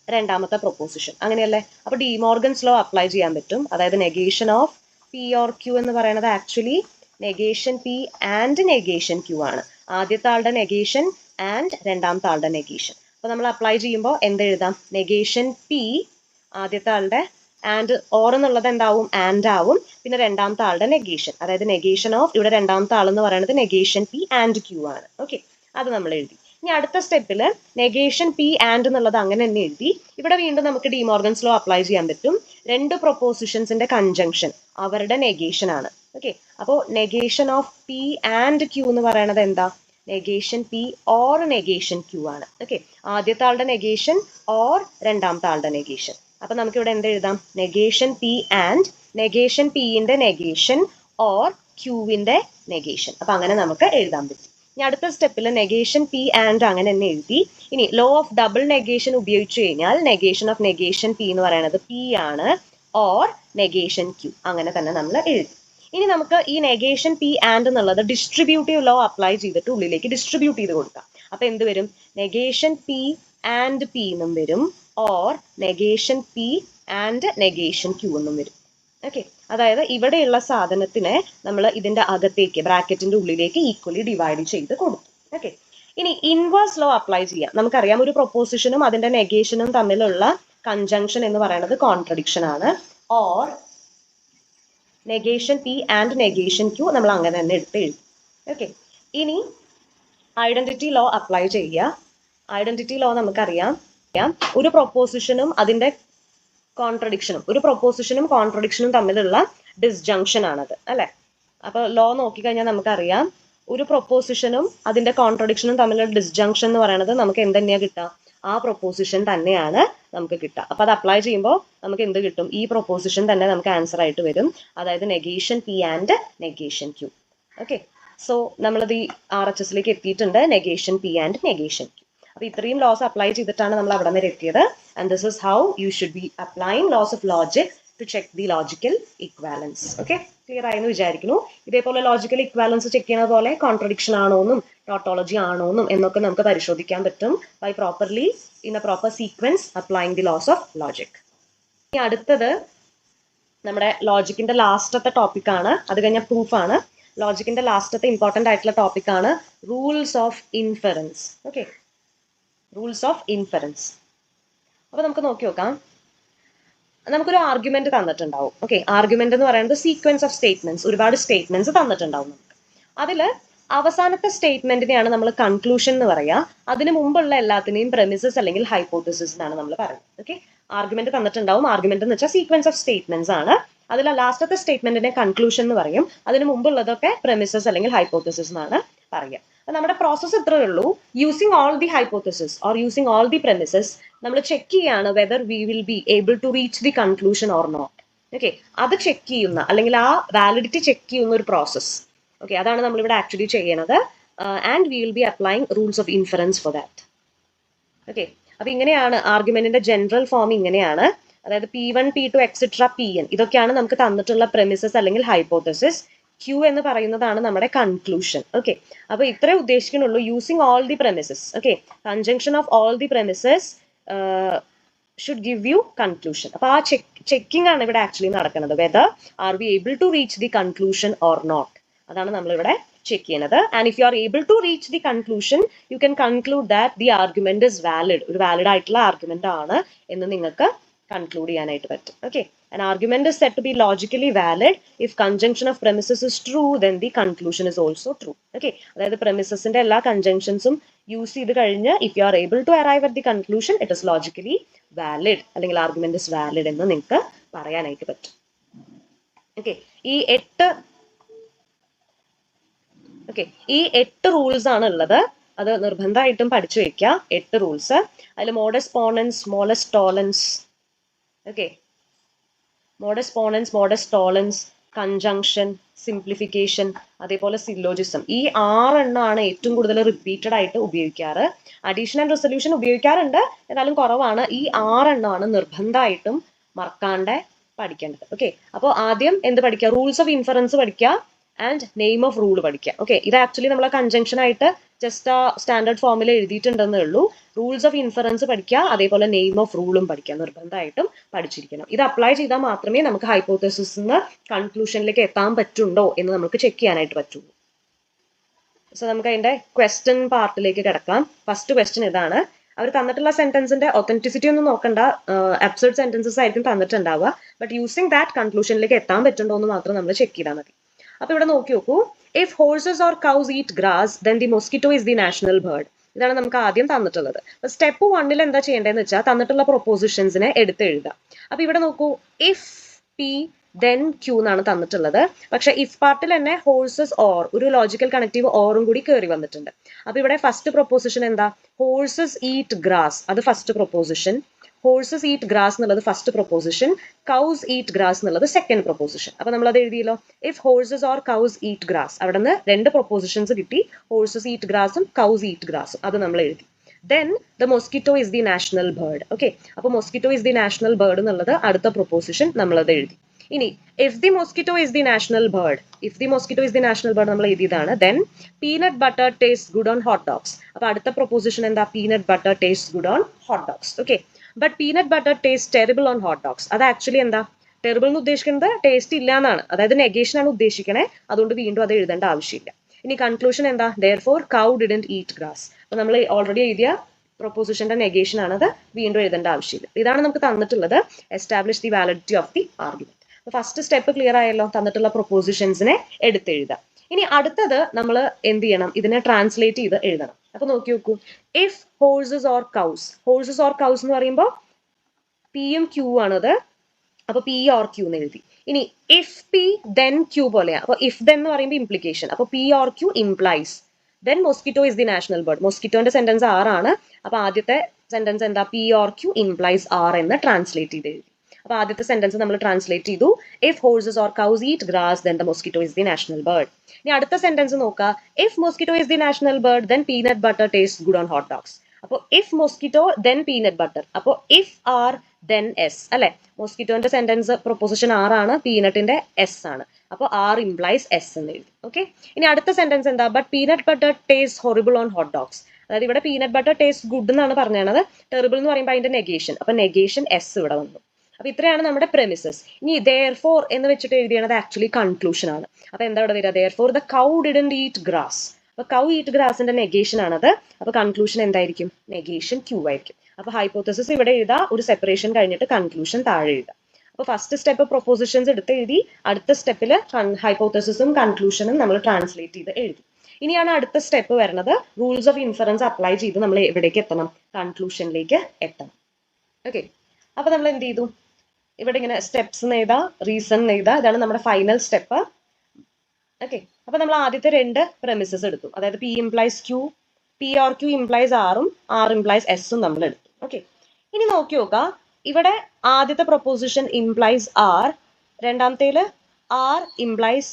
രണ്ടാമത്തെ പ്രൊപ്പോസിഷൻ അങ്ങനെയല്ലേ. അപ്പൊ ഡി മോർഗൻസ് ലോ അപ്ലൈ ചെയ്യാൻ പറ്റും. അതായത് negation of P or Q എന്ന് പറയുന്നത് actually negation P and negation Q ആണ്. ആദ്യത്തെ ആളുടെ നെഗേഷൻ ആൻഡ് രണ്ടാമത്തെ ആളുടെ നെഗേഷൻ. അപ്പൊ നമ്മൾ അപ്ലൈ ചെയ്യുമ്പോൾ എന്ത് എഴുതാം? നെഗേഷൻ പി ആദ്യത്തെ ആളുടെ ആൻഡ് ഓർ എന്നുള്ളത് എന്താവും? ആൻഡ് ആവും. പിന്നെ രണ്ടാമത്തെ ആളുടെ നെഗേഷൻ, അതായത് നെഗേഷൻ ഓഫ് ഇവിടെ രണ്ടാമത്തെ ആളെന്ന് പറയുന്നത് നെഗേഷൻ പി ആൻഡ് ക്യൂ ആണ്. ഓക്കെ, അത് നമ്മൾ എഴുതി. ഇനി അടുത്ത സ്റ്റെപ്പിൽ നെഗേഷൻ പി ആൻഡ് എന്നുള്ളത് അങ്ങനെ തന്നെ എഴുതി. ഇവിടെ വീണ്ടും നമുക്ക് ഡി മോർഗൻസ് ലോ അപ്ലൈ ചെയ്യാൻ പറ്റും. രണ്ട് പ്രൊപ്പോസിഷൻസിന്റെ കൺജങ്ഷൻ അവരുടെ നെഗേഷൻ ആണ്. ഓക്കെ, അപ്പോൾ negation of P and Q എന്ന് പറയുന്നത് എന്താ? Negation P or negation Q ആണ്. ഓക്കെ, ആദ്യത്തെ ആളുടെ നെഗേഷൻ ഓർ രണ്ടാമത്തെ ആളുടെ നെഗേഷൻ. അപ്പൊ നമുക്ക് ഇവിടെ എന്ത് എഴുതാം? നെഗേഷൻ പി ആൻഡ് നെഗേഷൻ പിന്റെ നെഗേഷൻ ഓർ ക്യൂവിന്റെ നെഗേഷൻ. അപ്പൊ അങ്ങനെ നമുക്ക് എഴുതാൻ പറ്റും. ഇനി അടുത്ത സ്റ്റെപ്പിൽ നെഗേഷൻ പി ആൻഡ് അങ്ങനെ തന്നെ എഴുതി. ഇനി ലോ ഓഫ് ഡബിൾ നെഗേഷൻ ഉപയോഗിച്ചു കഴിഞ്ഞാൽ നെഗേഷൻ ഓഫ് നെഗേഷൻ പി എന്ന് പറയുന്നത് പി ആണ്, ഓർ നെഗേഷൻ ക്യൂ അങ്ങനെ തന്നെ നമ്മൾ എഴുതി. ഇനി നമുക്ക് ഈ നെഗേഷൻ പി ആൻഡ് എന്നുള്ളത് ഡിസ്ട്രിബ്യൂട്ടീവ് ലോ അപ്ലൈ ചെയ്തിട്ട് ഉള്ളിലേക്ക് ഡിസ്ട്രിബ്യൂട്ട് ചെയ്ത് കൊടുക്കാം. അപ്പൊ എന്ത് വരും? നെഗേഷൻ പി ആൻഡ് പി എന്നും വരും, or negation P and negation Q എന്നും വരും. ഓക്കെ, അതായത് ഇവിടെയുള്ള സാധനത്തിനെ നമ്മൾ ഇതിന്റെ അകത്തേക്ക് ബ്രാക്കറ്റിന്റെ ഉള്ളിലേക്ക് ഈക്വലി ഡിവൈഡ് ചെയ്ത് കൊടുത്തു. ഓക്കെ, ഇനി ഇൻവേഴ്സ് ലോ അപ്ലൈ ചെയ്യാം. നമുക്കറിയാം ഒരു പ്രൊപ്പോസിഷനും അതിന്റെ നെഗേഷനും തമ്മിലുള്ള കൺജങ്ഷൻ എന്ന് പറയുന്നത് കോൺട്രഡിക്ഷൻ ആണ്. Or negation P and negation Q നമ്മൾ അങ്ങനെ തന്നെ എടുത്ത് എഴുതി. ഓക്കെ, ഇനി ഐഡന്റിറ്റി ലോ അപ്ലൈ ചെയ്യുക. ഐഡന്റിറ്റി ലോ നമുക്കറിയാം, ഒരു പ്രൊപ്പോസിഷനും അതിന്റെ ഒരു പ്രൊപ്പോസിഷനും കോൺട്രഡിക്ഷനും തമ്മിലുള്ള ഡിസ്ജങ്ഷൻ ആണത് അല്ലെ. അപ്പൊ ലോ നോക്കിക്കഴിഞ്ഞാൽ നമുക്കറിയാം, ഒരു പ്രൊപ്പോസിഷനും അതിന്റെ കോൺട്രഡിക്ഷനും തമ്മിലുള്ള ഡിസ്ജങ്ഷൻ എന്ന് പറയുന്നത് നമുക്ക് എന്ത് തന്നെയാണ് കിട്ടുക? ആ പ്രൊപ്പോസിഷൻ തന്നെയാണ് നമുക്ക് കിട്ടുക. അപ്പൊ അത് അപ്ലൈ ചെയ്യുമ്പോൾ നമുക്ക് എന്ത് കിട്ടും? ഈ പ്രൊപ്പോസിഷൻ തന്നെ നമുക്ക് ആൻസർ ആയിട്ട് വരും, അതായത് negation P and negation Q. Okay, so നമ്മളത് ഈ RHS എത്തിയിട്ടുണ്ട്, negation P and negation Q. അപ്പൊ അപ്പോൾ ഇത്രയും ലോസ് അപ്ലൈ ചെയ്തിട്ടാണ് നമ്മൾ അവിടെ വരെ എത്തിയത്. And this is how you should be applying laws of logic to check the logical equivalence. Okay, clear ആയെന്ന് വിചാരിക്കുന്നു. ഇതേപോലെ ലോജിക്കൽ ഇക്വാലൻസ് ചെക്ക് ചെയ്യുന്ന പോലെ കോൺട്രഡിക്ഷൻ ആണോന്നും ടോട്ടോളജി ആണോന്നും എന്നൊക്കെ നമുക്ക് പരിശോധിക്കാൻ പറ്റും by properly in a proper sequence applying the laws of logic. ഇനി അടുത്തത് നമ്മുടെ ലോജിക്കിന്റെ ലാസ്റ്റത്തെ ടോപ്പിക്കാണ്. അത് കഴിഞ്ഞാൽ പ്രൂഫാണ്. ലോജിക്കിന്റെ ലാസ്റ്റത്തെ ഇമ്പോർട്ടൻ്റ് ആയിട്ടുള്ള ടോപ്പിക്കാണ് rules of inference. Okay, rules of inference. അപ്പോൾ നമുക്ക് നോക്കി നോക്കാം. നമുക്കൊരു ആർഗ്യുമെന്റ് തന്നിട്ടുണ്ടാവും. ഓക്കെ, ആർഗ്യുമെന്റ് എന്ന് പറയുന്നത് സീക്വൻസ് ഓഫ് സ്റ്റേറ്റ്മെന്റ്സ്, ഒരുപാട് സ്റ്റേറ്റ്മെന്റ്സ് തന്നിട്ടുണ്ടാവും നമുക്ക്. അതിൽ അവസാനത്തെ സ്റ്റേറ്റ്മെന്റിനെയാണ് നമ്മൾ കൺക്ലൂഷൻ എന്ന് പറയുക. അതിന് മുമ്പുള്ള എല്ലാത്തിനെയും പ്രെമിസസ് അല്ലെങ്കിൽ ഹൈപ്പോത്തസിസ് എന്നാണ് നമ്മൾ പറയുന്നത്. Okay, argument തന്നിട്ടുണ്ടാവും. ആർഗ്യുമെന്റ് എന്ന് വെച്ചാൽ സീക്വൻസ് ഓഫ് സ്റ്റേറ്റ്മെന്റ്സ് ആണ്. അതിൽ ലാസ്റ്റത്തെ സ്റ്റേറ്റ്മെന്റിനെ കൺക്ലൂഷൻ എന്ന് പറയും. അതിന് മുമ്പുള്ളതൊക്കെ പ്രെമിസസ് അല്ലെങ്കിൽ ഹൈപ്പോത്തസിസ് എന്നാണ് പറയുക. നമ്മുടെ പ്രോസസ്സ് ഇത്രയേ ഉള്ളൂ. Using all the hypothesis or using all the premises നമ്മൾ ചെക്ക് ചെയ്യാണ് whether we will be able to reach the conclusion or not. Okay, അത് ചെക്ക് ചെയ്യുന്ന അല്ലെങ്കിൽ ആ വാലിഡിറ്റി ചെക്ക് ചെയ്യുന്ന ഒരു പ്രോസസ്. ഓക്കെ, അതാണ് നമ്മളിവിടെ ആക്ച്വലി ചെയ്യണത്. And we will B applying rules of inference for that. Okay, അപ്പൊ ഇങ്ങനെയാണ് ആർഗ്യുമെന്റിന്റെ ജനറൽ ഫോം. ഇങ്ങനെയാണ്, അതായത് P1 P2 എക്സെട്ര Pn ഇതൊക്കെയാണ് നമുക്ക് തന്നിട്ടുള്ള പ്രെമിസസ് അല്ലെങ്കിൽ ഹൈപ്പോത്തസിസ്. Q എന്ന് പറയുന്നതാണ് നമ്മുടെ കൺക്ലൂഷൻ. ഓക്കെ, അപ്പൊ ഇത്രേ ഉദ്ദേശിക്കുന്നുള്ളൂ. Using all the premises. Okay, conjunction of all the premises should give you conclusion. അപ്പൊ ആ ചെക്കിംഗ് ആണ് ഇവിടെ ആക്ച്വലി നടക്കുന്നത്. Whether are we able to reach the conclusion or not, അതാണ് നമ്മളിവിടെ ചെക്ക് ചെയ്യുന്നത്. And if you are able to reach the conclusion you can conclude that the argument is valid, ഒരു valid ആയിട്ടുള്ള argument ആണ് എന്ന് നിങ്ങൾക്ക് conclude ചെയ്യാനായിട്ട് പറ്റും. Okay, an argument is said to be logically valid if conjunction of premises is true, then the conclusion is also true. Okay, അതായത് premisesന്റെ എല്ലാ conjunctionsഉം use ചെയ്ത് കഴിഞ്ഞ് if you are able to arrive at the conclusion it is logically valid അല്ലെങ്കിൽ argument is valid എന്ന് നിങ്ങൾക്ക് പറയാനായിട്ട് പറ്റും. Okay, ഈ 8 റൂൾസ് ആണ് ഉള്ളത്. അത് നിർബന്ധമായിട്ടും പഠിച്ചു വെക്കുക. 8 റൂൾസ്. അതിൽ modus ponens, modus tollens, okay, modus ponens, modus tollens, conjunction, simplification, അതേപോലെ സിലോജിസം. ഈ 6 എണ്ണമാണ് ഏറ്റവും കൂടുതൽ റിപ്പീറ്റഡ് ആയിട്ട് ഉപയോഗിക്കാറ്. അഡീഷൻ ആൻഡ് റെസൊല്യൂഷൻ ഉപയോഗിക്കാറുണ്ട്, എന്നാലും കുറവാണ്. ഈ 6 എണ്ണമാണ് നിർബന്ധമായിട്ടും മറക്കാണ്ട് പഠിക്കേണ്ടത്. ഓക്കെ, അപ്പോൾ ആദ്യം എന്ത് പഠിക്കുക? റൂൾസ് ഓഫ് ഇൻഫറൻസ് പഠിക്കുക ആൻഡ് നെയിം ഓഫ് റൂൾ പഠിക്കുക. ഓക്കെ, ഇത് ആക്ച്വലി നമ്മൾ കൺജങ്ഷൻ ആയിട്ട് ജസ്റ്റ് ആ സ്റ്റാൻഡേർഡ് ഫോമിൽ എഴുതിയിട്ടുണ്ടെന്നേ ഉള്ളൂ. റൂൾസ് ഓഫ് ഇൻഫറൻസ് പഠിക്കുക, അതേപോലെ നെയിം ഓഫ് റൂളും പഠിക്കുക. നിർബന്ധമായിട്ടും പഠിച്ചിരിക്കണം. ഇത് അപ്ലൈ ചെയ്താൽ മാത്രമേ നമുക്ക് ഹൈപ്പോത്തസിസ് നിന്ന് കൺക്ലൂഷനിലേക്ക് എത്താൻ പറ്റുണ്ടോ എന്ന് നമുക്ക് ചെക്ക് ചെയ്യാനായിട്ട് പറ്റുള്ളൂ. സോ നമുക്ക് അതിന്റെ ക്വസ്റ്റ്യൻ പാർട്ടിലേക്ക് കിടക്കാം. ഫസ്റ്റ് ക്വസ്റ്റ്യൻ ഇതാണ്. അവർ തന്നിട്ടുള്ള സെന്റൻസിന്റെ ഒത്തന്റിസിറ്റി ഒന്നും നോക്കണ്ട, അബ്സർഡ് സെന്റൻസസ് ആയിരിക്കും തന്നിട്ടുണ്ടാവുക. ബട്ട് യൂസിങ് ദാറ്റ് കൺക്ലൂഷനിലേക്ക് എത്താൻ പറ്റുണ്ടോ എന്ന് മാത്രം നമ്മൾ ചെക്ക് ചെയ്താൽ മതി. അപ്പൊ ഇവിടെ നോക്കി നോക്കൂ. If horses or cows eat grass then the mosquito is the national bird. ഇതാണ് നമുക്ക് ആദ്യം തന്നിട്ടുള്ളത്. സ്റ്റെപ്പ് 1 എന്താ ചെയ്യേണ്ടതെന്ന് വെച്ചാൽ തന്നിട്ടുള്ള പ്രൊപ്പോസിഷൻസിനെ എടുത്ത് എഴുതാം. അപ്പൊ ഇവിടെ നോക്കൂ, ഇഫ് പി ദെൻ ക്യൂ എന്നാണ് തന്നിട്ടുള്ളത്. പക്ഷെ ഇഫ് പാർട്ടിൽ തന്നെ ഹോഴ്സസ് ഓർ ഒരു ലോജിക്കൽ കണക്റ്റീവ് ഓറും കൂടി കയറി വന്നിട്ടുണ്ട്. അപ്പൊ ഇവിടെ ഫസ്റ്റ് പ്രൊപ്പോസിഷൻ എന്താ? ഹോഴ്സസ് ഈറ്റ് ഗ്രാസ്, അത് first proposition. Horses eat grass എന്നുള്ളത് first proposition. Cows eat grass എന്നുള്ളത് സെക്കൻഡ് പ്രൊപ്പോസിഷൻ. അപ്പൊ നമ്മൾ അത് എഴുതിയല്ലോ. If horses or cows eat grass, അവിടെ നിന്ന് 2 പ്രൊപ്പോസിഷൻസ് കിട്ടി. ഹോഴ്സസ് ഈറ്റ് ഗ്രാസും കൗസ് ഈറ്റ് ഗ്രാസും അത് നമ്മൾ എഴുതി. Then the mosquito is the national bird. Okay, അപ്പൊ mosquito is the national bird എന്നുള്ളത് അടുത്ത പ്രൊപ്പോസിഷൻ നമ്മളത് എഴുതി. ഇനി if the mosquito is the national bird, if the mosquito is the national bird നമ്മൾ എഴുതിയതാണ്. Then peanut butter taste good on hot dogs. അപ്പൊ അടുത്ത പ്രൊപ്പോസിഷൻ എന്താ? Peanut butter taste good on hot dogs. Okay, but peanut butter taste terrible on hot dogs. അത് actually എന്താ? Terrible എന്ന് ഉദ്ദേശിക്കുന്നത് taste ഇല്ല എന്നാണ്, അതായത് നെഗേഷൻ ആണ് ഉദ്ദേശിക്കണേ. അതുകൊണ്ട് വീണ്ടും അത് എഴുതേണ്ട ആവശ്യമില്ല. ഇനി കൺക്ലൂഷൻ എന്താ? Therefore cow didn't eat grass. അപ്പൊ നമ്മൾ ഓൾറെഡി എഴുതിയ പ്രൊപ്പോസിഷന്റെ നെഗേഷൻ ആണത്, വീണ്ടും എഴുതേണ്ട ആവശ്യമില്ല. ഇതാണ് നമുക്ക് തന്നിട്ടുള്ളത്. Establish the validity of the argument. First step clear ആയല്ലോ. തന്നിട്ടുള്ള പ്രൊപ്പോസിഷൻസിനെ എടുത്തെഴുതാം. ഇനി അടുത്തത് നമ്മൾ എന്ത് ചെയ്യണം? ഇതിനെ ട്രാൻസ്ലേറ്റ് ചെയ്ത് എഴുതണം. അപ്പൊ നോക്കി നോക്കൂ. If horses or cows, horses or cows എന്ന് പറയുമ്പോൾ പിയും ക്യൂ ആണത്. അപ്പൊ പി ഓർ ക്യൂ എന്ന് എഴുതി. ഇനി ഇഫ് പി ദെൻ ക്യൂ പോലെയാണ്. അപ്പൊ ഇഫ് ദെൻ എന്ന് പറയുമ്പോൾ ഇംപ്ലിക്കേഷൻ. അപ്പൊ P or Q implies then mosquito is the national bird. മൊസ്കിറ്റോന്റെ സെന്റൻസ് 6 ആണ്. അപ്പൊ ആദ്യത്തെ സെന്റൻസ് എന്താ? പി ഓർ ക്യൂ ഇംപ്ലൈസ് 6 എന്ന് ട്രാൻസ്ലേറ്റ് ചെയ്ത് എഴുതി. അപ്പൊ ആദ്യത്തെ സെന്റൻസ് നമ്മൾ ട്രാൻസ്ലേറ്റ് ചെയ്തു. If horses or cows eat grass then the mosquito is the national bird. ഇനി അടുത്ത സെന്റൻസ് നോക്കുക. If mosquito is the national bird then peanut butter taste good on hot dogs. അപ്പോൾ if mosquito then peanut butter, അപ്പോൾ if R then S അല്ലെ. മൊസ്കിറ്റോന്റെ sentence proposition R ആണ്, പീനട്ടിന്റെ S ആണ്. അപ്പോൾ ആർ ഇംപ്ലൈസ് എസ് എന്ന് എഴുതി. ഓക്കെ, ഇനി അടുത്ത സെന്റൻസ് എന്താ? But peanut butter taste horrible on hot dogs. അതായത് ഇവിടെ പീനട്ട് ബട്ടർ ടേസ്റ്റ് ഗുഡ് എന്നാണ് പറഞ്ഞത്, ടെറിബിൾ എന്ന് പറയുമ്പോൾ അതിന്റെ നെഗേഷൻ, അപ്പൊ നെഗേഷൻ എസ് ഇവിടെ വന്നു. അപ്പൊ ഇത്രയാണ് നമ്മുടെ പ്രെമിസസ്. ഇനി therefore എന്ന് വെച്ചിട്ട് എഴുതിയത് ആക്ച്വലി കൺക്ലൂഷൻ ആണ്. അപ്പൊ എന്താ ഇവിടെ വരിക? therefore the cow didn't eat grass. അപ്പൊ കൗ ഈറ്റ് ഗ്രാസിന്റെ നെഗേഷൻ ആണത്. അപ്പൊ കൺക്ലൂഷൻ എന്തായിരിക്കും? നെഗേഷൻ ക്യൂ ആയിരിക്കും. അപ്പൊ ഹൈപ്പോത്തസിസ് ഇവിടെ എഴുതാ, ഒരു സെപ്പറേഷൻ കഴിഞ്ഞിട്ട് കൺക്ലൂഷൻ താഴെ എഴുതാം. അപ്പൊ ഫസ്റ്റ് സ്റ്റെപ്പ് പ്രൊപ്പോസിഷൻസ് എടുത്ത് എഴുതി, അടുത്ത സ്റ്റെപ്പിൽ ഹൈപ്പോത്തസിസും കൺക്ലൂഷനും നമ്മൾ ട്രാൻസ്ലേറ്റ് ചെയ്ത് എഴുതി. ഇനിയാണ് അടുത്ത സ്റ്റെപ്പ് വരുന്നത്, റൂൾസ് ഓഫ് ഇൻഫറൻസ് അപ്ലൈ ചെയ്ത് നമ്മൾ എവിടേക്ക് എത്തണം? കൺക്ലൂഷനിലേക്ക് എത്തണം. ഓക്കെ, അപ്പൊ നമ്മൾ എന്ത് ചെയ്തു? ഇവിടെ ഇങ്ങനെ സ്റ്റെപ്സ് എഴുതാ, റീസൺ എഴുതാ, ഇതാണ് നമ്മുടെ ഫൈനൽ സ്റ്റെപ്പ്. ഓക്കെ, അപ്പൊ നമ്മൾ ആദ്യത്തെ രണ്ട് പ്രെമിസസ് എടുത്തു, അതായത് P implies Q, P or Q implies ആറും ആർ ഇംപ്ലൈസ് എസും നമ്മൾ എടുത്തു. ഓക്കെ, ഇനി നോക്കി നോക്കാം, ഇവിടെ ആദ്യത്തെ പ്രൊപ്പോസിഷൻ ഇംപ്ലൈസ് ആർ, രണ്ടാമത്തേല് ആർ ഇംപ്ലൈസ്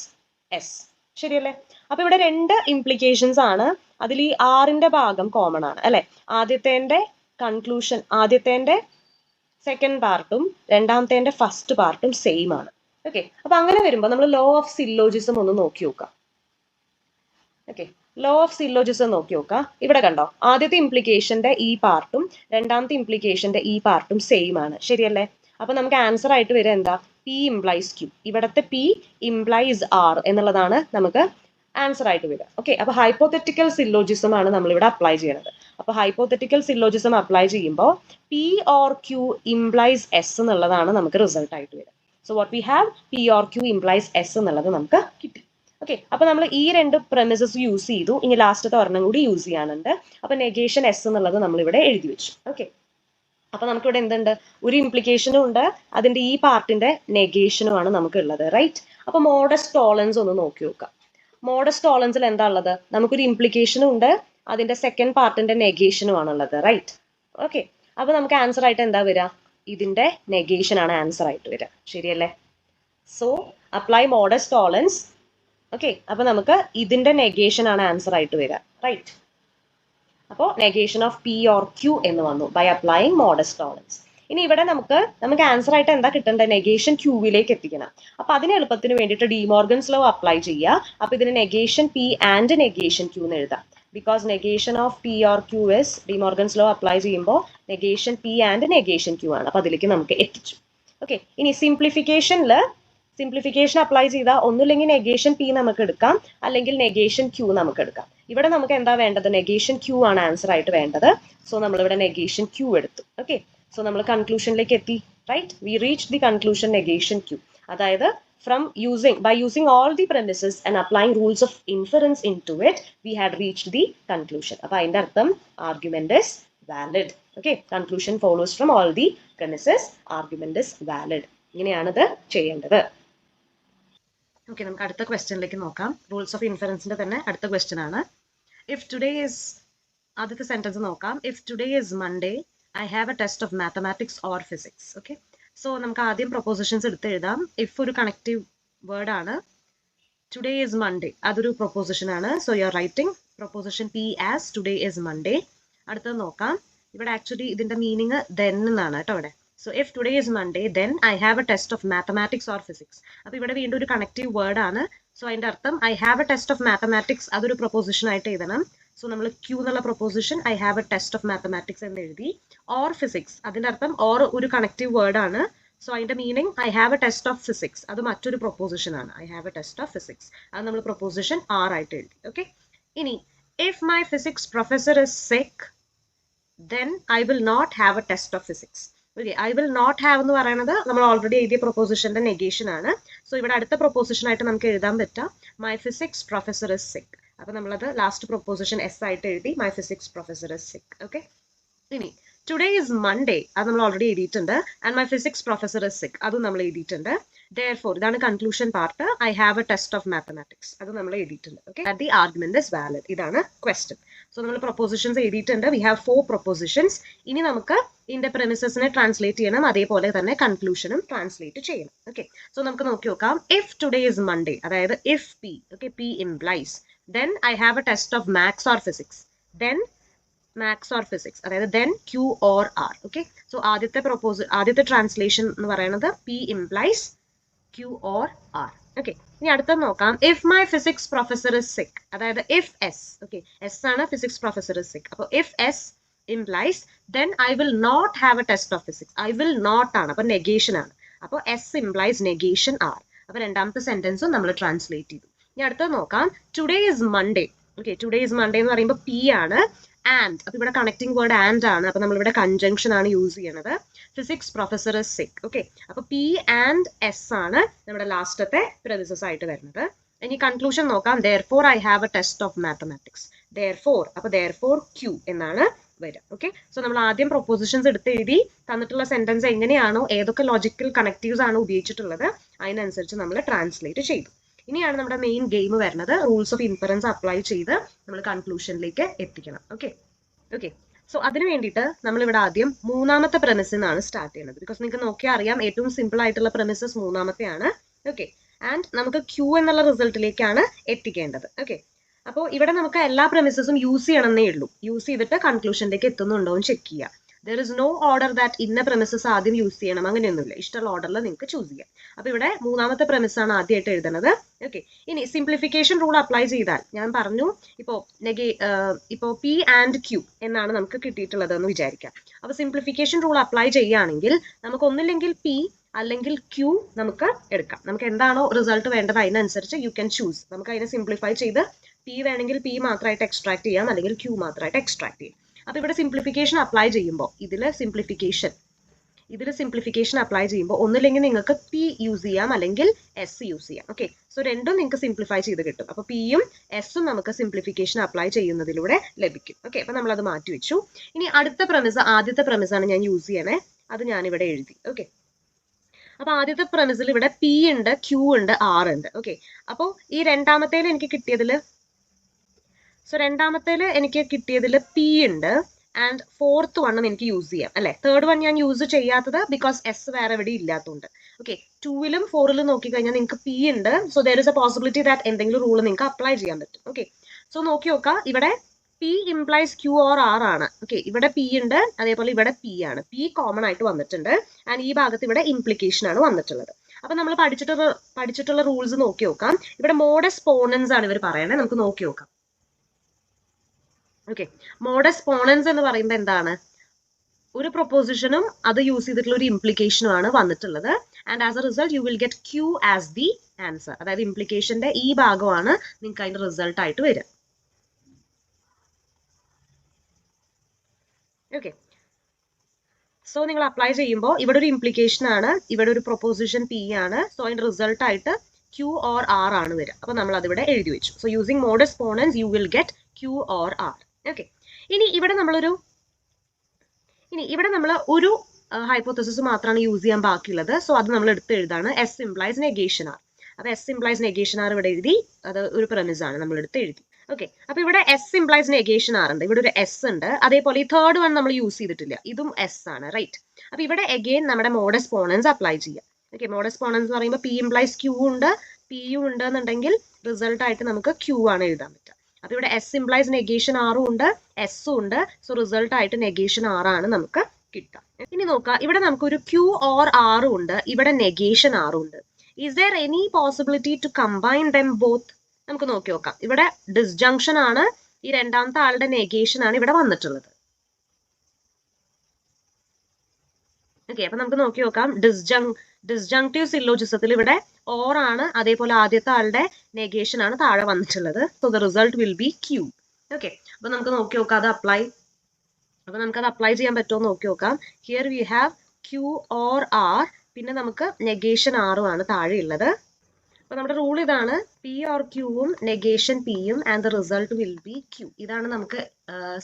എസ്, ശരിയല്ലേ? അപ്പൊ ഇവിടെ രണ്ട് ഇംപ്ലിക്കേഷൻസ് ആണ്, അതിൽ ഈ ആറിന്റെ ഭാഗം കോമൺ ആണ് അല്ലെ. ആദ്യത്തെ കൺക്ലൂഷൻ, ആദ്യത്തെ സെക്കൻഡ് പാർട്ടും രണ്ടാമത്തെ ഫസ്റ്റ് പാർട്ടും സെയിം ആണ്. ഓക്കെ, അപ്പൊ അങ്ങനെ വരുമ്പോൾ നമ്മൾ ലോ ഓഫ് സില്ലോജിസം ഒന്ന് നോക്കി നോക്കാം. ഓക്കെ, ലോ ഓഫ് സില്ലോജിസം നോക്കി നോക്കാം. ഇവിടെ കണ്ടോ, ആദ്യത്തെ ഇംപ്ലിക്കേഷന്റെ ഈ പാർട്ടും രണ്ടാമത്തെ ഇംപ്ലിക്കേഷന്റെ ഈ പാർട്ടും സെയിം ആണ്, ശരിയല്ലേ? അപ്പൊ നമുക്ക് ആൻസർ ആയിട്ട് വരിക എന്താ? P implies Q. ഇവിടത്തെ പി ഇംപ്ലൈസ് ആർ എന്നുള്ളതാണ് നമുക്ക് ആൻസർ ആയിട്ട് വരിക. ഓക്കെ, അപ്പൊ ഹൈപ്പോത്തറ്റിക്കൽ സില്ലോജിസം ആണ് നമ്മൾ ഇവിടെ അപ്ലൈ ചെയ്യുന്നത്. അപ്പൊ ഹൈപ്പോത്തറ്റിക്കൽ സില്ലോജിസം അപ്ലൈ ചെയ്യുമ്പോൾ P or Q implies S എന്നുള്ളതാണ് നമുക്ക് റിസൾട്ട് ആയിട്ട് വരിക. So what we have, P or Q implies S എന്നുള്ളത് നമുക്ക് കിട്ടി. ഓക്കെ, അപ്പൊ നമ്മൾ ഈ രണ്ട് പ്രെമിസസ് യൂസ് ചെയ്തു. ഇനി ലാസ്റ്റത്തെ ഒരെണ്ണം കൂടി യൂസ് ചെയ്യാനുണ്ട്. അപ്പൊ നെഗേഷൻ എസ് എന്നുള്ളത് നമ്മൾ ഇവിടെ എഴുതി വെച്ചു. ഓക്കെ, അപ്പൊ നമുക്കിവിടെ എന്തുണ്ട്? ഒരു ഇംപ്ലിക്കേഷനും ഉണ്ട്, അതിന്റെ ഈ പാർട്ടിന്റെ നെഗേഷനും ആണ് നമുക്ക് ഉള്ളത്, റൈറ്റ്? അപ്പൊ മോഡസ്റ്റ് ടോളൻസ് ഒന്ന് നോക്കി നോക്കാം. മോഡസ്റ്റ് ടോളൻസിൽ എന്താ ഉള്ളത്? നമുക്കൊരു ഇംപ്ലിക്കേഷനും ഉണ്ട്, അതിന്റെ സെക്കൻഡ് പാർട്ടിന്റെ നെഗേഷനും ആണുള്ളത്, റൈറ്റ്? ഓക്കെ, അപ്പൊ നമുക്ക് ആൻസർ ആയിട്ട് എന്താ വരിക? ഇതിന്റെ നെഗേഷൻ ആണ് ആൻസർ ആയിട്ട് വരിക, ശരിയല്ലേ? So apply modest ടോളൻസ്. ഓക്കെ, അപ്പൊ നമുക്ക് ഇതിന്റെ നെഗേഷൻ ആണ് ആൻസർ ആയിട്ട് വരിക, റൈറ്റ്? അപ്പോൾ negation of P or Q എന്ന് വന്നു ബൈ അപ്ലൈയിങ് മോഡസ്റ്റ് ടോളൻസ്. ഇനി ഇവിടെ നമുക്ക് ആൻസർ ആയിട്ട് എന്താ കിട്ടേണ്ടത്? നെഗേഷൻ ക്യൂവിലേക്ക് എത്തിക്കണം. അപ്പൊ അതിന് എളുപ്പത്തിന് വേണ്ടിയിട്ട് ഡിമോർഗൻസ് ലോ അപ്ലൈ ചെയ്യുക. അപ്പൊ ഇതിന് negation P and negation Q എന്ന് എഴുതാം. Because negation of P or Q is, De Morgan's law apply ചെയ്യുമ്പോൾ negation P and negation Q ആണ്. അപ്പൊ അതിലേക്ക് നമുക്ക് എത്തിച്ചു. ഓക്കെ, ഇനി സിംപ്ലിഫിക്കേഷൻ അപ്ലൈ ചെയ്താൽ ഒന്നുമില്ലെങ്കിൽ നെഗേഷൻ പി നമുക്ക് എടുക്കാം, അല്ലെങ്കിൽ നെഗേഷൻ ക്യൂ നമുക്ക് എടുക്കാം. ഇവിടെ നമുക്ക് എന്താ വേണ്ടത്? നെഗേഷൻ ക്യൂ ആണ് ആൻസർ ആയിട്ട് വേണ്ടത്. സോ നമ്മളിവിടെ നെഗേഷൻ ക്യൂ എടുത്തു. ഓക്കെ, സോ നമ്മൾ കൺക്ലൂഷനിലേക്ക് എത്തി, right? We reach the conclusion negation Q. അതായത് by using all the premises and applying rules of inference into it, we had reached the conclusion. അപ്പൊ അതിന്റെ അർത്ഥം argument is valid. Okay, conclusion follows from all the premises, argument is valid. ഇങ്ങനെയാണിത് ചെയ്യേണ്ടത്. Okay, നമുക്ക് അടുത്ത ക്വസ്റ്റ്യനിലേക്ക് നോക്കാം. Rules of ഇൻഫറൻസിന്റെ തന്നെ അടുത്ത ക്വസ്റ്റ്യൻ ആണ്. ഇഫ് ടുഡേ ഇസ്, ആദ്യത്തെ സെന്റൻസ് നോക്കാം. If today is Monday, I have a test of mathematics or physics. Okay, so നമുക്ക് ആദ്യം പ്രൊപ്പോസിഷൻസ് എടുത്ത് എഴുതാം. ഇഫ് ഒരു കണക്റ്റീവ് വേർഡ് ആണ്, ടുഡേ ഇസ് മൺഡേ അതൊരു പ്രൊപ്പോസിഷൻ ആണ്. So you are writing proposition P as today is Monday. അടുത്തത് നോക്കാം. ഇവിടെ ആക്ച്വലി ഇതിന്റെ മീനിങ് ദെൻ എന്നാണ് കേട്ടോ ഇവിടെ. So if today is Monday, then I have a test of mathematics or physics. അപ്പോൾ ഇവിടെ വീണ്ടും ഒരു കണക്റ്റീവ് വേർഡ് ആണ്. സോ അതിന്റെ അർത്ഥം I have a test of mathematics, അതൊരു പ്രൊപ്പോസിഷൻ ആയിട്ട് എഴുതണം. സോ നമ്മൾ ക്യൂ എന്നുള്ള proposition I have a test of mathematics എന്ന് എഴുതി. ഓർ ഫിസിക്സ്, അതിന്റെ അർത്ഥം ഓർ ഒരു കണക്റ്റീവ് വേർഡ് ആണ്. സോ അതിന്റെ meaning I have a test of physics, അത് മറ്റൊരു പ്രൊപ്പോസിഷൻ ആണ്. I have a test of physics, അത് നമ്മൾ പ്രൊപ്പോസിഷൻ ആർ ആയിട്ട് എഴുതി. ഓക്കെ, ഇനി if my physics professor is സിക്ക്, then I will not have a test of physics. Okay, I will not have എന്ന് പറയുന്നത് നമ്മൾ ഓൾറെഡി എഴുതിയ പ്രൊപ്പോസിഷന്റെ നെഗേഷൻ ആണ്. സോ ഇവിടെ അടുത്ത പ്രൊപ്പോസിഷൻ ആയിട്ട് നമുക്ക് എഴുതാൻ പറ്റാം മൈ ഫിസിക്സ് പ്രൊഫസർ ഇസ് സിക്ക്. അപ്പൊ നമ്മളത് ലാസ്റ്റ് പ്രൊപ്പോസിഷൻ എസ് ആയിട്ട് എഴുതി, മൈ ഫിസിക്സ് പ്രൊഫസർ ഇസ് സിക്ക്. ഓക്കെ, ഇനി ടുഡേ ഇസ് മൺഡേ, അത് നമ്മൾ ഓൾറെഡി എഴുതിയിട്ടുണ്ട്. And my physics professor is സിക്ക്, അതും നമ്മൾ എഴുതിയിട്ടുണ്ട്. Therefore, ഇതാണ് conclusion part. I have a test of mathematics, അത് നമ്മൾ എഴുതിയിട്ടുണ്ട്. Okay, the argument is valid, ഇതാണ് ക്വസ്റ്റ്യൻ. സോ നമ്മൾ പ്രൊപ്പോസിഷൻസ് എഴുതിയിട്ടുണ്ട്. We have 4 propositions. ഇനി നമുക്ക് ഇതിന്റെ പ്രെമിസസിനെ ട്രാൻസ്ലേറ്റ് ചെയ്യണം, അതേപോലെ തന്നെ കൺക്ലൂഷനും ട്രാൻസ്ലേറ്റ് ചെയ്യണം. ഓക്കെ, സോ നമുക്ക് നോക്കി നോക്കാം. ഇഫ് ടുഡേ ഇസ് മൺഡേ, അതായത് if P, okay, P implies, then I have a test of maths or physics. Then maths or physics, അതായത് then Q or R. Okay, so ആദ്യത്തെ translation എന്ന് പറയുന്നത് P implies Q or R. Okay, ഇനി അടുത്തത് നോക്കാം. If my physics professor is sick, അതായത് if S, okay S ആണ് physics professor is sick. അപ്പോൾ if S implies then I will not have a test of physics. I will not ആണ്, അപ്പൊ negation ആണ്. അപ്പോൾ എസ് ഇംപ്ലൈസ് നെഗേഷൻ ആർ. അപ്പൊ രണ്ടാമത്തെ സെന്റൻസും നമ്മൾ ട്രാൻസ്ലേറ്റ് ചെയ്തു. ഇനി അടുത്തത് നോക്കാം. Today is Monday. Okay, today is Monday എന്ന് പറയുമ്പോൾ പി ആണ്, ആൻഡ്. അപ്പൊ ഇവിടെ കണക്ടിങ് വേർഡ് ആൻഡ് ആണ്, അപ്പൊ നമ്മളിവിടെ കൺജങ്ഷൻ ആണ് യൂസ് ചെയ്യണത്. ഫിസിക്സ് പ്രൊഫസർ ഇസ് സിക്ക്. ഓക്കെ, അപ്പൊ പി ആൻഡ് എസ് ആണ് നമ്മുടെ ലാസ്റ്റത്തെ പ്രെമിസസ് ആയിട്ട് വരുന്നത്. ഇനി കൺക്ലൂഷൻ നോക്കാം. therefore I have a test of mathematics. therefore, അപ്പൊ therefore Q എന്നാണ് വരിക. ഓക്കെ, സോ നമ്മൾ ആദ്യം പ്രൊപ്പോസിഷൻസ് എടുത്ത് എഴുതി തന്നിട്ടുള്ള സെന്റൻസ് എങ്ങനെയാണോ ഏതൊക്കെ ലോജിക്കൽ കണക്റ്റീവ്സ് ആണ് ഉപയോഗിച്ചിട്ടുള്ളത് അതിനനുസരിച്ച് നമ്മൾ ട്രാൻസ്ലേറ്റ് ചെയ്തു. ഇനിയാണ് നമ്മുടെ മെയിൻ ഗെയിം വരുന്നത്. റൂൾസ് ഓഫ് ഇൻഫറൻസ് അപ്ലൈ ചെയ്ത് നമ്മൾ കൺക്ലൂഷനിലേക്ക് എത്തിക്കണം. ഓക്കെ, സോ അതിന് വേണ്ടിയിട്ട് നമ്മളിവിടെ ആദ്യം മൂന്നാമത്തെ പ്രമിസിൽ നിന്നാണ് സ്റ്റാർട്ട് ചെയ്യുന്നത്. ബിക്കോസ് നിങ്ങൾക്ക് നോക്കിയാൽ അറിയാം ഏറ്റവും സിമ്പിൾ ആയിട്ടുള്ള പ്രമിസസ് മൂന്നാമത്തെയാണ്. ഓക്കെ, ആൻഡ് നമുക്ക് ക്യൂ എന്നുള്ള റിസൾട്ടിലേക്കാണ് എത്തിക്കേണ്ടത്. ഓക്കെ, അപ്പോൾ ഇവിടെ നമുക്ക് എല്ലാ പ്രമിസസും യൂസ് ചെയ്യണമെന്നേ ഉള്ളൂ. യൂസ് ചെയ്തിട്ട് കൺക്ലൂഷനിലേക്ക് എത്തുന്നുണ്ടോ എന്ന് ചെക്ക് ചെയ്യാം. There is no order that ഇന്ന പ്രമിസസ് ആദ്യം യൂസ് ചെയ്യണം, അങ്ങനെയൊന്നുമില്ല. ഇഷ്ടമുള്ള ഓർഡറിൽ നിങ്ങൾക്ക് ചൂസ് ചെയ്യാം. അപ്പൊ ഇവിടെ മൂന്നാമത്തെ പ്രമിസാണ് ആദ്യമായിട്ട് എഴുതുന്നത്. ഓക്കെ, ഇനി സിംപ്ലിഫിക്കേഷൻ റൂൾ അപ്ലൈ ചെയ്താൽ ഞാൻ പറഞ്ഞു ഇപ്പോൾ പി ആൻഡ് ക്യൂ എന്നാണ് നമുക്ക് കിട്ടിയിട്ടുള്ളത് എന്ന് വിചാരിക്കാം. അപ്പൊ സിംപ്ലിഫിക്കേഷൻ റൂൾ അപ്ലൈ ചെയ്യുകയാണെങ്കിൽ നമുക്ക് ഒന്നില്ലെങ്കിൽ പി അല്ലെങ്കിൽ ക്യൂ നമുക്ക് എടുക്കാം. നമുക്ക് എന്താണോ റിസൾട്ട് വേണ്ടത് അതിനനുസരിച്ച് യു ക്യാൻ ചൂസ്. നമുക്ക് അതിനെ സിംപ്ലിഫൈ ചെയ്ത് പി വേണമെങ്കിൽ പി മാത്രമായിട്ട് എക്സ്ട്രാക്ട് ചെയ്യാം, അല്ലെങ്കിൽ ക്യൂ മാത്രമായിട്ട് എക്സ്ട്രാക്ട് ചെയ്യാം. അപ്പൊ ഇവിടെ സിംപ്ലിഫിക്കേഷൻ അപ്ലൈ ചെയ്യുമ്പോൾ ഇതിൽ സിംപ്ലിഫിക്കേഷൻ അപ്ലൈ ചെയ്യുമ്പോൾ ഒന്നില്ലെങ്കിൽ നിങ്ങൾക്ക് പി യൂസ് ചെയ്യാം അല്ലെങ്കിൽ എസ് യൂസ് ചെയ്യാം. ഓക്കെ, സോ രണ്ടും നിങ്ങൾക്ക് സിംപ്ലിഫൈ ചെയ്ത് കിട്ടും. അപ്പൊ പിയും എസും നമുക്ക് സിംപ്ലിഫിക്കേഷൻ അപ്ലൈ ചെയ്യുന്നതിലൂടെ ലഭിക്കും. ഓക്കെ, അപ്പൊ നമ്മളത് മാറ്റി വെച്ചു. ഇനി അടുത്ത പ്രമിസ്, ആദ്യത്തെ പ്രമിസാണ് ഞാൻ യൂസ് ചെയ്യണേ. അത് ഞാനിവിടെ എഴുതി. ഓക്കെ, അപ്പൊ ആദ്യത്തെ പ്രമിസിൽ ഇവിടെ പി ഉണ്ട്, ക്യൂ ഉണ്ട്, ആർ ഉണ്ട്. ഓക്കെ, അപ്പോൾ ഈ രണ്ടാമത്തേൽ എനിക്ക് കിട്ടിയതിൽ പി ഉണ്ട് ആൻഡ് ഫോർത്ത് വണ്ണും എനിക്ക് യൂസ് ചെയ്യാം അല്ലെ. തേർഡ് വൺ ഞാൻ യൂസ് ചെയ്യാത്തത് ബിക്കോസ് എസ് വേറെ എവിടെ ഇല്ലാത്തതുകൊണ്ട്. ഓക്കെ, 2ലും 4ലും നോക്കിക്കഴിഞ്ഞാൽ നിങ്ങൾക്ക് പി ഉണ്ട്. So there is a possibility that എന്തെങ്കിലും റൂൾ നിങ്ങൾക്ക് അപ്ലൈ ചെയ്യാൻ പറ്റും. ഓക്കെ, സോ നോക്കി നോക്കാം. ഇവിടെ P implies Q or R ആണ്. ഓക്കെ, ഇവിടെ പി ഉണ്ട്, അതേപോലെ ഇവിടെ പി ആണ്. പി കോമൺ ആയിട്ട് വന്നിട്ടുണ്ട് ആൻഡ് ഈ ഭാഗത്ത് ഇവിടെ ഇംപ്ലിക്കേഷൻ ആണ് വന്നിട്ടുള്ളത്. അപ്പൊ നമ്മൾ പഠിച്ചിട്ടുള്ള റൂൾസ് നോക്കി നോക്കാം. ഇവിടെ മോഡസ് പോണൻസ് ആണ് ഇവർ പറയണേ. നമുക്ക് നോക്കി നോക്കാം. ഓക്കെ, മോഡസ് പോണൻസ് എന്ന് പറയുമ്പോൾ എന്താണ്? ഒരു പ്രൊപ്പോസിഷനും അത് യൂസ് ചെയ്തിട്ടുള്ള ഒരു ഇംപ്ലിക്കേഷനും ആണ് വന്നിട്ടുള്ളത്. And as a result you will get Q as the answer. അതായത് ഇംപ്ലിക്കേഷന്റെ ഈ ഭാഗമാണ് നിങ്ങൾക്ക് അതിന്റെ റിസൾട്ട് ആയിട്ട് വരിക. ഓക്കെ, സോ നിങ്ങൾ അപ്ലൈ ചെയ്യുമ്പോൾ ഇവിടെ ഒരു ഇംപ്ലിക്കേഷൻ ആണ്, ഇവിടെ ഒരു പ്രൊപ്പോസിഷൻ പി ആണ്. സോ അതിന്റെ റിസൾട്ട് ആയിട്ട് ക്യൂ ഓർ ആർ ആണ് വരിക. അപ്പൊ നമ്മൾ അതിവിടെ എഴുതി വെച്ചു. So using modus ponens you will get Q or R. Okay, ഇനി ഇവിടെ നമ്മൾ ഒരു ഹൈപ്പോത്തസിസ് മാത്രമാണ് യൂസ് ചെയ്യാൻ ബാക്കിയുള്ളത്. സോ അത് നമ്മൾ എടുത്ത് എഴുതാണ്. S implies negation R. അപ്പൊ എസ് ഇംപ്ലൈസ് നെഗേഷൻ ആർ ഇവിടെ എഴുതി. അത് ഒരു പ്രമിസ് ആണ്, നമ്മൾ എടുത്ത് എഴുതി. ഓക്കെ, അപ്പൊ ഇവിടെ എസ് ഇംപ്ലൈസ് നെഗേഷൻ ആർ ഉണ്ട്, ഇവിടെ ഒരു എസ് ഉണ്ട്. അതേപോലെ ഈ തേർഡ് വൺ നമ്മൾ യൂസ് ചെയ്തിട്ടില്ല, ഇതും എസ് ആണ്, റൈറ്റ്. അപ്പൊ ഇവിടെ അഗെയിൻ നമ്മുടെ മോഡസ് പോണൻസ് അപ്ലൈ ചെയ്യാം. ഓക്കെ, മോഡസ് പോണൻസ് എന്ന് പറയുമ്പോൾ പി ഇംപ്ലൈസ് ക്യൂ ഉണ്ട്, പി യു ഉണ്ട് എന്നുണ്ടെങ്കിൽ റിസൾട്ട് ആയിട്ട് നമുക്ക് ക്യൂ ആണ് എഴുതാൻ പറ്റുക. അപ്പൊ ഇവിടെ എസ് ഇംപ്ലൈസ് നെഗേഷൻ ആറും ഉണ്ട്, എസും ഉണ്ട്. സോ റിസൾട്ട് ആയിട്ട് നെഗേഷൻ ആറാണ് നമുക്ക് കിട്ടുക. ഇനി നോക്കാം, ഇവിടെ നമുക്കൊരു ക്യൂ ഓർ ആറും ഉണ്ട്, ഇവിടെ നെഗേഷൻ ആറും ഉണ്ട്. Is there any possibility to combine them both? നമുക്ക് നോക്കി നോക്കാം. ഇവിടെ ഡിസ്ജങ്ഷൻ ആണ്, ഈ രണ്ടാമത്തെ ആളുടെ നെഗേഷൻ ആണ് ഇവിടെ വന്നിട്ടുള്ളത്. ഓക്കെ, അപ്പൊ നമുക്ക് നോക്കി നോക്കാം. ഡിസ്ജങ്ക്റ്റീവ് സില്ലോജിസത്തിൽ ഇവിടെ ഓർ ആണ്, അതേപോലെ ആദ്യത്തെ ആളുടെ നെഗേഷൻ ആണ് താഴെ വന്നിട്ടുള്ളത്. So the result will be Q. Okay, അപ്പൊ നമുക്ക് നോക്കി നോക്കാം അത് നമുക്കത് അപ്ലൈ ചെയ്യാൻ പറ്റുമോ നോക്കി നോക്കാം. Here we have Q or R, പിന്നെ നമുക്ക് നെഗേഷൻ ആറും ആണ് താഴെ ഉള്ളത്. അപ്പൊ നമ്മുടെ റൂൾ ഇതാണ്, പി ഓർ ക്യൂവും നെഗേഷൻ പിയും and the result will be Q. ഇതാണ് നമുക്ക്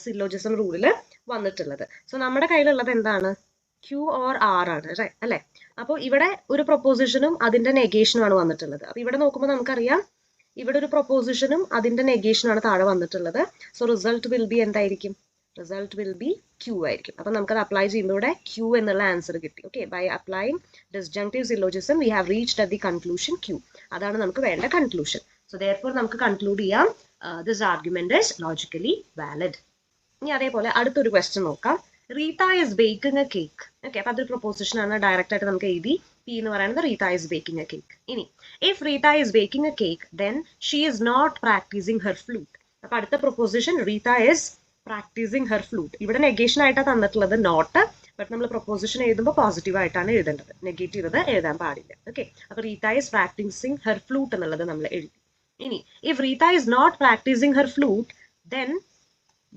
സില്ലോജിസം റൂളിൽ വന്നിട്ടുള്ളത്. സോ നമ്മുടെ കയ്യിലുള്ളത് എന്താണ്? ക്യൂ ഓർ ആർ ആണ്, അല്ലെ. അപ്പോൾ ഇവിടെ ഒരു പ്രൊപ്പോസിഷനും അതിന്റെ നെഗേഷനും ആണ് വന്നിട്ടുള്ളത്. അപ്പൊ ഇവിടെ നോക്കുമ്പോൾ നമുക്കറിയാം ഇവിടെ ഒരു പ്രൊപ്പോസിഷനും അതിന്റെ നെഗേഷനും ആണ് താഴെ വന്നിട്ടുള്ളത്. സോ റിസൾട്ട് വിൽ ബി എന്തായിരിക്കും? റിസൾട്ട് വിൽ ബി ക്യൂ ആയിരിക്കും. അപ്പൊ നമുക്കത് അപ്ലൈ ചെയ്യുമ്പോൾ ഇവിടെ ക്യൂ എന്നുള്ള ആൻസർ കിട്ടി. Okay, by applying disjunctive syllogism we have reached at the conclusion Q. അതാണ് നമുക്ക് വേണ്ട കൺക്ലൂഷൻ. സോ ദെയർഫോർ നമുക്ക് കൺക്ലൂഡ് ചെയ്യാം this argument is logically valid. ഇനി അതേപോലെ അടുത്തൊരു ക്വസ്റ്റ്യൻ നോക്കാം. Rita is baking a cake. Okay, അപ്പൊ അതൊരു പ്രൊപ്പോസിഷൻ ആണ്. ഡയറക്റ്റ് ആയിട്ട് നമുക്ക് എഴുതി. പി എന്ന് പറയുന്നത് Rita is baking a cake. ഇനി if Rita is baking a cake then she is not practising her flute. അപ്പൊ അടുത്ത proposition Rita is practising her flute. ഇവിടെ നെഗേഷൻ ആയിട്ടാണ് തന്നിട്ടുള്ളത്, നോട്ട്. ബട്ട് നമ്മൾ പ്രൊപ്പോസിഷൻ എഴുതുമ്പോൾ പോസിറ്റീവ് ആയിട്ടാണ് എഴുതേണ്ടത്, നെഗറ്റീവ് ഇത് എഴുതാൻ പാടില്ല. ഓക്കെ, അപ്പൊ Rita is practising her flute എന്നുള്ളത് നമ്മൾ എഴുതി. ഇനി if Rita is not practising her flute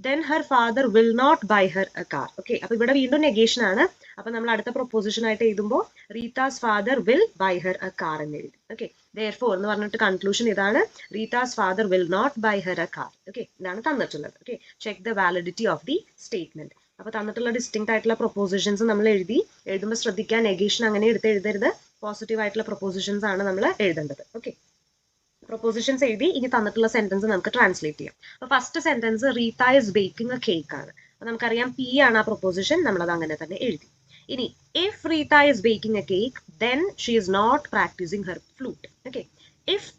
then her father will not buy her a car. Okay, അപ്പൊ ഇവിടെ വീണ്ടും നെഗേഷൻ ആണ്. അപ്പൊ നമ്മൾ അടുത്ത പ്രൊപ്പോസിഷൻ ആയിട്ട് എഴുതുമ്പോൾ Rita's father will buy her a car എന്ന് എഴുതി. ഓക്കെ, therefore എന്ന് പറഞ്ഞിട്ട് കൺക്ലൂഷൻ ഇതാണ്, Rita's father will not buy her a car. Okay, ഇതാണ് തന്നിട്ടുള്ളത്. Okay, check the validity of the statement. അപ്പൊ തന്നിട്ടുള്ള ഡിസ്റ്റിങ്ക്റ്റ് ആയിട്ടുള്ള പ്രൊപ്പോസിഷൻസ് നമ്മൾ എഴുതുമ്പോൾ ശ്രദ്ധിക്കാൻ, നെഗേഷൻ അങ്ങനെ എഴുതരുത്. പോസിറ്റീവ് ആയിട്ടുള്ള പ്രൊപ്പോസിഷൻസ് ആണ് നമ്മൾ എഴുതേണ്ടത്. ഓക്കെ, പ്രൊപ്പോസിഷൻസ് എഴുതി. ഇനി തന്നിട്ടുള്ള സെന്റൻസ് നമുക്ക് ട്രാൻസ്ലേറ്റ് ചെയ്യാം. അപ്പൊ first sentence Rita is baking a cake ആണ്. അപ്പൊ നമുക്കറിയാം പി ആണ് ആ പ്രൊപ്പോസിഷൻ, നമ്മളത് അങ്ങനെ തന്നെ എഴുതി. ഇനി if Rita is baking a cake then she is not practising her flute. Okay, if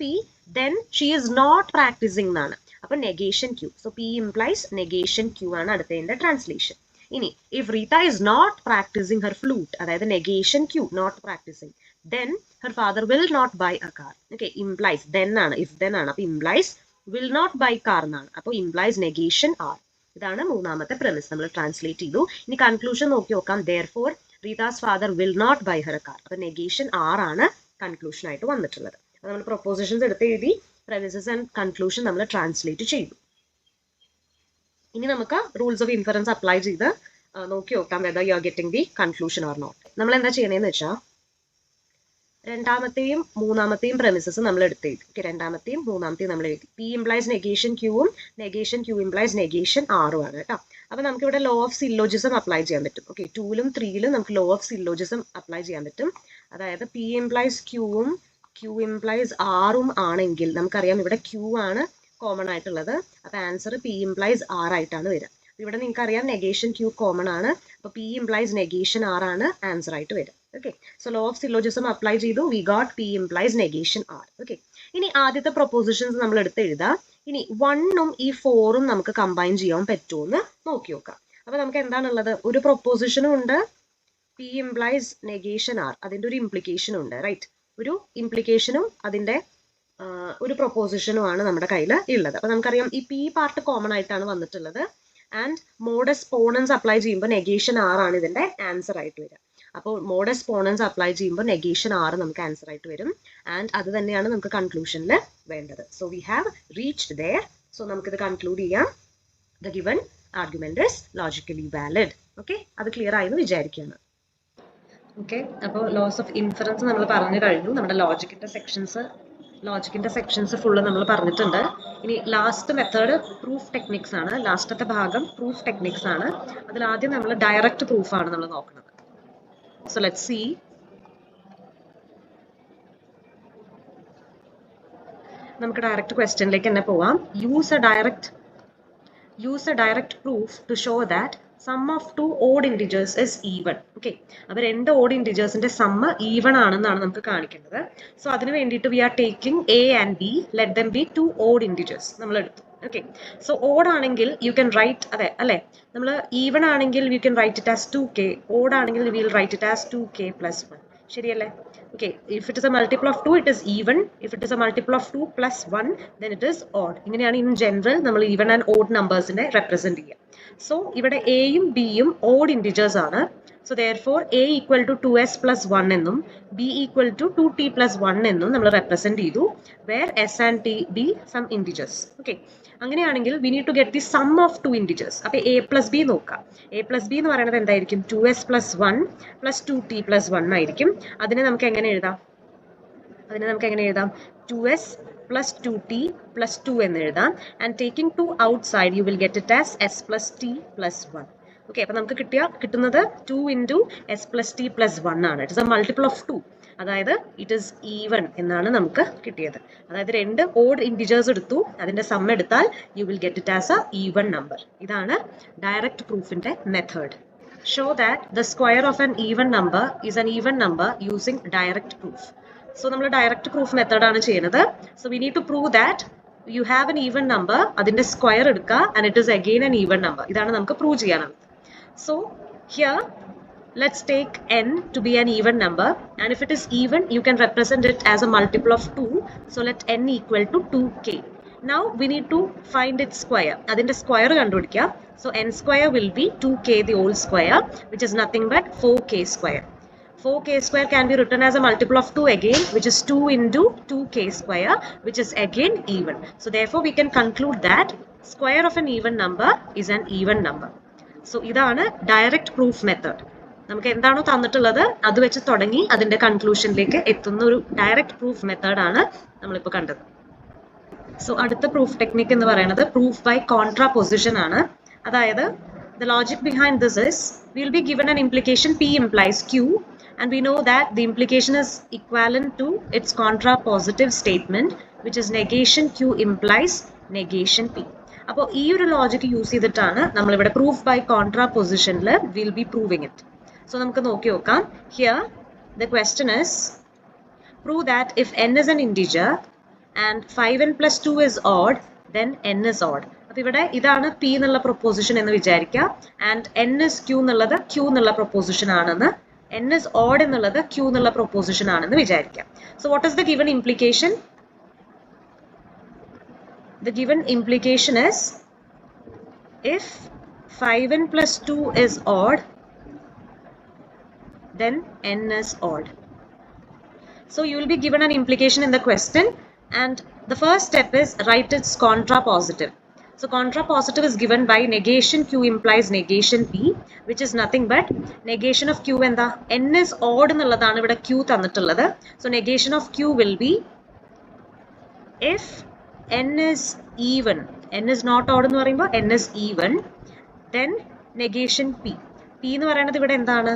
P then she is not practising എന്നാണ്. അപ്പൊ negation Q. So P implies negation Q ആണ് അടുത്തതിന്റെ ട്രാൻസ്ലേഷൻ. ഇനി if Rita is not practising her flute, അതായത് negation Q, not practising, then her father will not buy a car. Okay, implies then ആണ്, if then ആണ്. അപ്പൊ implies will not buy car എന്നാണ്. അപ്പൊ implies negation are. ഇതാണ് മൂന്നാമത്തെ premise. നമ്മൾ translate ചെയ്തു. ഇനി കൺക്ലൂഷൻ നോക്കി നോക്കാം. therefore Rita's father will not buy her a car. അപ്പൊ negation are ആണ് കൺക്ലൂഷൻ ആയിട്ട് വന്നിട്ടുള്ളത്. അപ്പൊ നമ്മൾ പ്രൊപ്പോസിഷൻസ് എടുത്ത് എഴുതി, premises and conclusion നമ്മൾ ട്രാൻസ്ലേറ്റ് ചെയ്തു. ഇനി നമുക്ക് റൂൾസ് ഓഫ് ഇൻഫറൻസ് അപ്ലൈ ചെയ്ത് നോക്കി നോക്കാം whether you are getting the conclusion or not. നമ്മൾ എന്താ ചെയ്യണേന്ന് വെച്ചാൽ രണ്ടാമത്തെയും മൂന്നാമത്തെയും പ്രമിസസ് നമ്മൾ എടുത്ത് എഴുതി. രണ്ടാമത്തെയും മൂന്നാമത്തെയും നമ്മൾ എഴുതി. പി ഇംപ്ലൈസ് നെഗേഷൻ ക്യൂവും നെഗേഷൻ ക്യൂ ഇംപ്ലൈസ് നെഗേഷൻ ആറും ആണ് കേട്ടോ. അപ്പൊ നമുക്ക് ഇവിടെ ലോ ഓഫ് സില്ലോജിസം അപ്ലൈ ചെയ്യാൻ പറ്റും. ഓക്കെ, 2ലും 3ലും നമുക്ക് ലോ ഓഫ് സില്ലോജിസം അപ്ലൈ ചെയ്യാൻ പറ്റും. അതായത് പി ഇംപ്ലൈസ് ക്യൂവും ക്യൂ ഇംപ്ലൈസ് ആറും ആണെങ്കിൽ നമുക്കറിയാം ഇവിടെ ക്യൂ ആണ് കോമൺ ആയിട്ടുള്ളത്. അപ്പൊ ആൻസർ പി ഇംപ്ലൈസ് ആറായിട്ടാണ് വരിക. ഇവിടെ നിങ്ങൾക്ക് അറിയാം നെഗേഷൻ ക്യൂ കോമൺ ആണ്. അപ്പൊ പി ഇംപ്ലൈസ് നെഗേഷൻ ആറാണ് ആൻസർ ആയിട്ട് വരിക. Okay, so law of syllogism apply ചെയ്തു. We got P implies negation R. Okay, ഇനി ആദ്യത്തെ പ്രൊപ്പോസിഷൻസ് നമ്മൾ എടുത്ത് എഴുതാം. ഇനി 1ഉം ഈ 4ഉം നമുക്ക് കമ്പൈൻ ചെയ്യാൻ പറ്റുമോ എന്ന് നോക്കി നോക്കാം. അപ്പൊ നമുക്ക് എന്താണുള്ളത്, ഒരു പ്രൊപ്പോസിഷനും ഉണ്ട്, പി ഇംപ്ലൈസ് നെഗേഷൻ ആർ, അതിന്റെ ഒരു ഇംപ്ലിക്കേഷനും ഉണ്ട്. റൈറ്റ്, ഒരു ഇംപ്ലിക്കേഷനും അതിന്റെ ഒരു പ്രൊപ്പോസിഷനുമാണ് നമ്മുടെ കയ്യിൽ ഉള്ളത്. അപ്പൊ നമുക്കറിയാം ഈ പി പാർട്ട് കോമൺ ആയിട്ടാണ് വന്നിട്ടുള്ളത്. ആൻഡ് മോഡസ് പോണൻസ് അപ്ലൈ ചെയ്യുമ്പോൾ നെഗേഷൻ ആർ ആണ് ഇതിന്റെ ആൻസർ ആയിട്ട് വരിക. അപ്പോൾ മോഡസ് പോണൻസ് അപ്ലൈ ചെയ്യുമ്പോൾ നെഗേഷൻ ആറ് നമുക്ക് ആൻസർ ആയിട്ട് വരും. ആൻഡ് അത് തന്നെയാണ് നമുക്ക് കൺക്ലൂഷനിൽ വേണ്ടത്. So we have reached there. So നമുക്കിത് കൺക്ലൂഡ് ചെയ്യാം. The given argument is logically valid. Okay, അത് ക്ലിയർ ആയെന്ന് വിചാരിക്കുകയാണ്. ഓക്കെ, അപ്പോൾ ലോസ് ഓഫ് ഇൻഫറൻസ് നമ്മൾ പറഞ്ഞു കഴിഞ്ഞു. നമ്മുടെ ലോജിക്കിന്റെ സെക്ഷൻസ് ഫുള്ള് നമ്മൾ പറഞ്ഞിട്ടുണ്ട്. ഇനി ലാസ്റ്റ് മെത്തേഡ് പ്രൂഫ് ടെക്നിക്സ് ആണ്. ലാസ്റ്റത്തെ ഭാഗം പ്രൂഫ് ടെക്നിക്സ് ആണ്. അതിൽ ആദ്യം നമ്മൾ ഡയറക്റ്റ് പ്രൂഫ് ആണ് നമ്മൾ നോക്കുന്നത്. So let's see. നമുക്ക് ഡയറക്റ്റ് ക്വസ്റ്റ്യനിലേക്ക് തന്നെ പോവാം. Use a direct proof to show that sum of 2 odd integers is even. Okay, അപ്പൊ 2 odd ഇന്റിജേഴ്സിന്റെ സമ്മ് ഈവൺ ആണെന്നാണ് നമുക്ക് കാണിക്കേണ്ടത്. സോ അതിന് വേണ്ടിയിട്ട് we are taking A and B, let them be 2 odd integers നമ്മൾ എടുത്തു. ഓക്കെ, സോ ഓഡ് ആണെങ്കിൽ you can write, അതെ അല്ലെ, നമ്മൾ ഈവൺ ആണെങ്കിൽ you can write it as 2k, odd ആണെങ്കിൽ we will write it as 2k plus 1. ശരിയല്ലേ? Okay, if it is a multiple of 2 it is even, if it is a multiple of 2 plus 1 then it is odd. ഇങ്ങനെയാണ് in general നമ്മൾ even and odd നമ്പേഴ്സിനെ represent ചെയ്യുക. So ഇവിടെ എയും ബിയും odd integers ആണ്. So therefore a equal to 2s plus 1 എന്നും b equal to 2t plus 1 എന്നും നമ്മൾ റെപ്രസെന്റ് ചെയ്തു. where s and t be some integers. Okay, അങ്ങനെയാണെങ്കിൽ we need to get the sum of 2 integers. അപ്പോൾ a plus b നോക്കാം. a plus b എന്ന് പറയുന്നത് എന്തായിരിക്കും? 2s plus 1 plus 2t plus 1 ആയിരിക്കും. അതിനെ നമുക്ക് എങ്ങനെ എഴുതാം? 2s plus 2t plus 2 എന്ന് എഴുതാം. and taking 2 outside you will get it as s plus t plus 1. Okay, അപ്പൊ നമുക്ക് കിട്ടുന്നത് 2 into s plus t plus 1 ആണ്. It is a multiple of 2. അതായത് ഇറ്റ് ഇസ് ഈവൺ എന്നാണ് നമുക്ക് കിട്ടിയത്. അതായത് 2 ഓഡ് ഇന്റിജേഴ്സ് എടുത്തു, അതിന്റെ സം എടുത്താൽ you will get it as a even number. ഇതാണ് ഡയറക്റ്റ് പ്രൂഫിന്റെ method. Show that the square of an even number is an even number using direct proof. So നമ്മൾ ഡയറക്റ്റ് പ്രൂഫ് മെത്തേഡാണ് ചെയ്യുന്നത്. So we need to prove that you have an even number, adinte square edukka, and it is again an even number. Idana namukku prove cheyanam. So here let's take n to be an even number, and if it is even, you can represent it as a multiple of 2. So let n equal to 2k. Now we need to find its square. Adinte square kandupidikka. So n square will be 2k the whole square, which is nothing but 4k square. 4k square can be written as a multiple of 2 again, which is 2 into 2k square, which is again even. So therefore we can conclude that square of an even number is an even number. So idana direct proof method. നമുക്ക് എന്താണോ തന്നിട്ടുള്ളത് അത് വെച്ച് തുടങ്ങി അതിന്റെ കൺക്ലൂഷനിലേക്ക് എത്തുന്ന ഒരു direct proof method ആണ് നമ്മളിപ്പോൾ കണ്ടത്. സോ അടുത്ത പ്രൂഫ് ടെക്നിക് എന്ന് പറയുന്നത് പ്രൂഫ് ബൈ കോൺട്രാപൊസിഷൻ ആണ്. അതായത് the logic behind this is we will be given an implication P implies Q, and we know that the implication is equivalent to its contrapositive statement, which is negation Q implies negation P. അപ്പോൾ ഈ ഒരു logic use ചെയ്തിട്ടാണ് നമ്മളിവിടെ proof by കോൺട്രാപൊസിഷനിൽ will be proving it. So നമുക്ക് നോക്കി നോക്കാം. Here the question is prove that if n is an integer and 5n plus 2 is odd, then n is odd. അപ്പോൾ ഇവിടെ ഇതാണ് P എന്നുള്ള പ്രൊപ്പോസിഷൻ എന്ന് വിചാരിക്കുക, ആൻഡ് n is Q എന്നുള്ളത് Q എന്നുള്ള പ്രൊപ്പോസിഷൻ ആണെന്ന്, n is odd എന്നുള്ളത് Q എന്നുള്ള പ്രൊപ്പോസിഷൻ ആണെന്ന് വിചാരിക്കുക. So what is the given implication? The given implication is if 5n plus 2 is odd, then n is odd. So you will be given an implication in the question, and the first step is write its contrapositive. So contrapositive is given by negation Q implies negation P, which is nothing but negation of Q and the n is odd ennulladaanu ivide Q tannittulladu. So negation of Q will be if n is even, n is not odd ennu parayumbo n is even, then negation P. P ennu parayanathu ivide endana?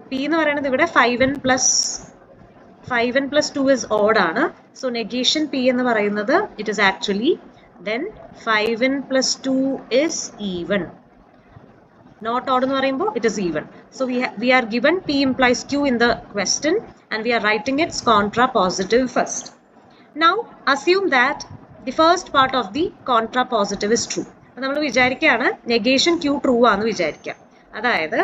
P ennu parayanathu ivide 5n plus 2 is odd aanu. So negation P ennu parayunnathu it is actually then 5n plus 2 is even. Not odd ennu parayumbo it is even. So we are given P implies Q in the question, and we are writing its contrapositive first. Now assume that the first part of the contrapositive is true. അപ്പോൾ നമ്മൾ വിചാരിക്കുകയാണ് negation Q true ആണെന്ന് വിചാരിക്കുക. അതായത്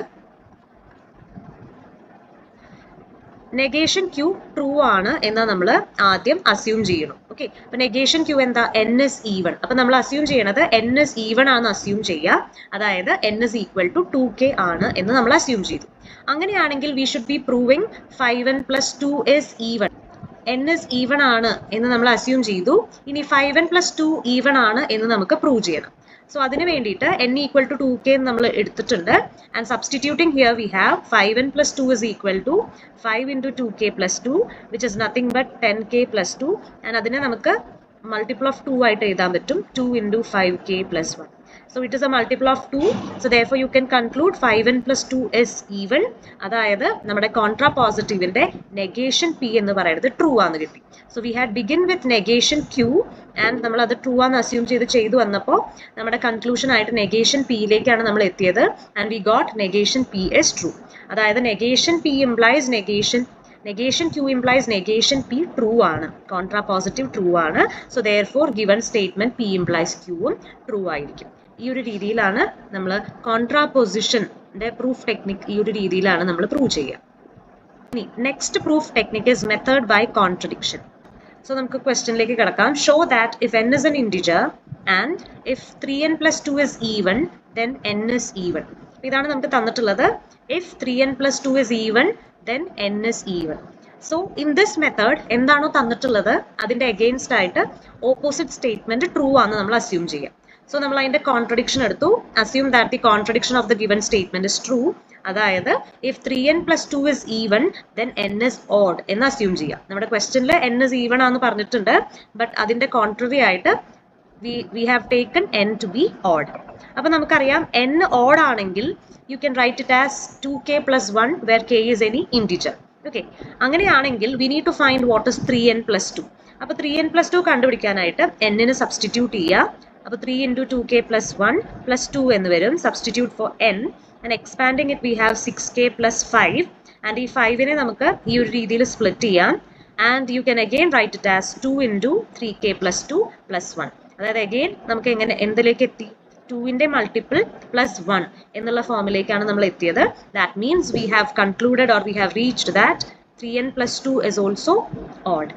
negation Q true ആണ് എന്ന് നമ്മൾ ആദ്യം അസ്യൂം ചെയ്യണം. ഓക്കെ, അപ്പോൾ നെഗേഷൻ Q എന്താ? n is even. അപ്പോൾ നമ്മൾ അസ്യൂം ചെയ്യണത് n is even ആണെന്ന് അസ്യൂം ചെയ്യുക. അതായത് n is equal to 2k ആണ് എന്ന് നമ്മൾ അസ്യൂം ചെയ്തു. അങ്ങനെയാണെങ്കിൽ we should be proving 5n plus 2 is even. n is even ആണ് എന്ന് നമ്മൾ അസ്യൂം ചെയ്തു. ഇനി 5n plus 2 even ആണ് എന്ന് നമുക്ക് പ്രൂവ് ചെയ്യണം. സോ അതിന് വേണ്ടിയിട്ട് n equal to 2k നമ്മൾ എടുത്തിട്ടുണ്ട്. And substituting here we have 5n plus 2 is equal to 5 into 2k plus 2, which is nothing but 10k plus 2. And അതിനെ നമുക്ക് multiple of 2 ആയിട്ട് എഴുതാൻ പറ്റും, 2 into 5k plus 1. So it is a multiple of 2. So therefore you can conclude 5n plus 2 is even. അതായത് നമ്മുടെ കോൺട്രാപോസിറ്റീവിന്റെ negation P എന്ന് പറയുന്നത് true ആണെന്ന് കിട്ടി. So we had begin with negation Q, and നമ്മൾ അത് ട്രൂ ആണെന്ന് അസ്യൂം ചെയ്തു വന്നപ്പോൾ നമ്മുടെ കൺക്ലൂഷൻ ആയിട്ട് നെഗേഷൻ P യിലേക്കാണ് നമ്മൾ എത്തിയത്, and we got negation P is true. അതായത് negation P implies negation Q implies negation P true ആണ്, കോൺട്രാപോസിറ്റീവ് ട്രൂ ആണ്. So therefore given statement P implies Q ഉം ട്രൂ ആയിരിക്കും. ഈ ഒരു രീതിയിലാണ് നമ്മൾ കോൺട്രാപൊസിഷന്റെ പ്രൂഫ് ടെക്നിക് ഈ ഒരു രീതിയിലാണ് നമ്മൾ പ്രൂവ് ചെയ്യുക. ഇനി next proof technique is method by contradiction. So നമുക്ക് ക്വസ്റ്റ്യനിലേക്ക് കിടക്കാം. Show that if n is an integer and if 3n plus 2 is even, then n is even. ഇതാണ് നമുക്ക് തന്നിട്ടുള്ളത്. If 3n plus 2 is even, then n is even. So in this method എന്താണോ തന്നിട്ടുള്ളത് അതിന്റെ against ആയിട്ട് opposite statement true ആണെന്ന് നമ്മൾ assume ചെയ്യാം. സോ നമ്മൾ അതിന്റെ കോൺട്രഡിക്ഷൻ എടുത്തു. Assume that the contradiction of the given statement is true. അതായത് if 3n plus 2 is even, then n is odd എന്ന് അസ്യൂം ചെയ്യാം. നമ്മുടെ ക്വസ്റ്റ്യനിൽ n is even ആണെന്ന് പറഞ്ഞിട്ടുണ്ട്, ബട്ട് അതിന്റെ കോൺട്രറി ആയിട്ട് we have taken n to be odd. അപ്പോൾ നമുക്കറിയാം n odd ആണെങ്കിൽ you can write it as 2k plus 1 where k is any integer. Okay, അങ്ങനെയാണെങ്കിൽ we need to find what is 3n plus 2. അപ്പോൾ 3n plus 2 കണ്ടുപിടിക്കാനായിട്ട് n ന് substitute ചെയ്യുക. അപ്പോൾ 3 into 2k plus 1 plus 2 എന്ന് വരും. Substitute for n and expanding it we have 6k plus 5, and ഈ 5നെ നമുക്ക് ഈ ഒരു രീതിയിൽ സ്പ്ലിറ്റ് ചെയ്യാം. and you can again write it as 2 into 3k plus 2 plus 1. അതായത് again നമുക്ക് എങ്ങനെ എന്തിലേക്ക് എത്തി 2ന്റെ മൾട്ടിപ്പിൾ പ്ലസ് 1 എന്നുള്ള ഫോമിലേക്കാണ് നമ്മൾ എത്തിയത്. That means we have concluded or we have reached that 3n plus 2 is also odd.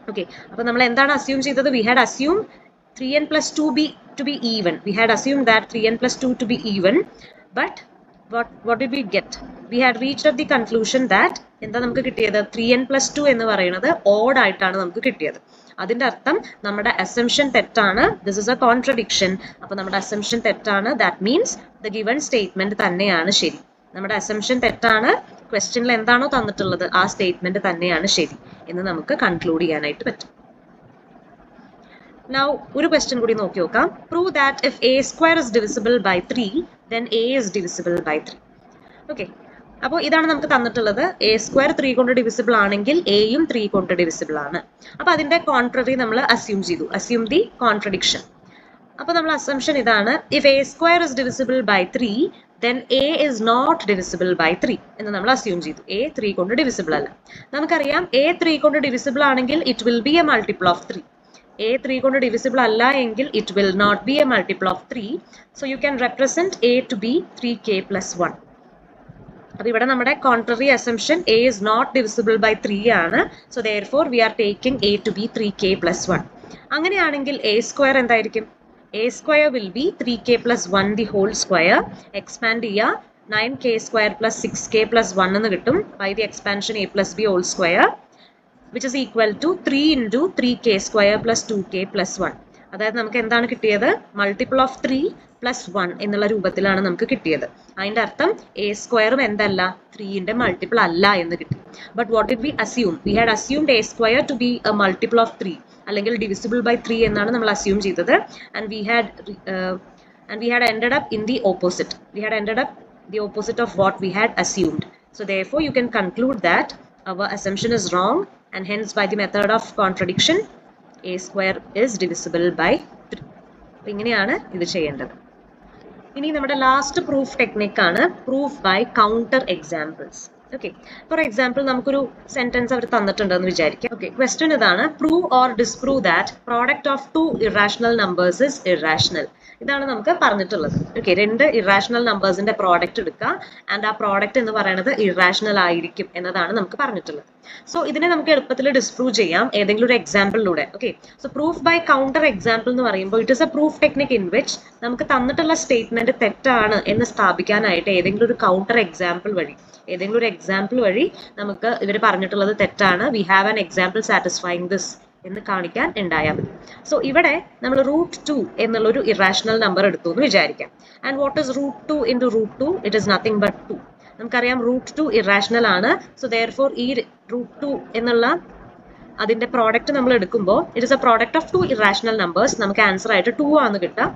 Okay, അപ്പോൾ നമ്മൾ എന്താണ് അസ്യൂം ചെയ്തത്? We had assumed 3n plus 2 to be even. We had assumed that 3n plus 2 to be even, but what did we get? We had reached at the conclusion that എന്താ നമുക്ക് കിട്ടിയത്? 3n plus 2 എന്ന് പറയുന്നത് odd ആയിട്ടാണ് നമുക്ക് കിട്ടിയത്. അതിന്റെ അർത്ഥം നമ്മുടെ അസംഷൻ തെറ്റാണ്. This is A contradiction. അപ്പോൾ നമ്മുടെ അസംഷൻ തെറ്റാണ്. That means the given statement തന്നെയാണ് ശരി. നമ്മുടെ അസംഷൻ തെറ്റാണ്. ക്വസ്റ്റ്യനിൽ എന്താണോ തന്നിട്ടുള്ളത് ആ സ്റ്റേറ്റ്മെന്റ് തന്നെയാണ് ശരി എന്ന് നമുക്ക് കൺക്ലൂഡ് ചെയ്യാനായിട്ട് പറ്റും. Now ഒരു ക്വസ്റ്റ്യൻ കൂടി നോക്കി നോക്കാം. Prove that if a square is divisible by 3 then a is divisible by 3. Okay, അപ്പോൾ ഇതാണ് നമുക്ക് തന്നിട്ടുള്ളത്. a square 3 കൊണ്ട് ഡിവിസിബിൾ ആണെങ്കിൽ aയും 3 കൊണ്ട് ഡിവിസിബിൾ ആണ്. അപ്പോൾ അതിന്റെ കോൺട്രറി നമ്മൾ അസ്യൂം ചെയ്തു. Assume the contradiction. അപ്പോൾ നമ്മൾ അസംഷൻ ഇതാണ്. If a square is divisible by 3 then a is not divisible by 3 എന്ന് നമ്മൾ അസ്യൂം ചെയ്തു. a 3 കൊണ്ട് ഡിവിസിബിൾ അല്ല. നമുക്കറിയാം a 3 കൊണ്ട് ഡിവിസിബിൾ ആണെങ്കിൽ it will be a multiple of 3. a 3 കൊണ്ട് ഡിവിസിബിൾ അല്ല എങ്കിൽ it will not be a multiple of 3. So you can represent a to be 3k plus 1. അപ്പോൾ ഇവിടെ നമ്മുടെ contrary assumption a is not divisible by 3 ആണ്. So therefore we are taking a to be 3k plus 1. അങ്ങനെയാണെങ്കിൽ a square എന്തായിരിക്കും? a square will be 3k plus 1 the whole square. Expand ചെയ്യുക 9k square plus 6k plus 1 എന്ന് കിട്ടും. By the expansion a plus b whole square which is equal to 3 into 3k square plus 2k plus 1. അതായത് നമുക്ക് എന്താണ് കിട്ടിയത്? Multiple of 3 plus 1 എന്നുള്ള രൂപത്തിലാണ് നമുക്ക് കിട്ടിയത്. അതിന്റെ അർത്ഥം a സ്ക്വയറും എന്തല്ല? 3ന്റെ മൾട്ടിപ്പിൾ അല്ല എന്ന് കിട്ടി. But what did V assume? We had assumed a square two be A multiple of 3 അല്ലെങ്കിൽ ഡിവിസിബിൾ ബൈ 3 എന്നാണ് നമ്മൾ അസ്യൂം ചെയ്തത്. And we had ended up in the opposite. We had ended up the opposite of what we had assumed. So therefore you can conclude that our assumption is wrong, and hence by the method of contradiction a square is divisible by 3. അപ്പോൾ ഇങ്ങനെയാണ് ഇത് ചെയ്യേണ്ടത്. ഇനി നമ്മുടെ last proof ടെക്നിക്കാണ് proof by counter examples. Okay, for example നമുക്കൊരു sentence അവർ തന്നിട്ടുണ്ടെന്ന് വിചാരിക്കാം. ഓക്കെ, ക്വസ്റ്റ്യൻ ഇതാണ്. Prove or disprove that product of 2 irrational numbers is irrational. ഇതാണ് നമുക്ക് പറഞ്ഞിട്ടുള്ളത്. ഓക്കെ, 2 ഇറാഷണൽ നമ്പേഴ്സിന്റെ പ്രോഡക്റ്റ് എടുക്കുക ആൻഡ് ആ പ്രോഡക്റ്റ് എന്ന് പറയുന്നത് ഇറാഷണൽ ആയിരിക്കും എന്നതാണ് നമുക്ക് പറഞ്ഞിട്ടുള്ളത്. സോ ഇതിനെ നമുക്ക് എളുപ്പത്തിൽ ഡിസ്പ്രൂവ് ചെയ്യാം ഏതെങ്കിലും ഒരു എക്സാമ്പിളിലൂടെ. Okay, so proof by counter example എന്ന് പറയുമ്പോൾ it is a proof technique in which നമുക്ക് തന്നിട്ടുള്ള സ്റ്റേറ്റ്മെന്റ് തെറ്റാണ് എന്ന് സ്ഥാപിക്കാനായിട്ട് ഏതെങ്കിലും ഒരു കൗണ്ടർ എക്സാമ്പിൾ വഴി നമുക്ക് ഇവർ പറഞ്ഞിട്ടുള്ളത് തെറ്റാണ്, we have an example satisfying this എന്ന് കാണിക്കാൻ ഉണ്ടായാൽ മതി. സോ ഇവിടെ നമ്മൾ √2 എന്നുള്ളൊരു ഇറാഷണൽ നമ്പർ എടുത്തു എന്ന് വിചാരിക്കാം. And what is √2 into √2? It is nothing but 2. നമുക്കറിയാം √2 ഇറാഷണൽ ആണ്. സോ therefore ഈ √2 എന്നുള്ള അതിന്റെ പ്രോഡക്റ്റ് നമ്മൾ എടുക്കുമ്പോൾ it is a product of 2 irrational numbers. നമുക്ക് ആൻസർ ആയിട്ട് 2 ആണ് കിട്ടുക.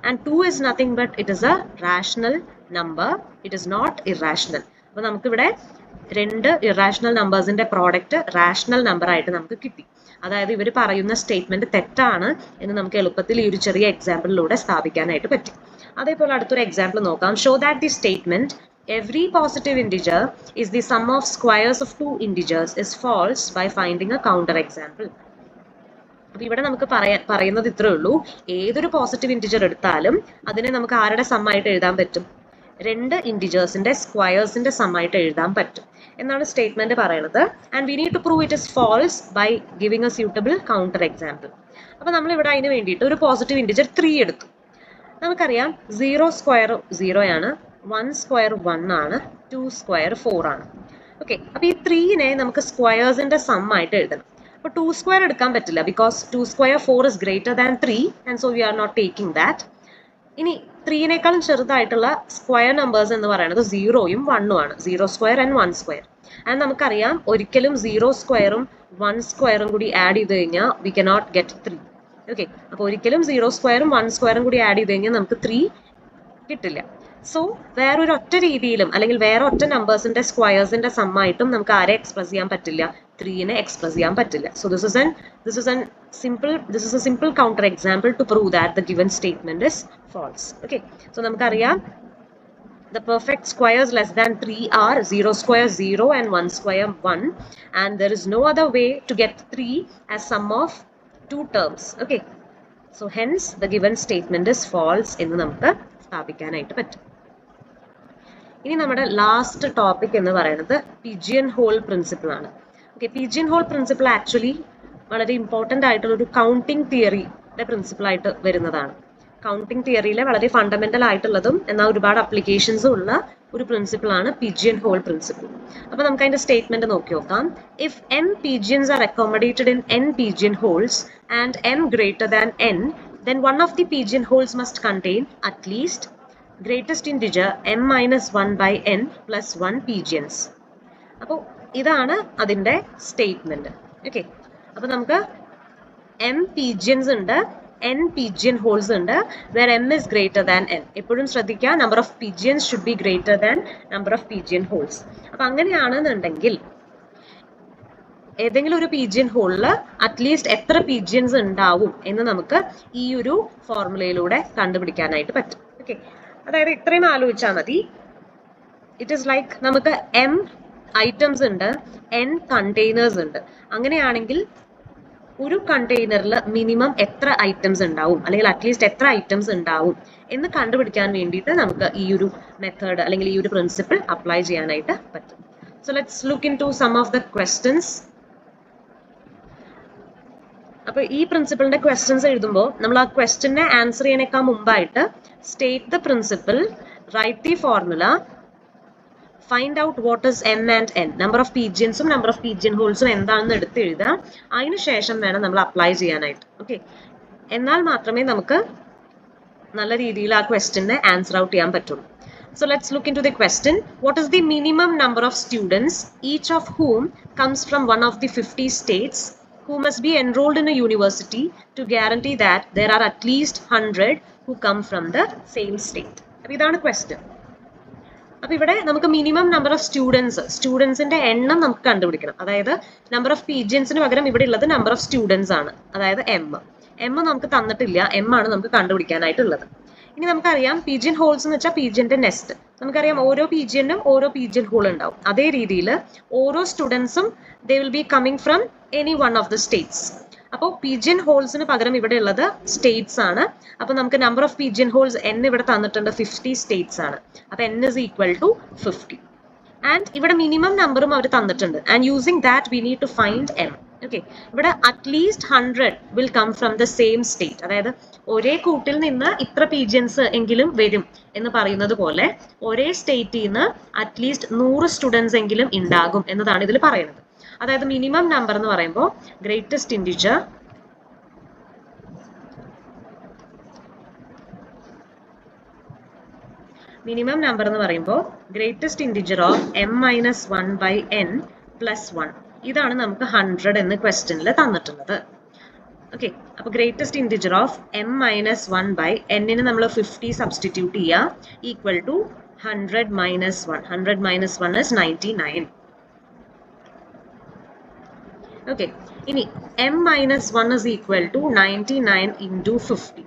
And 2 is nothing but it is a rational number. It is not irrational. അപ്പോൾ നമുക്കിവിടെ 2 ഇറാഷണൽ നമ്പേഴ്സിന്റെ പ്രോഡക്റ്റ് റാഷണൽ നമ്പർ ആയിട്ട് നമുക്ക് കിട്ടി. അതായത് ഇവർ പറയുന്ന സ്റ്റേറ്റ്മെന്റ് തെറ്റാണ് എന്ന് നമുക്ക് എളുപ്പത്തിൽ ഈ ഒരു ചെറിയ എക്സാമ്പിളിലൂടെ സ്ഥാപിക്കാനായിട്ട് പറ്റും. അതേപോലെ അടുത്തൊരു എക്സാമ്പിൾ നോക്കാം. Show that the statement every positive integer is the sum of squares of 2 integers is false by finding a counter example. അപ്പോൾ ഇവിടെ നമുക്ക് പറയുന്നത് ഇത്രേ ഉള്ളൂ. ഏതൊരു പോസിറ്റീവ് ഇൻറ്റിജർ എടുത്താലും അതിനെ നമുക്ക് ആരുടെ സമ്മായിട്ട് എഴുതാൻ പറ്റും? 2 ഇൻറ്റിജേഴ്സിന്റെ സ്ക്വയേഴ്സിന്റെ സമ്മായിട്ട് എഴുതാൻ പറ്റും എന്നാണ് സ്റ്റേറ്റ്മെന്റ് പറയുന്നത്. And we need to prove it is false by giving a suitable counter example. അപ്പോൾ നമ്മൾ ഇവിടെ അതിന് വേണ്ടിയിട്ട് ഒരു പോസിറ്റീവ് ഇൻറ്റിജർ 3 എടുത്തു. നമുക്കറിയാം 0 സ്ക്വയർ 0 ആണ്, 1 സ്ക്വയർ 1 ആണ്, 2 സ്ക്വയർ 4 ആണ്. ഓക്കെ, അപ്പോൾ ഈ 3നെ നമുക്ക് സ്ക്വയേഴ്സിന്റെ സമ്മായിട്ട് എഴുതണം. അപ്പോൾ 2 സ്ക്വയർ എടുക്കാൻ പറ്റില്ല because 2 square 4 is greater than 3 and so we are not taking that. ഇനി 3നേക്കാളും ചെറുതായിട്ടുള്ള സ്ക്വയർ നമ്പേഴ്സ് എന്ന് പറയുന്നത് 0യും 1ഉം ആണ്. 0 സ്ക്വയർ ആൻഡ് 1 സ്ക്വയർ. ആൻഡ് നമുക്കറിയാം ഒരിക്കലും 0 സ്ക്വയറും 1 സ്ക്വയറും കൂടി ആഡ് ചെയ്ത് കഴിഞ്ഞാൽ വി കനോട്ട് ഗെറ്റ് 3. ഓക്കെ, അപ്പോൾ ഒരിക്കലും 0 സ്ക്വയറും 1 സ്ക്വയറും കൂടി ആഡ് ചെയ്ത് കഴിഞ്ഞാൽ നമുക്ക് 3 കിട്ടില്ല. സോ വേറൊരു ഒറ്റ രീതിയിലും അല്ലെങ്കിൽ വേറെ ഒറ്റ നമ്പേഴ്സിന്റെ സ്ക്വയേഴ്സിന്റെ സമ്മായിട്ടും നമുക്ക് ആരെ എക്സ്പ്രസ് ചെയ്യാൻ പറ്റില്ല? 3നെ എക്സ്പ്രസ് ചെയ്യാൻ പറ്റില്ല. So this is a simple counter example to prove that the given statement is false. Okay, so നമുക്കറിയാം the perfect squares less than 3 are 0 square 0 and 1 square 1, and there is no other way to get 3 as sum of two terms. Okay, so hence the given statement is false എന്ന് നമുക്ക് സ്ഥാപിക്കാനായിട്ട് പറ്റും. ഇനി നമ്മുടെ last topic എന്ന് പറയുന്നത് pigeon hole principle ആണ്. Okay, pigeon hole principle actually വളരെ important ആയിട്ടുള്ള ഒരു കൗണ്ടിങ് തിയറിയുടെ പ്രിൻസിപ്പിൾ ആയിട്ട് വരുന്നതാണ്. കൗണ്ടിങ് തിയറിയിലെ വളരെ ഫണ്ടമെന്റൽ ആയിട്ടുള്ളതും എന്നാൽ ഒരുപാട് അപ്ലിക്കേഷൻസും ഉള്ള ഒരു പ്രിൻസിപ്പിൾ ആണ് പിജിയൻ ഹോൾ പ്രിൻസിപ്പിൾ. അപ്പോൾ നമുക്ക് അതിന്റെ സ്റ്റേറ്റ്മെന്റ് നോക്കി നോക്കാം. If m pigeons are accommodated in n pigeon holes and m greater than n, then one of the pigeon holes must contain at least greatest integer m minus 1 by n plus 1 pigeons. അപ്പോൾ ഇതാണ് അതിന്റെ statement. Okay, അപ്പോൾ നമുക്ക് m pigeons ഉണ്ട്, n pigeon holes ഉണ്ട്, where m is greater than n. എപ്പോഴും ശ്രദ്ധിക്കുക, number of pigeons should be greater than number of pigeon holes. അപ്പൊ അങ്ങനെയാണെന്നുണ്ടെങ്കിൽ ഏതെങ്കിലും ഒരു പീജിയൻ ഹോളിൽ അറ്റ്ലീസ്റ്റ് എത്ര പീജിയൻസ് ഉണ്ടാവും എന്ന് നമുക്ക് ഈ ഒരു ഫോർമുലയിലൂടെ കണ്ടുപിടിക്കാനായിട്ട് പറ്റും. ഓക്കെ, അതായത് ഇത്രയും ആലോചിച്ചാൽ മതി. ഇറ്റ് ഈസ് ലൈക്ക് നമുക്ക് m ഐറ്റംസ് ഉണ്ട്, n കണ്ടെയ്നേഴ്സ് ഉണ്ട്. അങ്ങനെയാണെങ്കിൽ ഒരു കണ്ടെയ്നറിൽ മിനിമം എത്ര ഐറ്റംസ് ഉണ്ടാവും, അല്ലെങ്കിൽ അറ്റ്ലീസ്റ്റ് എത്ര ഐറ്റംസ് ഉണ്ടാവും എന്ന് കണ്ടുപിടിക്കാൻ വേണ്ടിയിട്ട് നമുക്ക് ഈ ഒരു മെത്തേഡ് അല്ലെങ്കിൽ ഈ ഒരു പ്രിൻസിപ്പിൾ അപ്ലൈ ചെയ്യാനായിട്ട് പറ്റും. So let's look in to some of the questions. അപ്പൊ ഈ പ്രിൻസിപ്പിളിന്റെ ക്വസ്റ്റ്യൻസ് എഴുതുമ്പോൾ നമ്മൾ ആ ക്വസ്റ്റ്യനെ ആൻസർ ചെയ്യാനേക്കാൾ മുമ്പായിട്ട് state the principle, write the formula, find out what is m and n, number of പീജിയൻസും നമ്പർ ഓഫ് പീജിയൻ ഹോൾസും എന്താണെന്ന് എടുത്ത് എഴുതുക. അതിന് ശേഷം വേണം നമ്മൾ അപ്ലൈ ചെയ്യാനായിട്ട്. ഓക്കെ, എന്നാൽ മാത്രമേ നമുക്ക് നല്ല രീതിയിൽ ആ ക്വസ്റ്റ്യനെ ആൻസർ ഔട്ട് ചെയ്യാൻ പറ്റുള്ളൂ. So let's look into the question. What is the minimum number of students, each of whom comes from one of the 50 states, who must be enrolled in a university to guarantee that there are at least 100 who come from the same state? അപ്പോൾ ഇതാണ് question. അപ്പോൾ ഇവിടെ നമുക്ക് minimum number of സ്റ്റുഡൻസിന്റെ എണ്ണം നമുക്ക് കണ്ടുപിടിക്കണം. അതായത് number of പീജിയൻസിന് പകരം ഇവിടെ ഉള്ളത് നമ്പർ ഓഫ് സ്റ്റുഡൻസ് ആണ്, അതായത് എം നമുക്ക് തന്നിട്ടില്ല, എം ആണ് നമുക്ക് കണ്ടുപിടിക്കാനായിട്ടുള്ളത്. ഇനി നമുക്കറിയാം പീജിയൻ ഹോൾസ് എന്ന് വെച്ചാൽ പീജിയന്റെ നെസ്റ്റ്. നമുക്കറിയാം ഓരോ പീജിയനും ഓരോ പീജിയൻ ഹോൾ ഉണ്ടാവും. അതേ രീതിയിൽ ഓരോ സ്റ്റുഡൻസും they will be coming from any one of the states. അപ്പോൾ പീജിയൻ ഹോൾസിന് പകരം ഇവിടെ ഉള്ളത് സ്റ്റേറ്റ്സ് ആണ്. അപ്പോൾ നമുക്ക് number of pigeon holes n ഇവിടെ തന്നിട്ടുണ്ട്, 50 സ്റ്റേറ്റ്സ് ആണ്. അപ്പോൾ n is equal to 50. And ഇവിടെ മിനിമം നമ്പറും അവർ തന്നിട്ടുണ്ട്. And using that we need to find m. Okay, ഇവിടെ at least 100 will come from the same state. അതായത് ഒരേ കൂട്ടിൽ നിന്ന് ഇത്ര പീജിയൻസ് എങ്കിലും വരും എന്ന് പറയുന്നത് പോലെ ഒരേ സ്റ്റേറ്റിൽ നിന്ന് അറ്റ്ലീസ്റ്റ് 100 സ്റ്റുഡൻസ് എങ്കിലും ഉണ്ടാകും എന്നതാണ് ഇതിൽ പറയുന്നത്. അതായത് മിനിമം നമ്പർ എന്ന് പറയുമ്പോൾ greatest integer greatest integer of m minus 1 by n plus 1. ഇതാണ് നമുക്ക് 100 എന്ന് ക്വസ്റ്റ്യനിൽ തന്നിട്ടുള്ളത്. ഓക്കെ, അപ്പോൾ greatest integer of m minus 1 by n ന് നമ്മൾ 50 സബ്സ്റ്റിറ്റ്യൂട്ട് ചെയ്യുക, equal to 100 minus 1. 100 minus 1 is 99. Okay, ഇനി m minus 1 is equal to 99 into 50.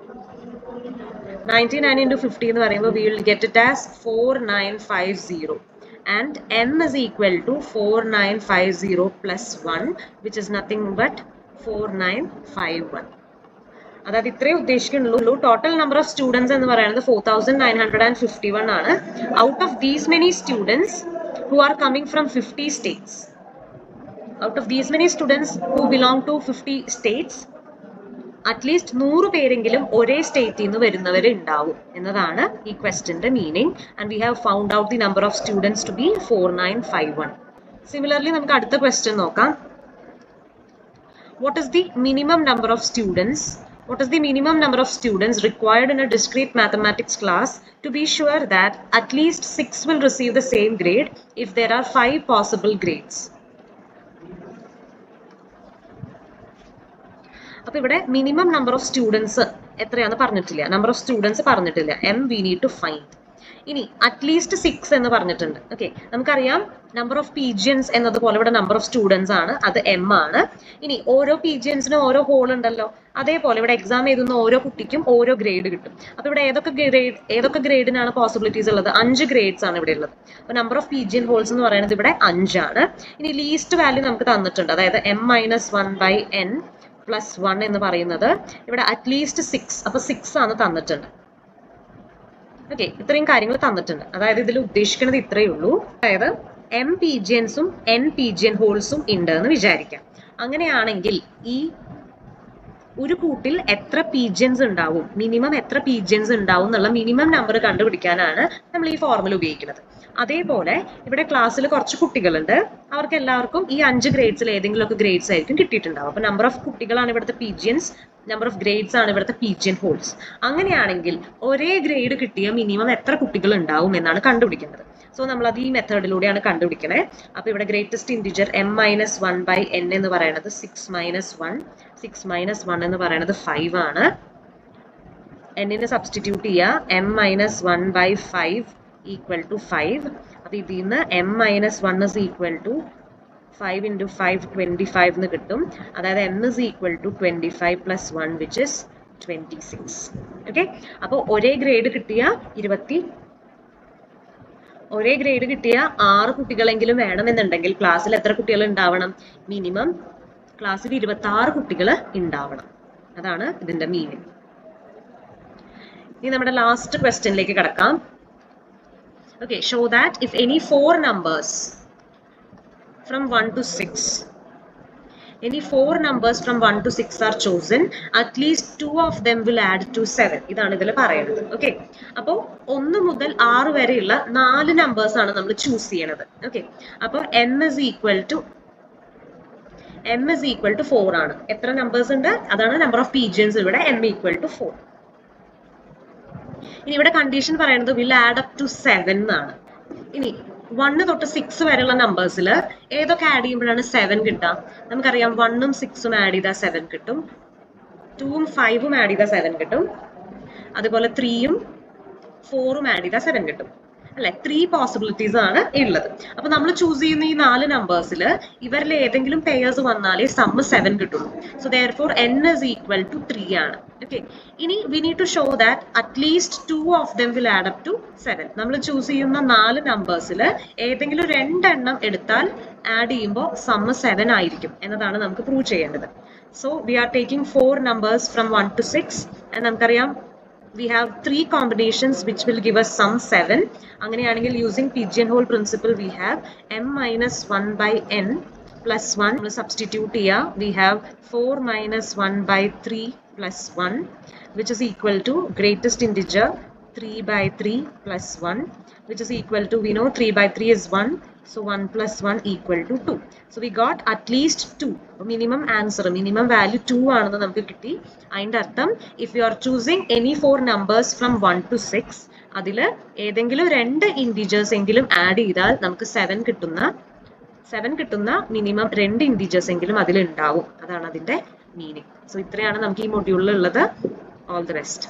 99 into 50 എന്ന് പറയുമ്പോൾ we will get it as 4950. And m is equal to 4950 plus 1, which is nothing but 4951. അതായത് ഇത്രയും ഉദ്ദേശിക്കുന്നുള്ളൂ. Total number of students എന്ന് പറയുന്നത് 4951 ആണ്. Out of these many students who are coming from 50 States, out of these many students who belong to 50 states, at least 100 പേരെങ്കിലും ഒരേ സ്റ്റേറ്റിൽ നിന്ന് വരുന്നവർ ഉണ്ടാവും എന്നതാണ് ഈ ക്വസ്റ്റ്യന്റെ meaning. And we have found out the number of students to be 4951. Similarly നമുക്ക് അടുത്ത ക്വസ്റ്റ്യൻ നോക്കാം. What is the minimum number of students? What is the minimum number of students required in a discrete mathematics class to be sure that at least 6 will receive the same grade if there are 5 possible grades? അപ്പോൾ ഇവിടെ minimum number of students എത്രയാണെന്ന് പറഞ്ഞിട്ടില്ല, number of students പറഞ്ഞിട്ടില്ല. m we need to find. ഇനി at least 6 എന്ന് പറഞ്ഞിട്ടുണ്ട്. Okay, നമുക്കറിയാം number of pigeons എന്നതുപോലെ ഇവിടെ നമ്പർ ഓഫ് സ്റ്റുഡൻസ് ആണ്, അത് m ആണ്. ഇനി ഓരോ പീജിയൻസിനും ഓരോ ഹോൾ ഉണ്ടല്ലോ, അതേപോലെ ഇവിടെ എക്സാം എഴുതുന്ന ഓരോ കുട്ടിക്കും ഓരോ ഗ്രേഡ് കിട്ടും. അപ്പൊ ഇവിടെ ഏതൊക്കെ ഗ്രേഡിനാണ് പോസിബിലിറ്റീസ് ഉള്ളത്? 5 ഗ്രേഡ്സ് ആണ് ഇവിടെ ഉള്ളത്. അപ്പൊ നമ്പർ ഓഫ് പീജിയൻ ഹോൾസ് എന്ന് പറയുന്നത് ഇവിടെ 5 ആണ്. ഇനി ലീസ്റ്റ് വാല്യൂ നമുക്ക് തന്നിട്ടുണ്ട്, അതായത് m-1/n + 1 എന്ന് പറയുന്നത് ഇവിടെ അറ്റ്ലീസ്റ്റ് 6, അപ്പൊ 6 ആണ് തന്നിട്ടുണ്ട്. ഓക്കെ, ഇത്രയും കാര്യങ്ങൾ തന്നിട്ടുണ്ട്. അതായത് ഇതിൽ ഉദ്ദേശിക്കുന്നത് ഇത്രയേ ഉള്ളൂ. അതായത് m പീജിയൻസും n പീജിയൻ ഹോൾസും ഉണ്ട് എന്ന് വിചാരിക്കാം. അങ്ങനെയാണെങ്കിൽ ഈ ഒരു കൂട്ടിൽ എത്ര പീജിയൻസ് ഉണ്ടാവും, മിനിമം എത്ര പീജിയൻസ് ഉണ്ടാവും എന്നുള്ള മിനിമം നമ്പർ കണ്ടുപിടിക്കാനാണ് നമ്മൾ ഈ ഫോർമുല ഉപയോഗിക്കുന്നത്. അതേപോലെ ഇവിടെ ക്ലാസ്സിൽ കുറച്ച് കുട്ടികളുണ്ട്, അവർക്ക് എല്ലാവർക്കും ഈ 5 ഗ്രേഡ്സിൽ ഏതെങ്കിലുമൊക്കെ ഗ്രേഡ്സ് ആയിരിക്കും കിട്ടിയിട്ടുണ്ടാവും. അപ്പൊ നമ്പർ ഓഫ് കുട്ടികളാണ് ഇവിടുത്തെ പീജിയൻസ്, നമ്പർ ഓഫ് ഗ്രേഡ്സ് ആണ് ഇവിടുത്തെ പീജിയൻ ഹോൾസ്. അങ്ങനെയാണെങ്കിൽ ഒരേ ഗ്രേഡ് കിട്ടിയ മിനിമം എത്ര കുട്ടികൾ ഉണ്ടാവും എന്നാണ് കണ്ടുപിടിക്കേണ്ടത്. സോ നമ്മൾ അത് ഈ മെത്തേഡിലൂടെയാണ് കണ്ടുപിടിക്കണേ. അപ്പൊ ഇവിടെ ഗ്രേറ്റസ്റ്റ് ഇൻറ്റിജർ m-1/n എന്ന് പറയുന്നത് 6-1 എന്ന് പറയുന്നത് 5 ആണ്. n-നെ സബ്സ്റ്റിറ്റ്യൂട്ട് ചെയ്യുക, m-1/5 = 5. അപ്പൊ ഇതിൽ നിന്ന് m-1 = 5 × 5 25 എന്ന് കിട്ടും. അതായത് m = 25 + 1 which is 26. ഓക്കെ, അപ്പോൾ ഒരേ ഗ്രേഡ് കിട്ടിയ 6 കുട്ടികളെങ്കിലും വേണമെന്നുണ്ടെങ്കിൽ ക്ലാസ്സിൽ എത്ര കുട്ടികൾ ഉണ്ടാവണം? മിനിമം ക്ലാസ്സിൽ 26 കുട്ടികൾ ഉണ്ടാവണം. അതാണ് ഇതിന്റെ മീനിങ്. ഇനി നമ്മുടെ ലാസ്റ്റ് ക്വസ്റ്റ്യനിലേക്ക് കടക്കാം. Okay, show that if any 4 numbers from 1 to 6 are chosen, at least 2 of them will add to 7. ഇതാണ് ഇതിൽ പറയുന്നത്. ഓക്കെ, അപ്പോൾ 1 മുതൽ 6 വരെയുള്ള 4 നമ്പേഴ്സ് ആണ് നമ്മൾ ചൂസ് ചെയ്യണത്. ഓക്കെ, അപ്പോൾ m = 4 ആണ്. എത്ര നമ്പേഴ്സ് ഉണ്ട്? അതാണ് നമ്പർ ഓഫ് പീജിയൻസ് ഇവിടെ m = 4. ഇനി ഇവിടെ കണ്ടീഷൻ പറയുന്നത് will add up to 7 എന്നാണ്. ഇനി 1 തൊട്ട് 6 വരെയുള്ള നമ്പേഴ്സിൽ ഏതൊക്കെ ആഡ് ചെയ്യുമ്പോഴാണ് 7 കിട്ടുക? നമുക്കറിയാം 1ഉം 6ഉം ആഡ് ചെയ്താൽ 7 കിട്ടും, 2ഉം 5ഉം ആഡ് ചെയ്താൽ 7 കിട്ടും, അതുപോലെ 3ഉം 4ഉം ആഡ് ചെയ്താൽ 7 കിട്ടും അല്ലെ? 3 പോസിബിലിറ്റീസ് ആണ് ഉള്ളത്. അപ്പൊ നമ്മൾ ചൂസ് ചെയ്യുന്ന ഈ 4 നമ്പേഴ്സിൽ ഇവരിൽ ഏതെങ്കിലും പെയർസ് വന്നാലേ സമ്മ് 7 കിട്ടുള്ളൂ. സോ therefore n = 3 ആണ്. ഓക്കെ, ഇനി we need to show that at least 2 of them will add up to 7. നമ്മൾ ചൂസ് ചെയ്യുന്ന 4 നമ്പേഴ്സിൽ ഏതെങ്കിലും 2 എണ്ണം എടുത്താൽ ആഡ് ചെയ്യുമ്പോൾ സമ്മ് 7 ആയിരിക്കും എന്നതാണ് നമുക്ക് പ്രൂവ് ചെയ്യേണ്ടത്. So we are taking 4 numbers from 1 to 6 and നമുക്കറിയാം we have 3 combinations which will give us sum 7. അങ്ങനെയാണെങ്കിൽ using pigeonhole principle we have m-1/n plus 1 നമ്മൾ substitute ചെയ്യുക. We have 4 - 1/3 plus 1 which is equal to greatest integer 3/3 plus 1 which is equal to, we know 3/3 is 1, so 1 plus 1 = 2. So we got at least 2. Minimum answer, minimum value 2 ആണെന്ന് നമുക്ക് കിട്ടി. അതിൻ്റെ അർത്ഥം if you are choosing any 4 numbers from 1 to 6, അതിൽ ഏതെങ്കിലും 2 integers എങ്കിലും add ചെയ്താൽ നമുക്ക് 7 കിട്ടുന്ന മിനിമം 2 integers എങ്കിലും അതിൽ ഉണ്ടാവും. അതാണ് അതിൻ്റെ മീനിങ്. സോ ഇത്രയാണ് നമുക്ക് ഈ മൊഡ്യൂളിൽ ഉള്ളത്. All the best.